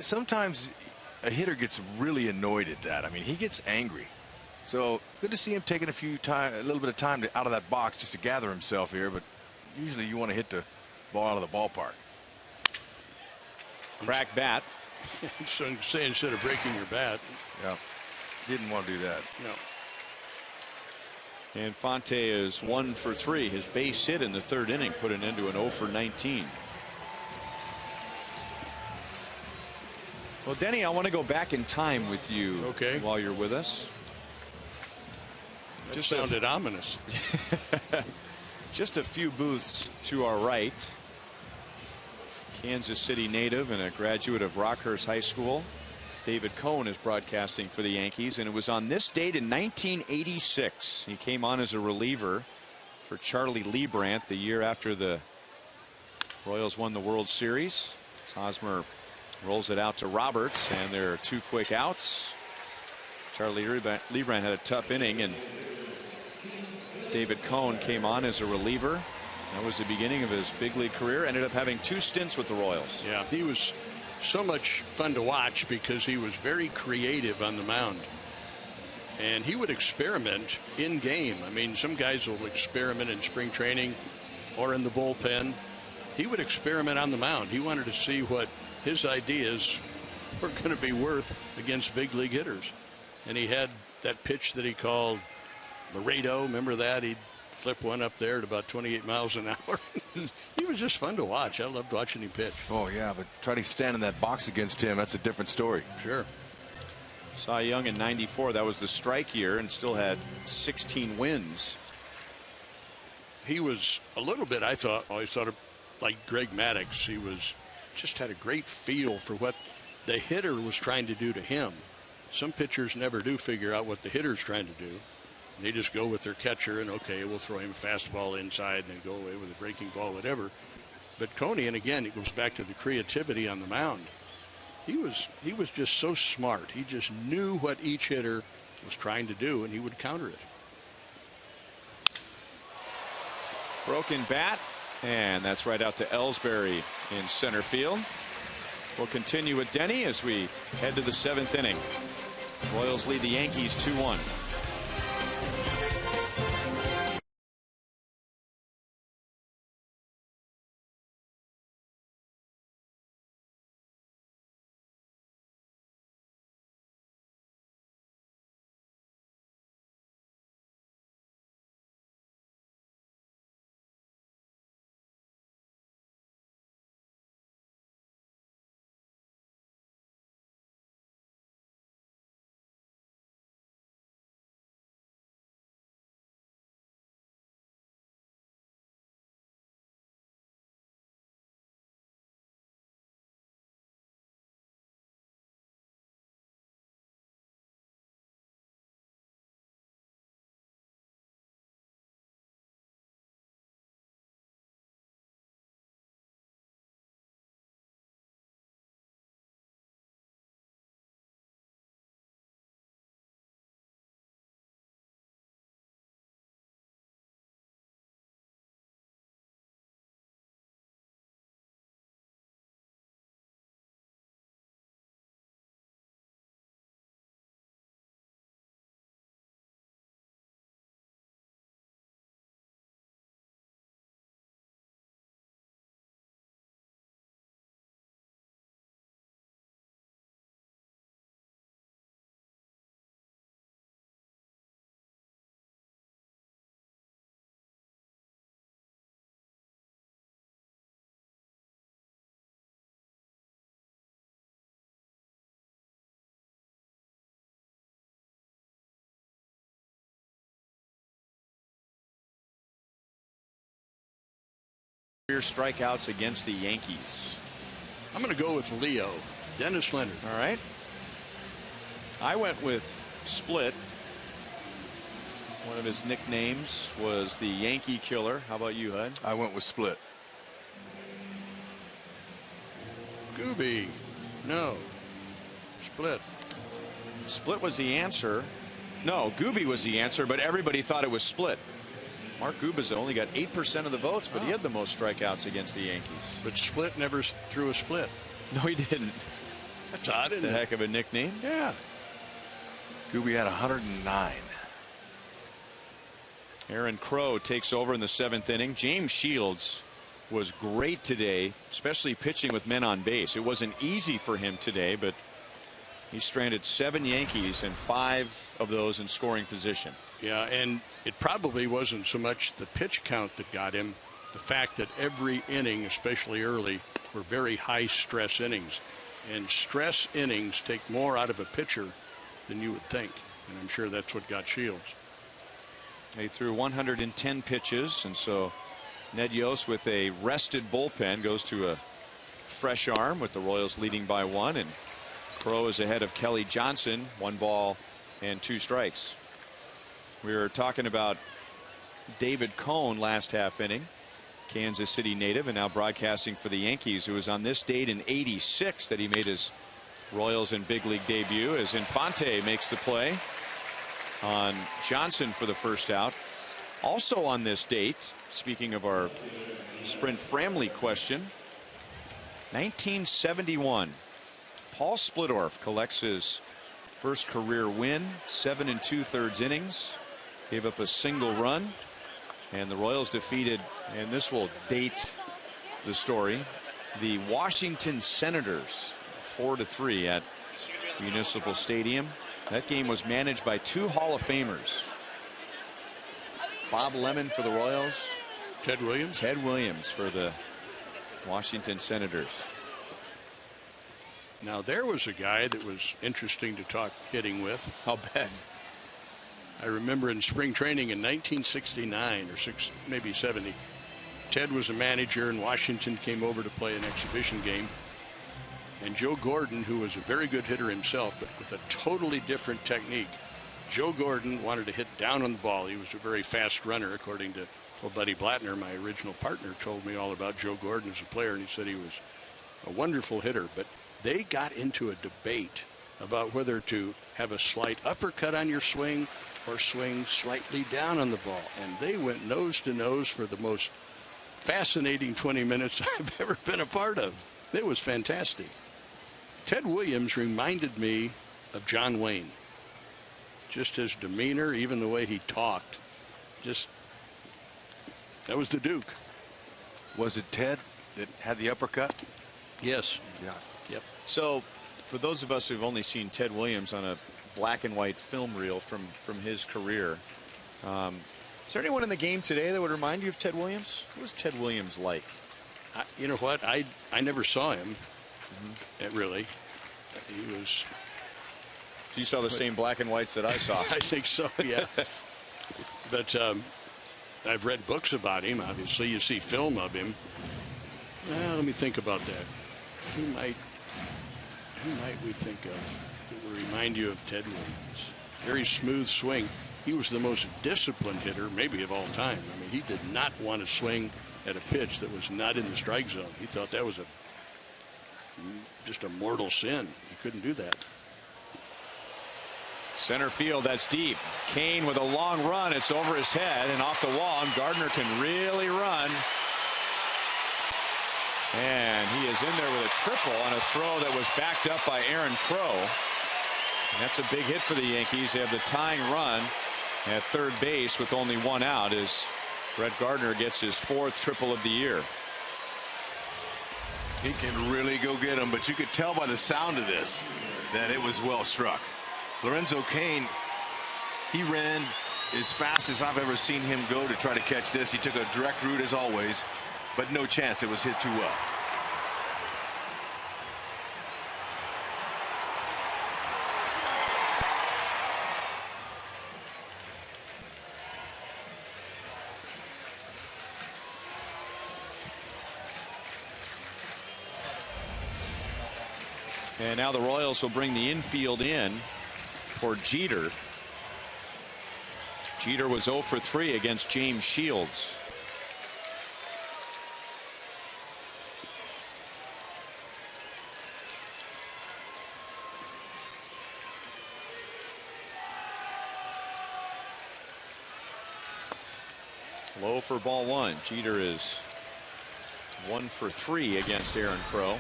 [SPEAKER 8] Sometimes a hitter gets really annoyed at that. I mean, he gets angry. So good to see him taking a little bit of time out of that box just to gather himself here. But usually you want to hit the ball out of the ballpark.
[SPEAKER 3] Crack bat.
[SPEAKER 7] So say instead of breaking your bat.
[SPEAKER 8] Yeah, didn't want to do that.
[SPEAKER 7] No.
[SPEAKER 3] And Fonte is 1 for 3. His base hit in the 3rd inning put an end to an 0 for 19. Well, Denny, I want to go back in time with you.
[SPEAKER 7] Okay.
[SPEAKER 3] While you're with us.
[SPEAKER 7] That just sounded ominous.
[SPEAKER 3] Just a few booths to our right. Kansas City native and a graduate of Rockhurst High School, David Cohn is broadcasting for the Yankees, and it was on this date in 1986 he came on as a reliever for Charlie Leibrandt the year after the Royals won the World Series. Hosmer rolls it out to Roberts, and there are 2 quick outs. Charlie Leibrandt had a tough inning, and David Cohn came on as a reliever. That was the beginning of his big league career. Ended up having 2 stints with the Royals.
[SPEAKER 7] Yeah, he was so much fun to watch because he was very creative on the mound. And he would experiment in game. I mean, some guys will experiment in spring training or in the bullpen. He would experiment on the mound. He wanted to see what his ideas were going to be worth against big league hitters. And he had that pitch that he called Laredo. Remember that? He'd flip one up there at about 28 miles an hour. He was just fun to watch. I loved watching him pitch.
[SPEAKER 8] Oh, yeah, but try to stand in that box against him. That's a different story.
[SPEAKER 7] Sure.
[SPEAKER 3] Cy Young in '94. That was the strike year, and still had 16 wins.
[SPEAKER 7] He was a little bit, I always thought of like Greg Maddux. He just had a great feel for what the hitter was trying to do to him. Some pitchers never do figure out what the hitter's trying to do. They just go with their catcher and, okay, we'll throw him a fastball inside, then go away with a breaking ball, whatever. But Coney, and again, it goes back to the creativity on the mound. He was just so smart. He just knew what each hitter was trying to do, and he would counter it.
[SPEAKER 3] Broken bat, and that's right out to Ellsbury in center field. We'll continue with Denny as we head to the 7th inning. Royals lead the Yankees 2-1. Strikeouts against the Yankees.
[SPEAKER 7] I'm going to go with Leo, Dennis Leonard.
[SPEAKER 3] All right. I went with split. One of his nicknames was the Yankee Killer. How about you, Hud?
[SPEAKER 8] I went with Split.
[SPEAKER 7] Gooby. No. Split.
[SPEAKER 3] Split was the answer. No, Gooby was the answer, but everybody thought it was Split. Mark Gubicza only got 8% of the votes, but he had the most strikeouts against the Yankees.
[SPEAKER 7] But Split never threw a split.
[SPEAKER 3] No, he didn't.
[SPEAKER 7] That's odd, isn't it?
[SPEAKER 3] The heck of a nickname.
[SPEAKER 7] Yeah.
[SPEAKER 8] Gooby had 109.
[SPEAKER 3] Aaron Crow takes over in the 7th inning. James Shields was great today, especially pitching with men on base. It wasn't easy for him today, but he stranded 7 Yankees and 5 of those in scoring position.
[SPEAKER 7] Yeah, and it probably wasn't so much the pitch count that got him. The fact that every inning, especially early, were very high stress innings. And stress innings take more out of a pitcher than you would think. And I'm sure that's what got Shields.
[SPEAKER 3] They threw 110 pitches, and so Ned Yost, with a rested bullpen, goes to a fresh arm with the Royals leading by 1, and Crow is ahead of Kelly Johnson, 1 ball and 2 strikes. We were talking about David Cone last half inning, Kansas City native, and now broadcasting for the Yankees, who was on this date in '86 that he made his Royals and big league debut, as Infante makes the play on Johnson for the first out. Also on this date, speaking of our Sprint Framley question, 1971, Paul Splittorff collects his first career win, 7 2/3 innings, gave up a single run, and the Royals defeated, and this will date the story, the Washington Senators 4-3 at Municipal Stadium. That game was managed by 2 Hall of Famers. Bob Lemon for the Royals.
[SPEAKER 7] Ted Williams?
[SPEAKER 3] Ted Williams for the Washington Senators.
[SPEAKER 7] Now there was a guy that was interesting to talk hitting with.
[SPEAKER 3] I'll bet.
[SPEAKER 7] I remember in spring training in 1969 or maybe 70, Ted was a manager and Washington came over to play an exhibition game. And Joe Gordon, who was a very good hitter himself, but with a totally different technique. Joe Gordon wanted to hit down on the ball. He was a very fast runner, according to Buddy Blattner, my original partner, told me all about Joe Gordon as a player, and he said he was a wonderful hitter. But they got into a debate about whether to have a slight uppercut on your swing or swing slightly down on the ball. And they went nose to nose for the most fascinating 20 minutes I've ever been a part of. It was fantastic. Ted Williams reminded me of John Wayne. Just his demeanor, even the way he talked. Just, that was the Duke.
[SPEAKER 8] Was it Ted that had the uppercut?
[SPEAKER 7] Yes.
[SPEAKER 8] Yeah.
[SPEAKER 7] Yep.
[SPEAKER 3] So for those of us who've only seen Ted Williams on a black and white film reel from his career, is there anyone in the game today that would remind you of Ted Williams? What was Ted Williams like?
[SPEAKER 7] You know what? I never saw him. Really. He was.
[SPEAKER 3] So you saw the same black and whites that I saw.
[SPEAKER 7] I think so, yeah. But I've read books about him. Obviously, you see film of him. Well, let me think about that. Who might we think of that will remind you of Ted Williams? Very smooth swing. He was the most disciplined hitter, maybe of all time. I mean, he did not want to swing at a pitch that was not in the strike zone. He thought that was just a mortal sin. He couldn't do that.
[SPEAKER 3] Center field, that's deep. Kane with a long run. It's over his head and off the wall, and Gardner can really run. And he is in there with a triple on a throw that was backed up by Aaron Crow. And that's a big hit for the Yankees. They have the tying run at third base with only 1 out as Brett Gardner gets his 4th triple of the year.
[SPEAKER 4] He can really go get him, but you could tell by the sound of this that it was well struck. Lorenzo Cain, he ran as fast as I've ever seen him go to try to catch this. He took a direct route as always, but no chance. It was hit too well.
[SPEAKER 3] And now the Royals will bring the infield in for Jeter. Jeter was 0 for 3 against James Shields. Low for ball 1. Jeter is 1 for 3 against Aaron Crow.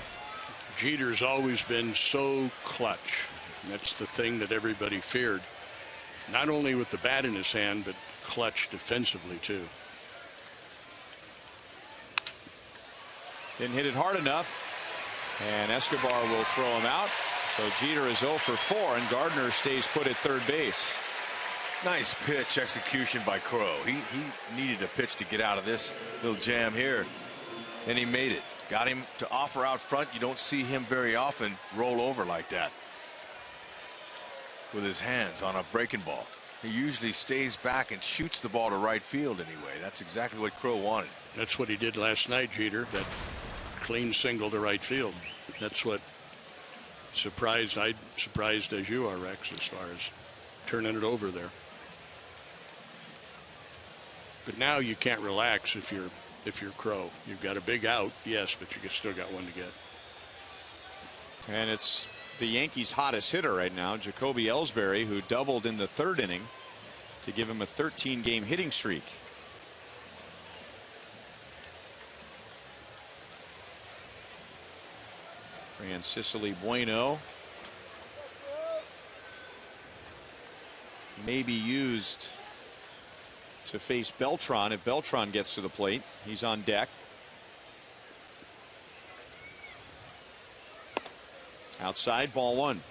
[SPEAKER 7] Jeter's always been so clutch. That's the thing that everybody feared. Not only with the bat in his hand, but clutch defensively too.
[SPEAKER 3] Didn't hit it hard enough, and Escobar will throw him out. So Jeter is 0 for 4, and Gardner stays put at third base.
[SPEAKER 8] Nice pitch execution by Crow. He needed a pitch to get out of this little jam here, and he made it. Got him to offer out front. You don't see him very often roll over like that with his hands on a breaking ball. He usually stays back and shoots the ball to right field anyway. That's exactly what Crow wanted.
[SPEAKER 7] That's what he did last night, Jeter. That clean single to right field. That's what surprised. I'm surprised as you are, Rex, as far as turning it over there. But now you can't relax if you're Crow. You've got a big out, yes, but you still got one to get.
[SPEAKER 3] And it's the Yankees' hottest hitter right now, Jacoby Ellsbury, who doubled in the 3rd inning to give him a 13-game hitting streak. Francisco Bueno may be used to face Beltran if Beltran gets to the plate. He's on deck. Outside, ball 1.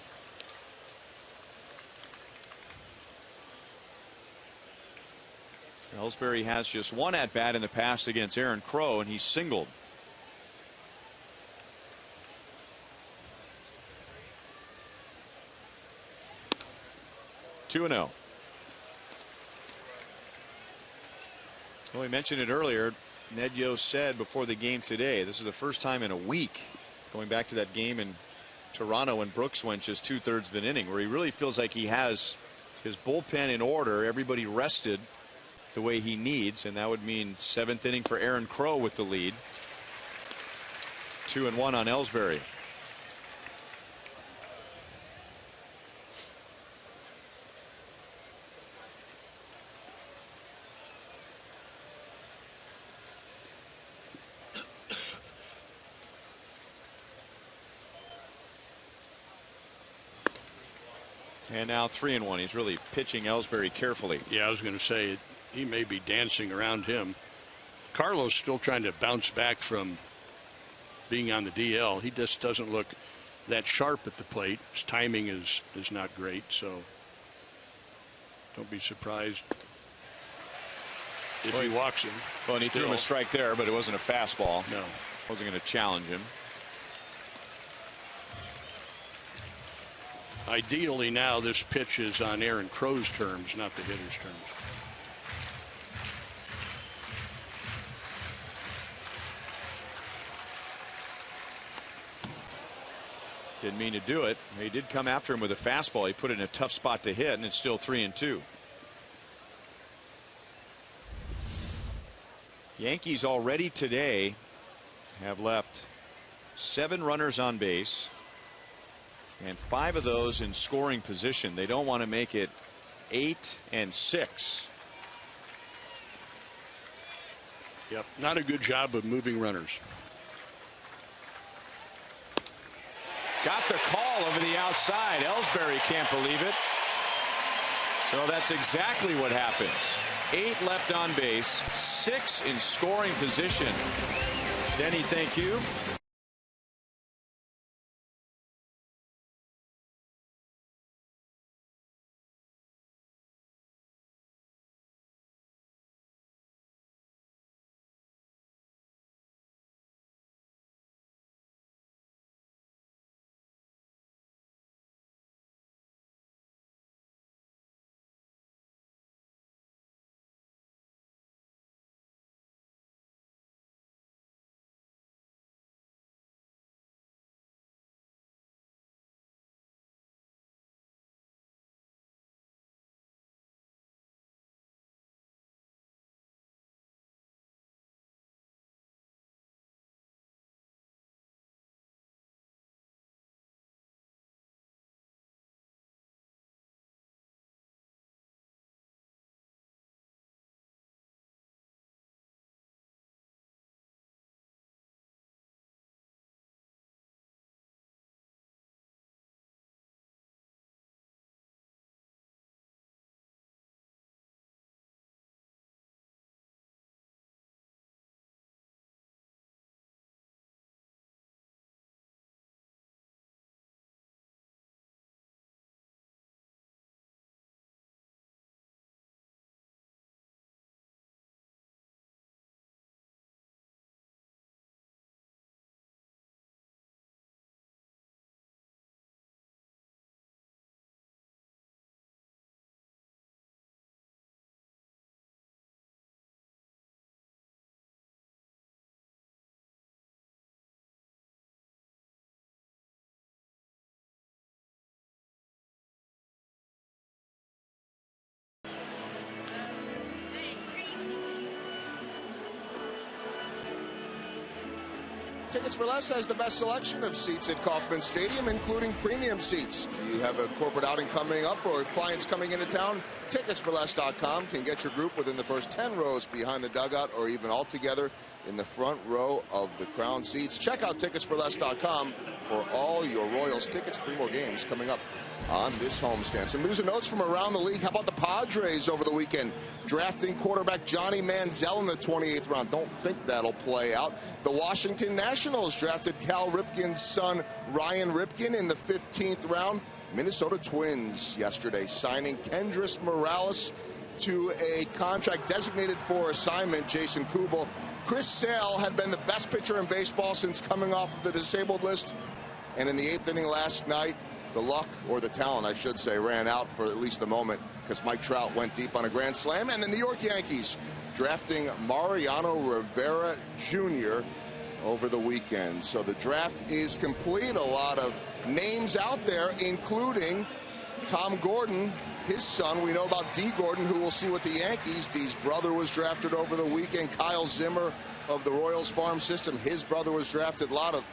[SPEAKER 3] Ellsbury has just one at bat in the past against Aaron Crow, and he's singled. Two and 0. Well, we mentioned it earlier. Ned Yost said before the game today, this is the first time in a week, going back to that game in Toronto when Brooks went just 2/3 of an inning, where he really feels like he has his bullpen in order, everybody rested the way he needs, and that would mean 7th inning for Aaron Crow with the lead. 2-1 on Ellsbury. And now 3-1. He's really pitching Ellsbury carefully.
[SPEAKER 7] Yeah, I was going to say he may be dancing around him. Carlos still trying to bounce back from being on the DL. He just doesn't look that sharp at the plate. His timing is not great, so don't be surprised if he walks him.
[SPEAKER 3] Well, and he threw him a strike there, but it wasn't a fastball.
[SPEAKER 7] No.
[SPEAKER 3] Wasn't going to challenge him.
[SPEAKER 7] Ideally now this pitch is on Aaron Crow's terms, not the hitter's terms.
[SPEAKER 3] Didn't mean to do it. He did come after him with a fastball. He put it in a tough spot to hit, and it's still 3-2. Yankees already today have left 7 runners on base, and 5 of those in scoring position. They don't want to make it 8 and 6.
[SPEAKER 7] Yep, not a good job of moving runners.
[SPEAKER 3] Got the call over the outside. Ellsbury can't believe it. So that's exactly what happens. 8 left on base, 6 in scoring position. Denny, thank you.
[SPEAKER 5] Tickets for Less has the best selection of seats at Kauffman Stadium, including premium seats. Do you have a corporate outing coming up or clients coming into town? Ticketsforless.com can get your group within the first 10 rows behind the dugout or even all together in the front row of the crown seats. Check out Ticketsforless.com for all your Royals tickets. 3 more games coming up on this homestand. Some news and notes from around the league. How about the Padres over the weekend? Drafting quarterback Johnny Manziel in the 28th round. Don't think that'll play out. The Washington Nationals drafted Cal Ripken's son Ryan Ripken in the 15th round. Minnesota Twins yesterday signing Kendrys Morales to a contract designated for assignment. Jason Kubel. Chris Sale had been the best pitcher in baseball since coming off of the disabled list. And in the 8th inning last night, the luck, or the talent, I should say, ran out for at least the moment because Mike Trout went deep on a grand slam. And the New York Yankees drafting Mariano Rivera Jr. over the weekend. So the draft is complete. A lot of names out there, including Tom Gordon, his son. We know about D. Gordon, who we'll see with the Yankees. D's brother was drafted over the weekend. Kyle Zimmer of the Royals farm system, his brother was drafted. A lot of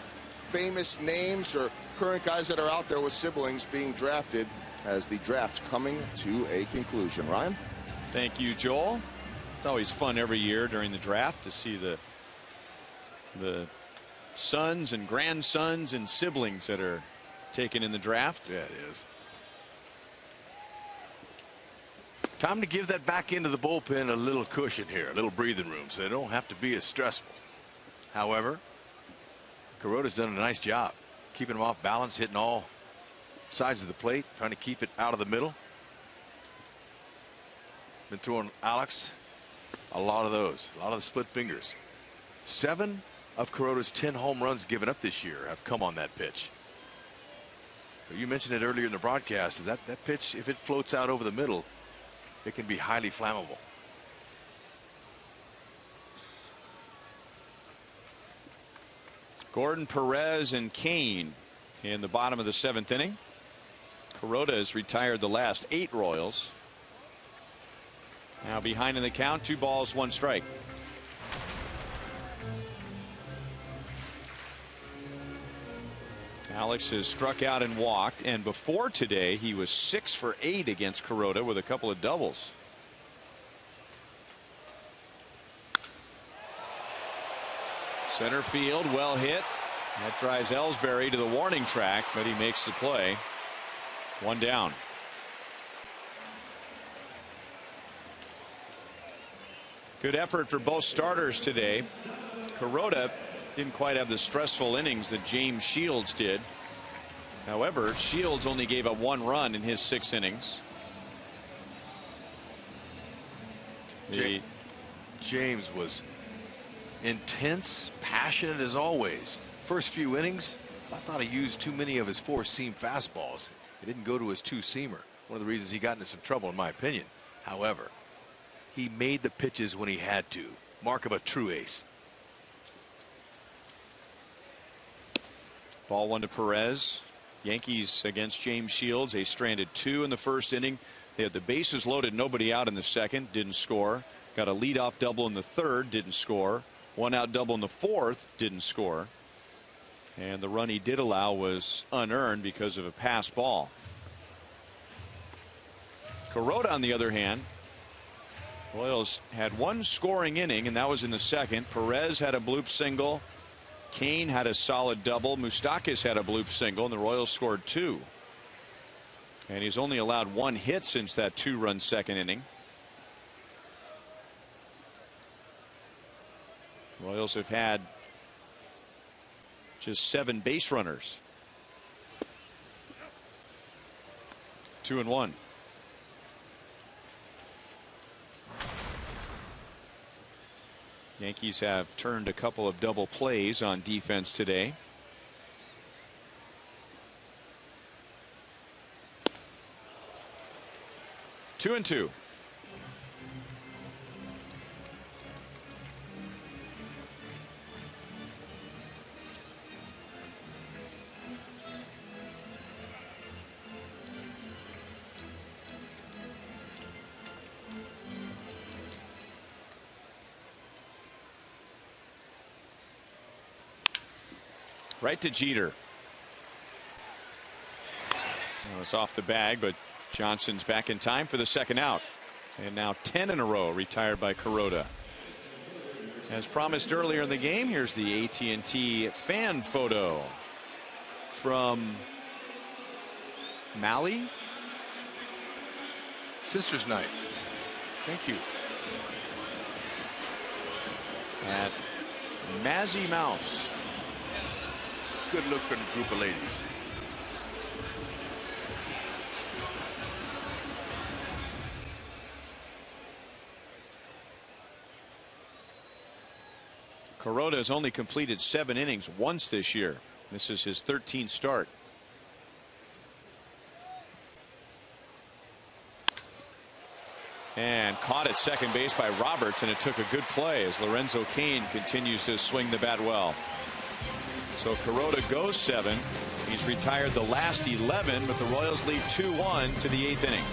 [SPEAKER 5] famous names or current guys that are out there with siblings being drafted as the draft coming to a conclusion. Ryan?
[SPEAKER 3] Thank you, Joel. It's always fun every year during the draft to see the sons and grandsons and siblings that are taken in the draft.
[SPEAKER 8] Yeah, it is. Time to give that back into the bullpen a little cushion here, a little breathing room, so they don't have to be as stressful. However, Kuroda's done a nice job keeping him off balance, hitting all sides of the plate, trying to keep it out of the middle. Been throwing Alex a lot of those, a lot of the split fingers. 7 of Kuroda's 10 home runs given up this year have come on that pitch. So you mentioned it earlier in the broadcast, that pitch, if it floats out over the middle, it can be highly flammable.
[SPEAKER 3] Gordon, Perez, and Kane in the bottom of the 7th inning. Kuroda has retired the last 8 Royals. Now behind in the count, 2 balls, 1 strike. Alex has struck out and walked, and before today he was 6 for 8 against Kuroda with a couple of doubles. Center field, well hit. That drives Ellsbury to the warning track, but he makes the play. 1 down. Good effort for both starters today. Kuroda didn't quite have the stressful innings that James Shields did. However, Shields only gave up 1 run in his 6 innings.
[SPEAKER 8] James was intense, passionate as always. First few innings, I thought he used too many of his 4-seam fastballs. He didn't go to his 2-seamer. One of the reasons he got into some trouble, in my opinion. However, he made the pitches when he had to. Mark of a true ace.
[SPEAKER 3] Ball 1 to Perez. Yankees against James Shields. They stranded 2 in the first inning. They had the bases loaded, nobody out in the second, didn't score. Got a leadoff double in the third, didn't score. 1 out double in the fourth, didn't score. And the run he did allow was unearned because of a pass ball. Kuroda, on the other hand, Royals had 1 scoring inning, and that was in the second. Perez had a bloop single. Kane had a solid double. Moustakas had a bloop single, and the Royals scored 2. And he's only allowed 1 hit since that 2-run second inning. Royals have had just 7 base runners. 2-1. Yankees have turned a couple of double plays on defense today. Two and two. Right to Jeter. Well, it's off the bag, but Johnson's back in time for the second out. And now 10 in a row retired by Kuroda. As promised earlier in the game, here's the AT&T fan photo from Maui.
[SPEAKER 8] Sisters Night. Thank you.
[SPEAKER 3] At Mazzy Mouse.
[SPEAKER 8] Good looking group of ladies.
[SPEAKER 3] Kuroda has only completed 7 innings once this year. This is his 13th start. And caught at second base by Roberts, and it took a good play as Lorenzo Cain continues to swing the bat well. So Kuroda goes 7. He's retired the last 11, but the Royals lead 2-1 to the 8th inning.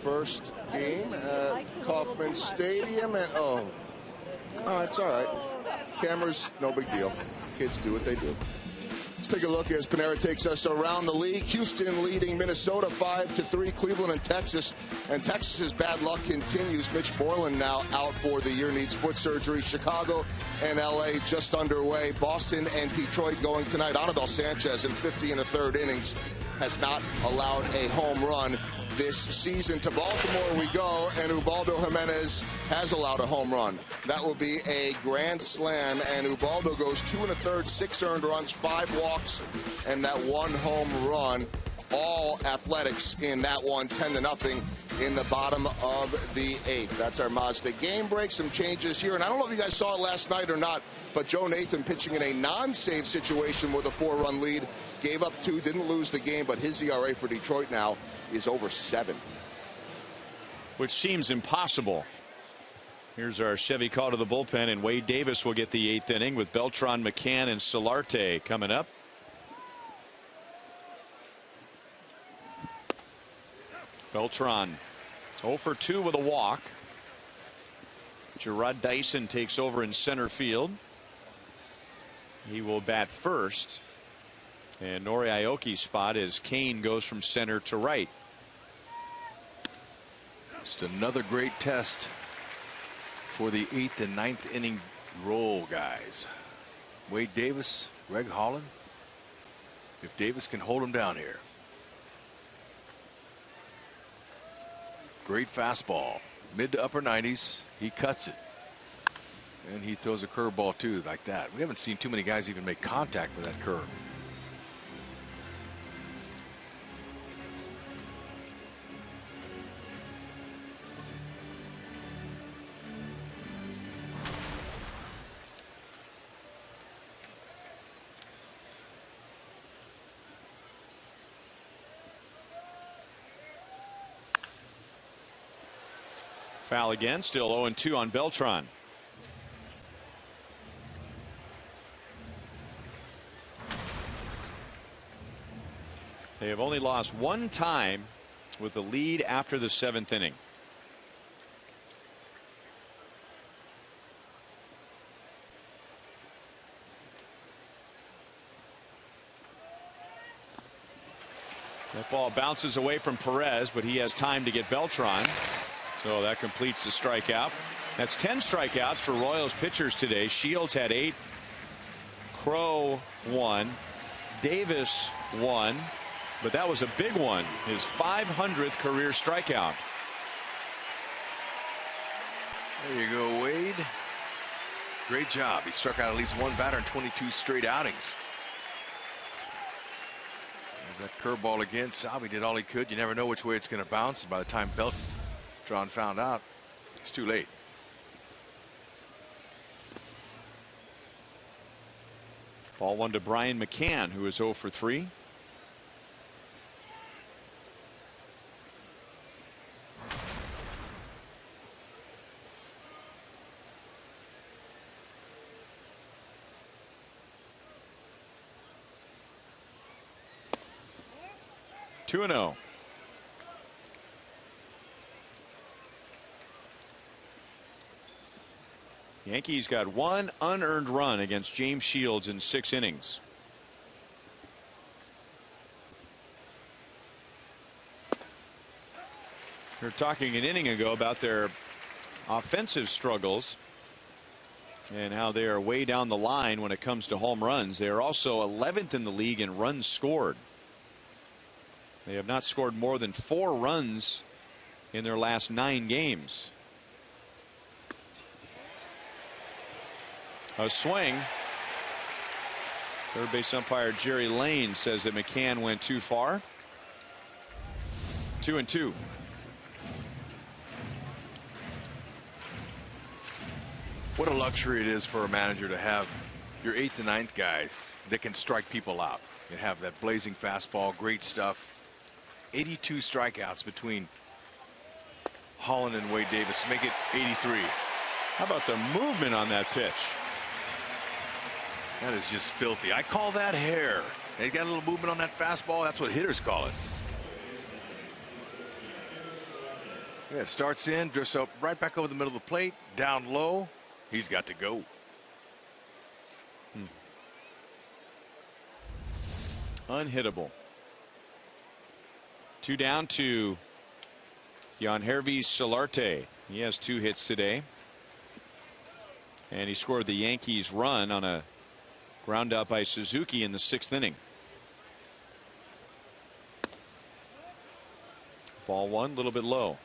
[SPEAKER 5] First game at Kauffman Stadium, and oh, it's all right. Cameras, no big deal. Kids do what they do. Let's take a look as Panera takes us around the league. Houston leading Minnesota 5-3. Cleveland and Texas. And Texas's bad luck continues. Mitch Moreland now out for the year, needs foot surgery. Chicago and LA just underway. Boston and Detroit going tonight. Anibal Sanchez in 50 and a third innings has not allowed a home run this season. To Baltimore we go, and Ubaldo Jimenez has allowed a home run. That will be a grand slam, and Ubaldo goes 2 1/3, 6 earned runs, 5 walks, and that 1 home run. All Athletics in that one, 10-0 in the bottom of the 8th. That's our Mazda game break. Some changes here, and I don't know if you guys saw it last night or not, but Joe Nathan pitching in a non-save situation with a 4-run lead. Gave up 2, didn't lose the game, but his ERA for Detroit now is over 7.
[SPEAKER 3] Which seems impossible. Here's our Chevy call to the bullpen, and Wade Davis will get the 8th inning with Beltran, McCann, and Solarte coming up. Beltran 0 for 2 with a walk. Gerard Dyson takes over in center field. He will bat first. And Nori Aoki's spot as Kane goes from center to right.
[SPEAKER 8] Just another great test for the 8th and 9th inning role guys. Wade Davis, Greg Holland. If Davis can hold him down here. Great fastball, mid to upper 90s. He cuts it. And he throws a curveball too, like that. We haven't seen too many guys even make contact with that curve.
[SPEAKER 3] Foul again, still 0-2 on Beltran. They have only lost one time with the lead after the 7th inning. That ball bounces away from Perez, but he has time to get Beltran. So that completes the strikeout. That's 10 strikeouts for Royals pitchers today. Shields had 8. Crow 1. Davis 1. But that was a big one. His 500th career strikeout.
[SPEAKER 8] There you go, Wade. Great job. He struck out at least one batter in 22 straight outings. There's that curveball again. Salvi did all he could. You never know which way it's going to bounce. And by the time Beltran found out, it's too late.
[SPEAKER 3] Ball 1 to Brian McCann, who is 0 for 3. Two and 0. Yankees got one unearned run against James Shields in 6 innings. We were talking an inning ago about their offensive struggles and how they are way down the line when it comes to home runs. They are also 11th in the league in runs scored. They have not scored more than 4 runs in their last 9 games. A swing. Third base umpire Jerry Lane says that McCann went too far. 2 and 2.
[SPEAKER 8] What a luxury it is for a manager to have your 8th and 9th guy that can strike people out. You have that blazing fastball, great stuff. 82 strikeouts between Holland and Wade Davis to make it 83.
[SPEAKER 3] How about the movement on that pitch?
[SPEAKER 8] That is just filthy. I call that hair. They got a little movement on that fastball. That's what hitters call it. Yeah, starts in, drifts up right back over the middle of the plate, down low. He's got to go.
[SPEAKER 3] Unhittable. 2 down to Yangervis Solarte. He has 2 hits today. And he scored the Yankees run on a ground out by Suzuki in the 6th inning. Ball 1, a little bit low.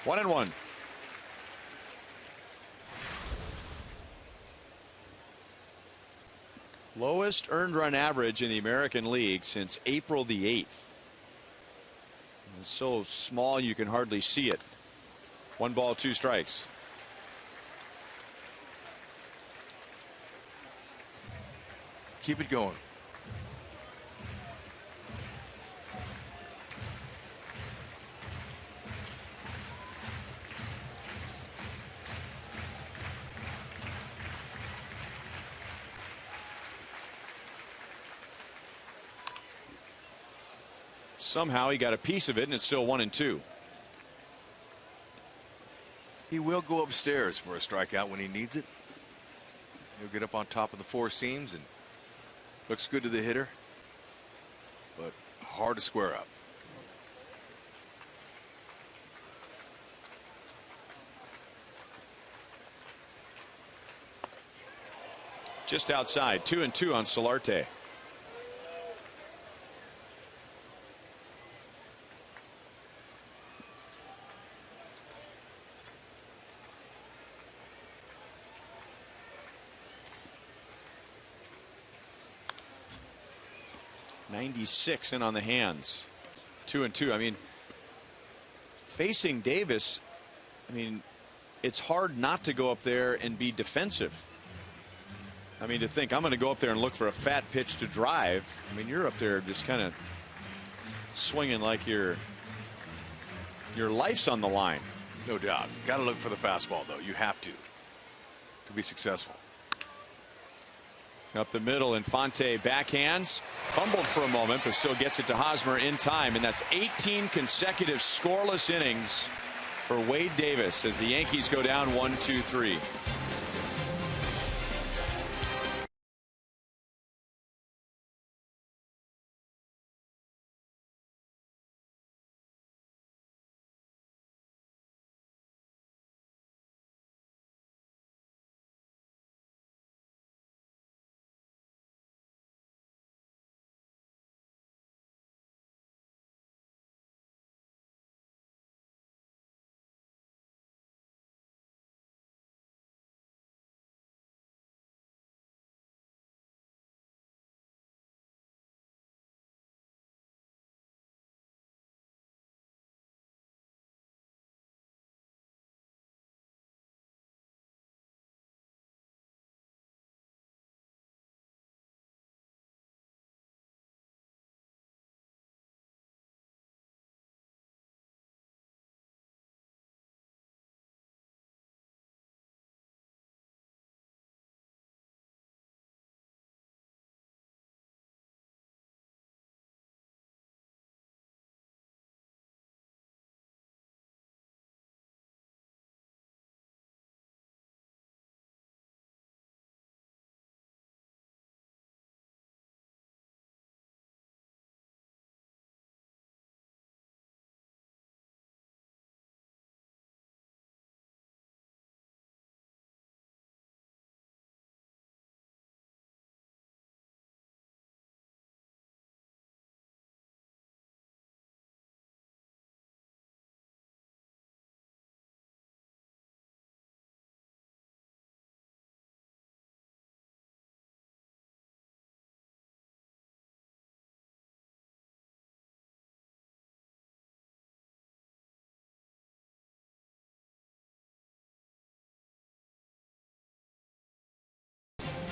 [SPEAKER 3] One and 1. Lowest earned run average in the American League since April the 8th. It's so small you can hardly see it. 1 ball, 2 strikes.
[SPEAKER 8] Keep it going.
[SPEAKER 3] Somehow he got a piece of it, and it's still 1 and 2.
[SPEAKER 8] He will go upstairs for a strikeout when he needs it. He'll get up on top of the 4 seams and looks good to the hitter, but hard to square up.
[SPEAKER 3] Just outside. 2 and 2 on Solarte. .96 in on the hands. 2 and 2. I mean, facing Davis, I mean, it's hard not to go up there and be defensive. I mean, to think I'm going to go up there and look for a fat pitch to drive. I mean, you're up there just kind of swinging like your life's on the line.
[SPEAKER 8] No doubt. Got to look for the fastball, though. You have to be successful.
[SPEAKER 3] Up the middle, Infante backhands, fumbled for a moment, but still gets it to Hosmer in time, and that's 18 consecutive scoreless innings for Wade Davis as the Yankees go down 1-2-3.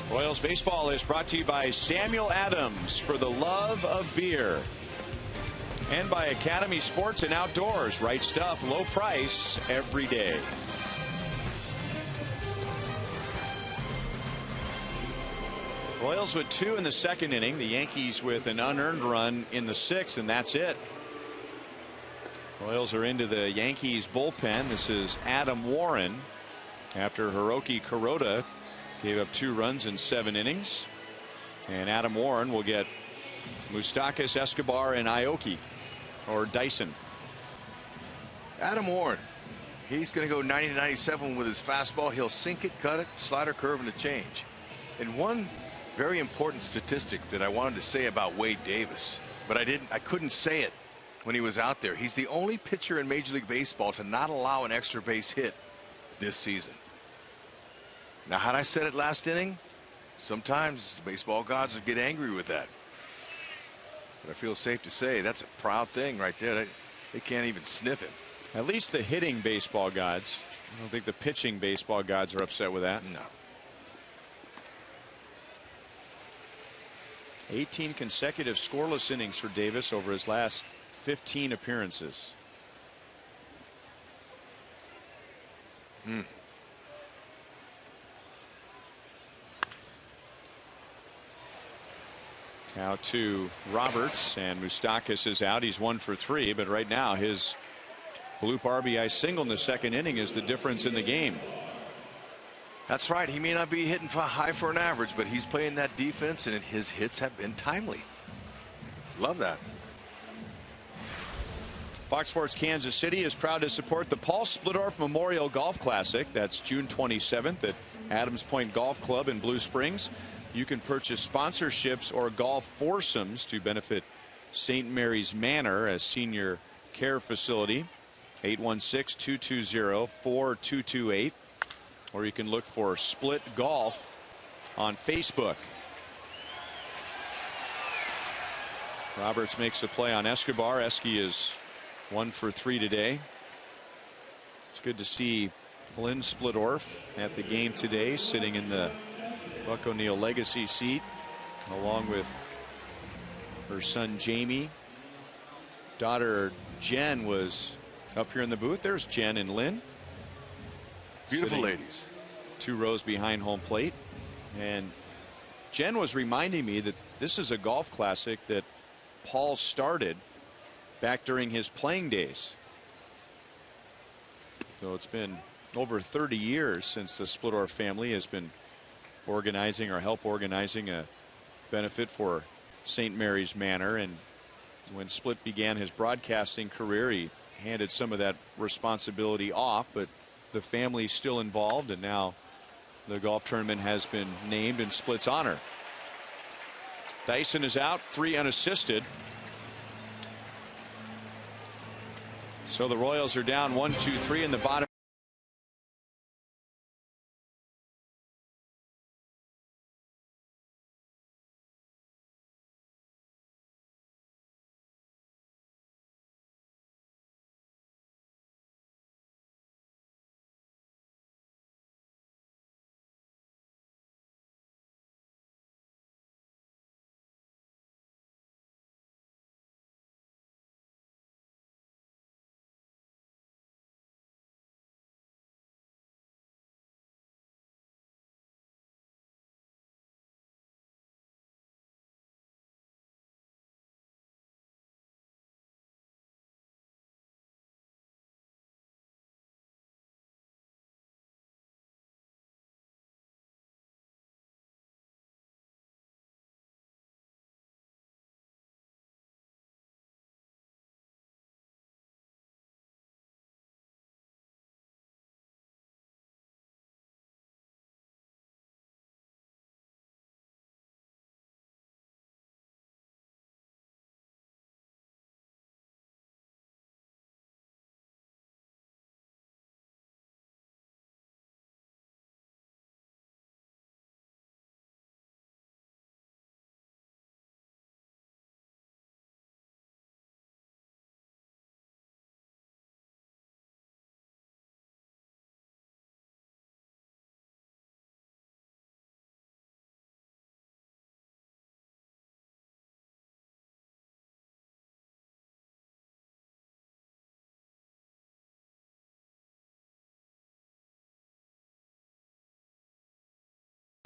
[SPEAKER 3] Royals baseball is brought to you by Samuel Adams, for the love of beer, and by Academy Sports and Outdoors. Right stuff, low price every day. Royals with 2 in the second inning. The Yankees with an unearned run in the 6th, and that's it. Royals are into the Yankees bullpen. This is Adam Warren after Hiroki Kuroda gave up 2 runs in 7 innings. And Adam Warren will get Moustakas, Escobar, and Aoki, or Dyson.
[SPEAKER 8] Adam Warren, he's going to go 90-97 with his fastball. He'll sink it, cut it, slider, curve, and a change. And one very important statistic that I wanted to say about Wade Davis, but I couldn't say it when he was out there. He's the only pitcher in Major League Baseball to not allow an extra base hit this season. Now, had I said it last inning, sometimes the baseball gods would get angry with that. But I feel safe to say that's a proud thing right there. They can't even sniff him.
[SPEAKER 3] At least the hitting baseball gods. I don't think the pitching baseball gods are upset with that.
[SPEAKER 8] No.
[SPEAKER 3] 18 consecutive scoreless innings for Davis over his last 15 appearances. Now to Roberts, and Moustakas is out. He's 1 for 3, but right now his bloop RBI single in the second inning is the difference in the game.
[SPEAKER 8] That's right. He may not be hitting high for an average, but he's playing that defense, and his hits have been timely. Love that.
[SPEAKER 3] Fox Sports Kansas City is proud to support the Paul Splittorff Memorial Golf Classic. That's June 27th at Adams Point Golf Club in Blue Springs. You can purchase sponsorships or golf foursomes to benefit St. Mary's Manor as senior care facility. 816-220-4228. Or you can look for Split Golf on Facebook. Roberts makes a play on Escobar. Esky is 1 for 3 today. It's good to see Lynn Splittorff at the game today, sitting in the Buck O'Neil legacy seat along with her son Jamie daughter Jen was up here in the booth. There's Jen and Lynn.
[SPEAKER 8] Beautiful ladies.
[SPEAKER 3] 2 rows behind home plate. And Jen was reminding me that this is a golf classic that Paul started back during his playing days. So it's been over 30 years since the Splittorf family has been organizing or help organizing a benefit for St. Mary's Manor. And when Split began his broadcasting career, he handed some of that responsibility off, but the family's still involved, and now the golf tournament has been named in Split's honor. Dyson is out, 3 unassisted. So the Royals are down 1-2-3 in the bottom.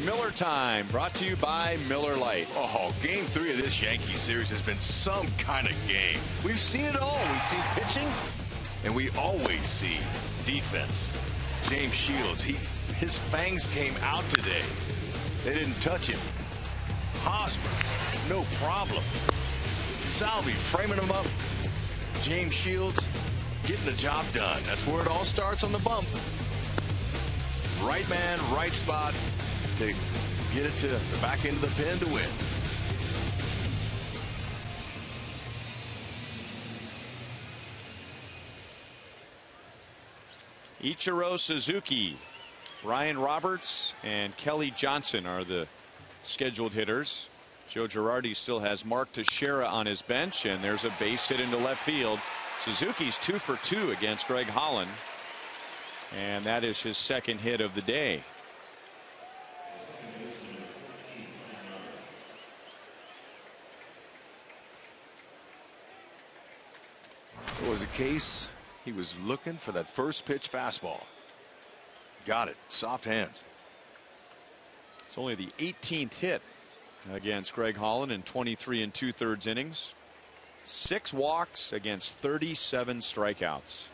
[SPEAKER 3] Miller time, brought to you by Miller Lite.
[SPEAKER 8] Oh, game 3 of this Yankee series has been some kind of game. We've seen it all. We've seen pitching, and we always see defense. James Shields, his fangs came out today. They didn't touch him. Hosmer, no problem. Salvi framing him up. James Shields getting the job done. That's where it all starts, on the bump. Right man, right spot to get it to the back end of the pin to win.
[SPEAKER 3] Ichiro Suzuki, Brian Roberts, and Kelly Johnson are the scheduled hitters. Joe Girardi still has Mark Teixeira on his bench, and there's a base hit into left field. Suzuki's 2 for 2 against Greg Holland, and that is his second hit of the day.
[SPEAKER 8] It was a case he was looking for that first pitch fastball. Got it. Soft hands.
[SPEAKER 3] It's only the 18th hit against Greg Holland in 23 2/3 innings. 6 walks against 37 strikeouts.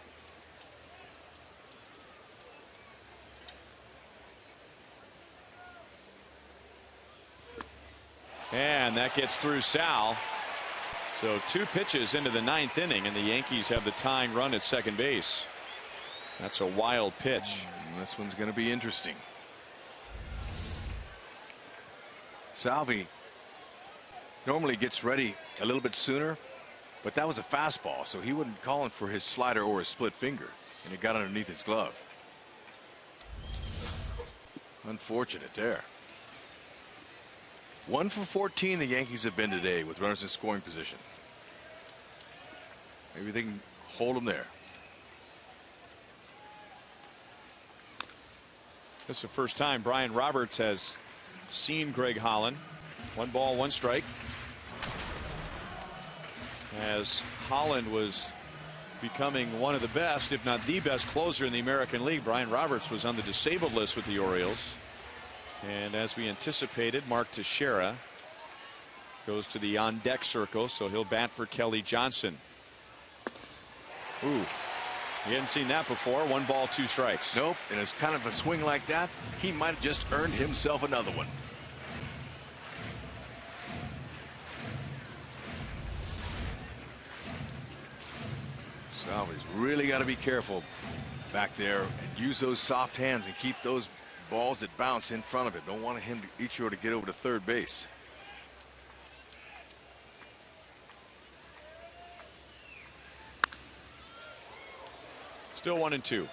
[SPEAKER 3] And that gets through Sal. So 2 pitches into the 9th inning, and the Yankees have the tying run at second base. That's a wild pitch.
[SPEAKER 8] This one's going to be interesting. Salvi normally gets ready a little bit sooner, but that was a fastball, so he wasn't calling for his slider or his split finger, and it got underneath his glove. Unfortunate there. 1 for 14 the Yankees have been today with runners in scoring position. Maybe they can hold them there.
[SPEAKER 3] This is the first time Brian Roberts has seen Greg Holland. 1 ball, 1 strike. as Holland was becoming one of the best, if not the best closer in the American League. Brian Roberts was on the disabled list with the Orioles. And as we anticipated, Mark Teixeira goes to the on deck circle, so he'll bat for Kelly Johnson. Ooh, you hadn't seen that before. 1 ball, 2 strikes.
[SPEAKER 8] Nope, and it's kind of a swing like that. He might have just earned himself another one. So he's really got to be careful back there and use those soft hands and keep those balls that bounce in front of it. Don't want him to each to get over to third base.
[SPEAKER 3] Still 1-2.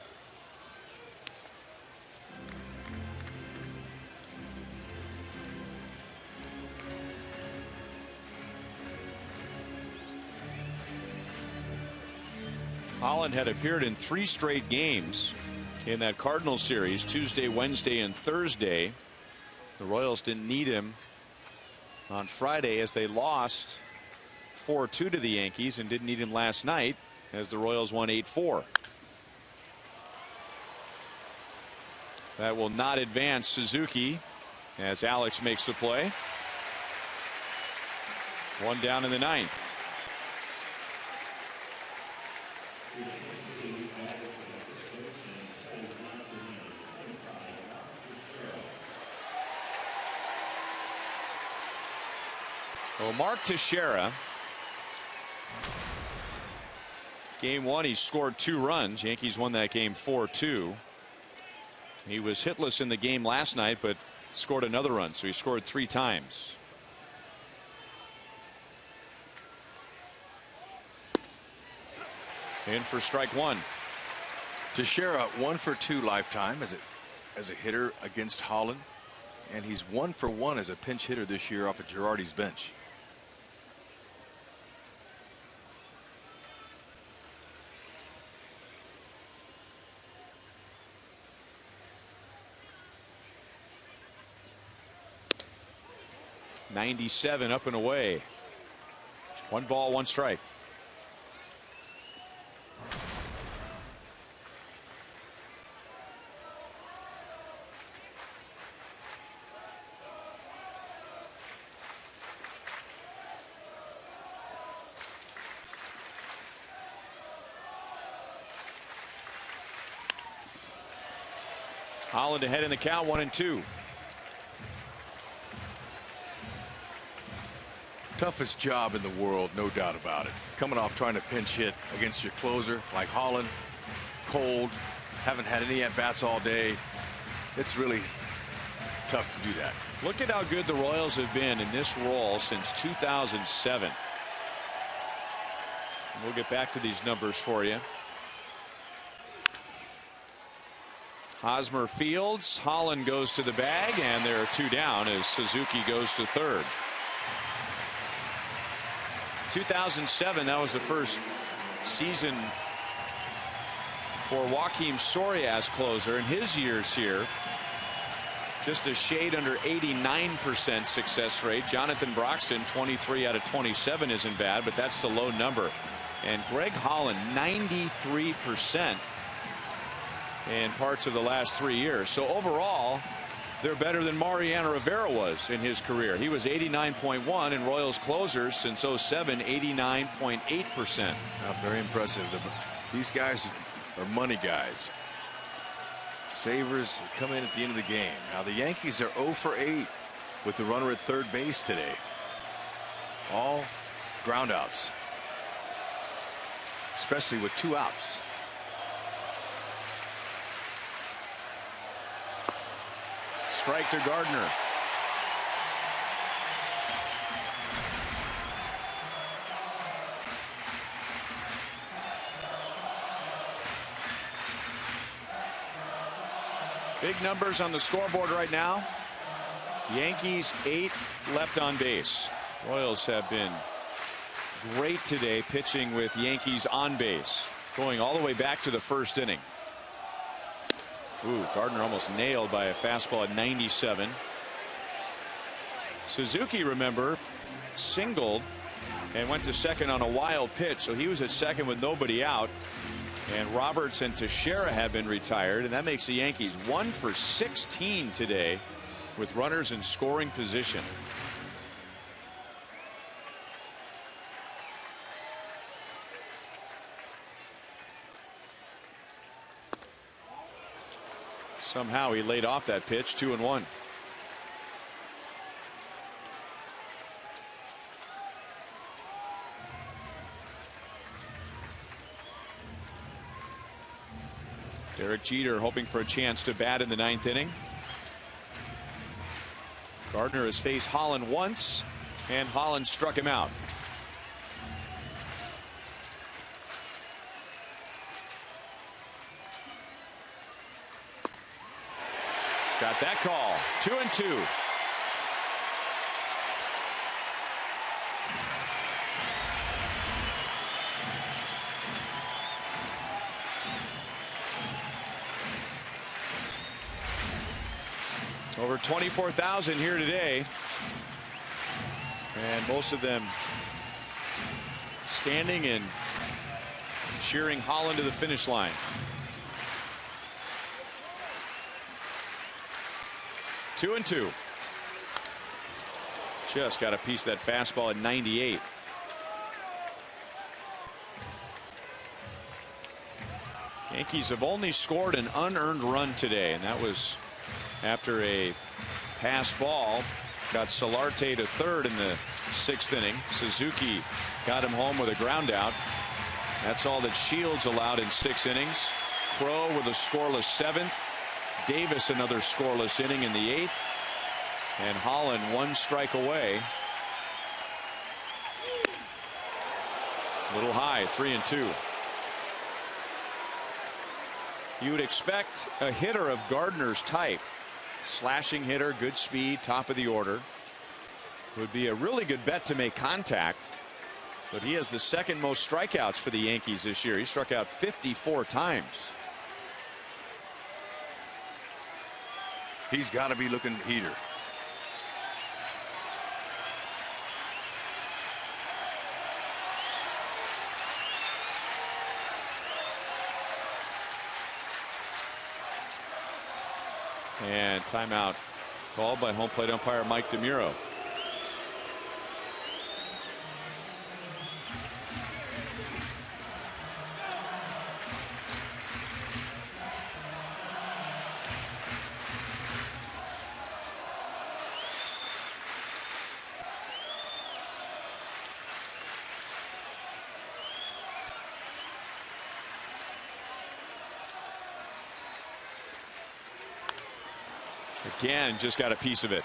[SPEAKER 3] Holland had appeared in 3 straight games in that Cardinals series, Tuesday, Wednesday, and Thursday. The Royals didn't need him on Friday as they lost 4-2 to the Yankees, and didn't need him last night as the Royals won 8-4. That will not advance Suzuki as Alex makes the play. 1 down in the 9th. Well, Mark Teixeira, game 1, he scored 2 runs. Yankees won that game 4-2. He was hitless in the game last night, but scored another run, so he scored 3 times. In for strike 1.
[SPEAKER 8] Teixeira 1 for 2 lifetime as a hitter against Holland, and he's 1 for 1 as a pinch hitter this year off of Girardi's bench.
[SPEAKER 3] '97 up and away. 1 ball, 1 strike. Holland ahead in the count, 1-2.
[SPEAKER 8] Toughest job in the world, no doubt about it. Coming off trying to pinch hit against your closer like Holland, cold, haven't had any at bats all day. It's really tough to do that.
[SPEAKER 3] Look at how good the Royals have been in this role since 2007. We'll get back to these numbers for you. Hosmer fields, Holland goes to the bag, and there are 2 down as Suzuki goes to third. 2007, that was the first season for Joakim Soria as closer. In his years here, just a shade under 89% success rate. Jonathan Broxton, 23 out of 27 isn't bad, but that's the low number. And Greg Holland, 93% in parts of the last 3 years. So overall, they're better than Mariano Rivera was in his career. He was 89.1, and Royals closers since 07, 89.8%.
[SPEAKER 8] Very impressive. These guys are money guys. Savers come in at the end of the game. Now the Yankees are 0 for 8 with the runner at third base today. All ground outs, especially with 2 outs.
[SPEAKER 3] Strike to Gardner. Big numbers on the scoreboard right now. Yankees 8 left on base. Royals have been great today pitching with Yankees on base, going all the way back to the first inning. Ooh, Gardner almost nailed by a fastball at 97. Suzuki, remember, singled and went to second on a wild pitch, so he was at second with nobody out. And Roberts and Teixeira have been retired, and that makes the Yankees 1 for 16 today with runners in scoring position. Somehow he laid off that pitch. 2-1. Derek Jeter hoping for a chance to bat in the 9th inning. Gardner has faced Holland once, and Holland struck him out. Got that call. 2-2. Over 24,000 here today, and most of them standing and cheering Holland to the finish line. Two and two. Just got a piece of that fastball at 98. Yankees have only scored an unearned run today, and that was after a pass ball. Got Solarte to third in the 6th inning. Suzuki got him home with a ground out. That's all that Shields allowed in 6 innings. Crow with a scoreless 7th. Davis another scoreless inning in the 8th. And Holland 1 strike away. A little high, 3-2. You would expect a hitter of Gardner's type, slashing hitter, good speed, top of the order, would be a really good bet to make contact. But he has the 2nd most strikeouts for the Yankees this year. He struck out 54 times.
[SPEAKER 8] He's got to be looking heater.
[SPEAKER 3] And timeout called by home plate umpire Mike DeMuro. Again, just got a piece of it.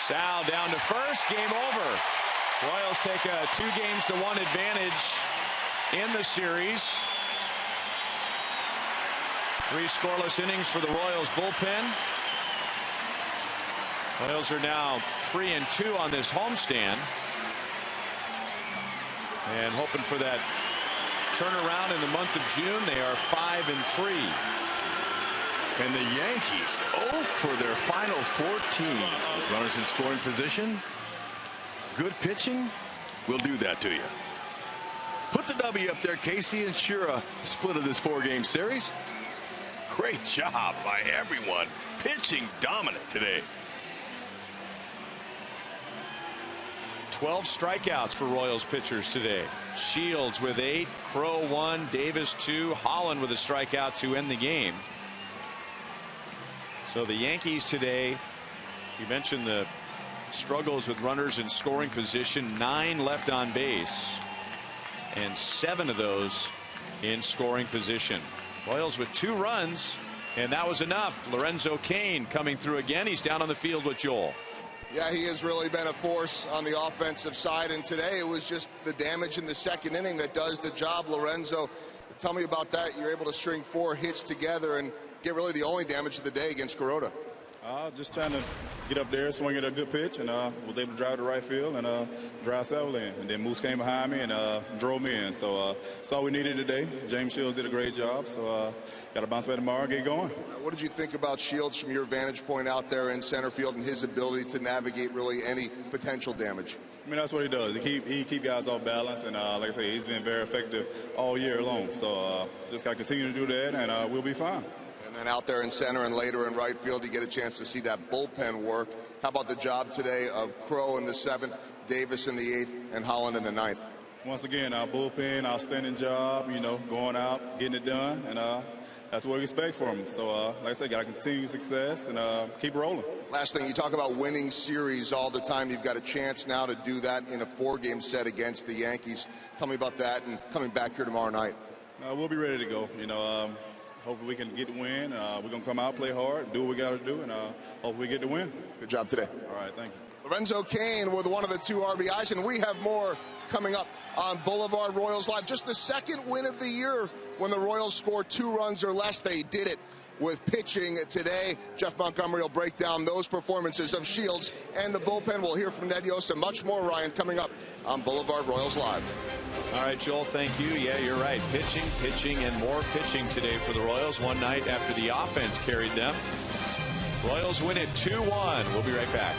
[SPEAKER 3] Sal down to first. Game over. Royals take a 2-1 advantage in the series. 3 scoreless innings for the Royals bullpen. Royals are now 3-2 on this homestand, and hoping for that turnaround in the month of June. They are 5-3.
[SPEAKER 4] And the Yankees 0 for their final 14. With runners in scoring position. Good pitching will do that to you. Put the W up there, Casey. Ensure a split of this 4-game series. Great job by everyone. Pitching dominant today.
[SPEAKER 3] 12 strikeouts for Royals pitchers today. Shields with 8, Crow 1, Davis 2, Holland with a strikeout to end the game. So the Yankees today, you mentioned the struggles with runners in scoring position. 9 left on base, and 7 of those in scoring position. Royals with 2 runs, and that was enough. Lorenzo Cain coming through again. He's down on the field with Joel.
[SPEAKER 5] Yeah, he has really been a force on the offensive side, and today it was just the damage in the second inning that does the job. Lorenzo, tell me about that. You're able to string 4 hits together and get really the only damage of the day against Kuroda.
[SPEAKER 9] Just trying to get up there, swing at a good pitch, and was able to drive to right field and drive several in. And then Moose came behind me and drove me in. So that's all we needed today. James Shields did a great job. So got to bounce back tomorrow and get going.
[SPEAKER 5] What did you think about Shields from your vantage point out there in center field and his ability to navigate really any potential damage?
[SPEAKER 9] I mean, that's what he does. He keep guys off balance, and like I say, he's been very effective all year long. So just got to continue to do that, and we'll be fine.
[SPEAKER 5] And then out there in center and later in right field, you get a chance to see that bullpen work. How about the job today of Crow in the 7th, Davis in the 8th, and Holland in the 9th?
[SPEAKER 9] Once again, our bullpen, outstanding job, going out, getting it done, and that's what we expect from him. So, like I said, got to continue success and keep rolling.
[SPEAKER 5] Last thing, you talk about winning series all the time. You've got a chance now to do that in a 4-game set against the Yankees. Tell me about that and coming back here tomorrow night.
[SPEAKER 9] We'll be ready to go. Hopefully we can get the win. We're going to come out, play hard, do what we got to do, and hopefully we get the win.
[SPEAKER 5] Good job today.
[SPEAKER 9] All right, thank you.
[SPEAKER 5] Lorenzo Cain with one of the 2 RBIs, and we have more coming up on Boulevard Royals Live. Just the 2nd win of the year when the Royals scored 2 runs or less. They did it with pitching today. Jeff Montgomery will break down those performances of Shields and the bullpen. We'll hear from Ned Yost and much more, Ryan, coming up on Boulevard Royals Live.
[SPEAKER 3] All right, Joel, thank you. Yeah, you're right. Pitching, and more pitching today for the Royals. One night after the offense carried them. Royals win it 2-1. We'll be right back.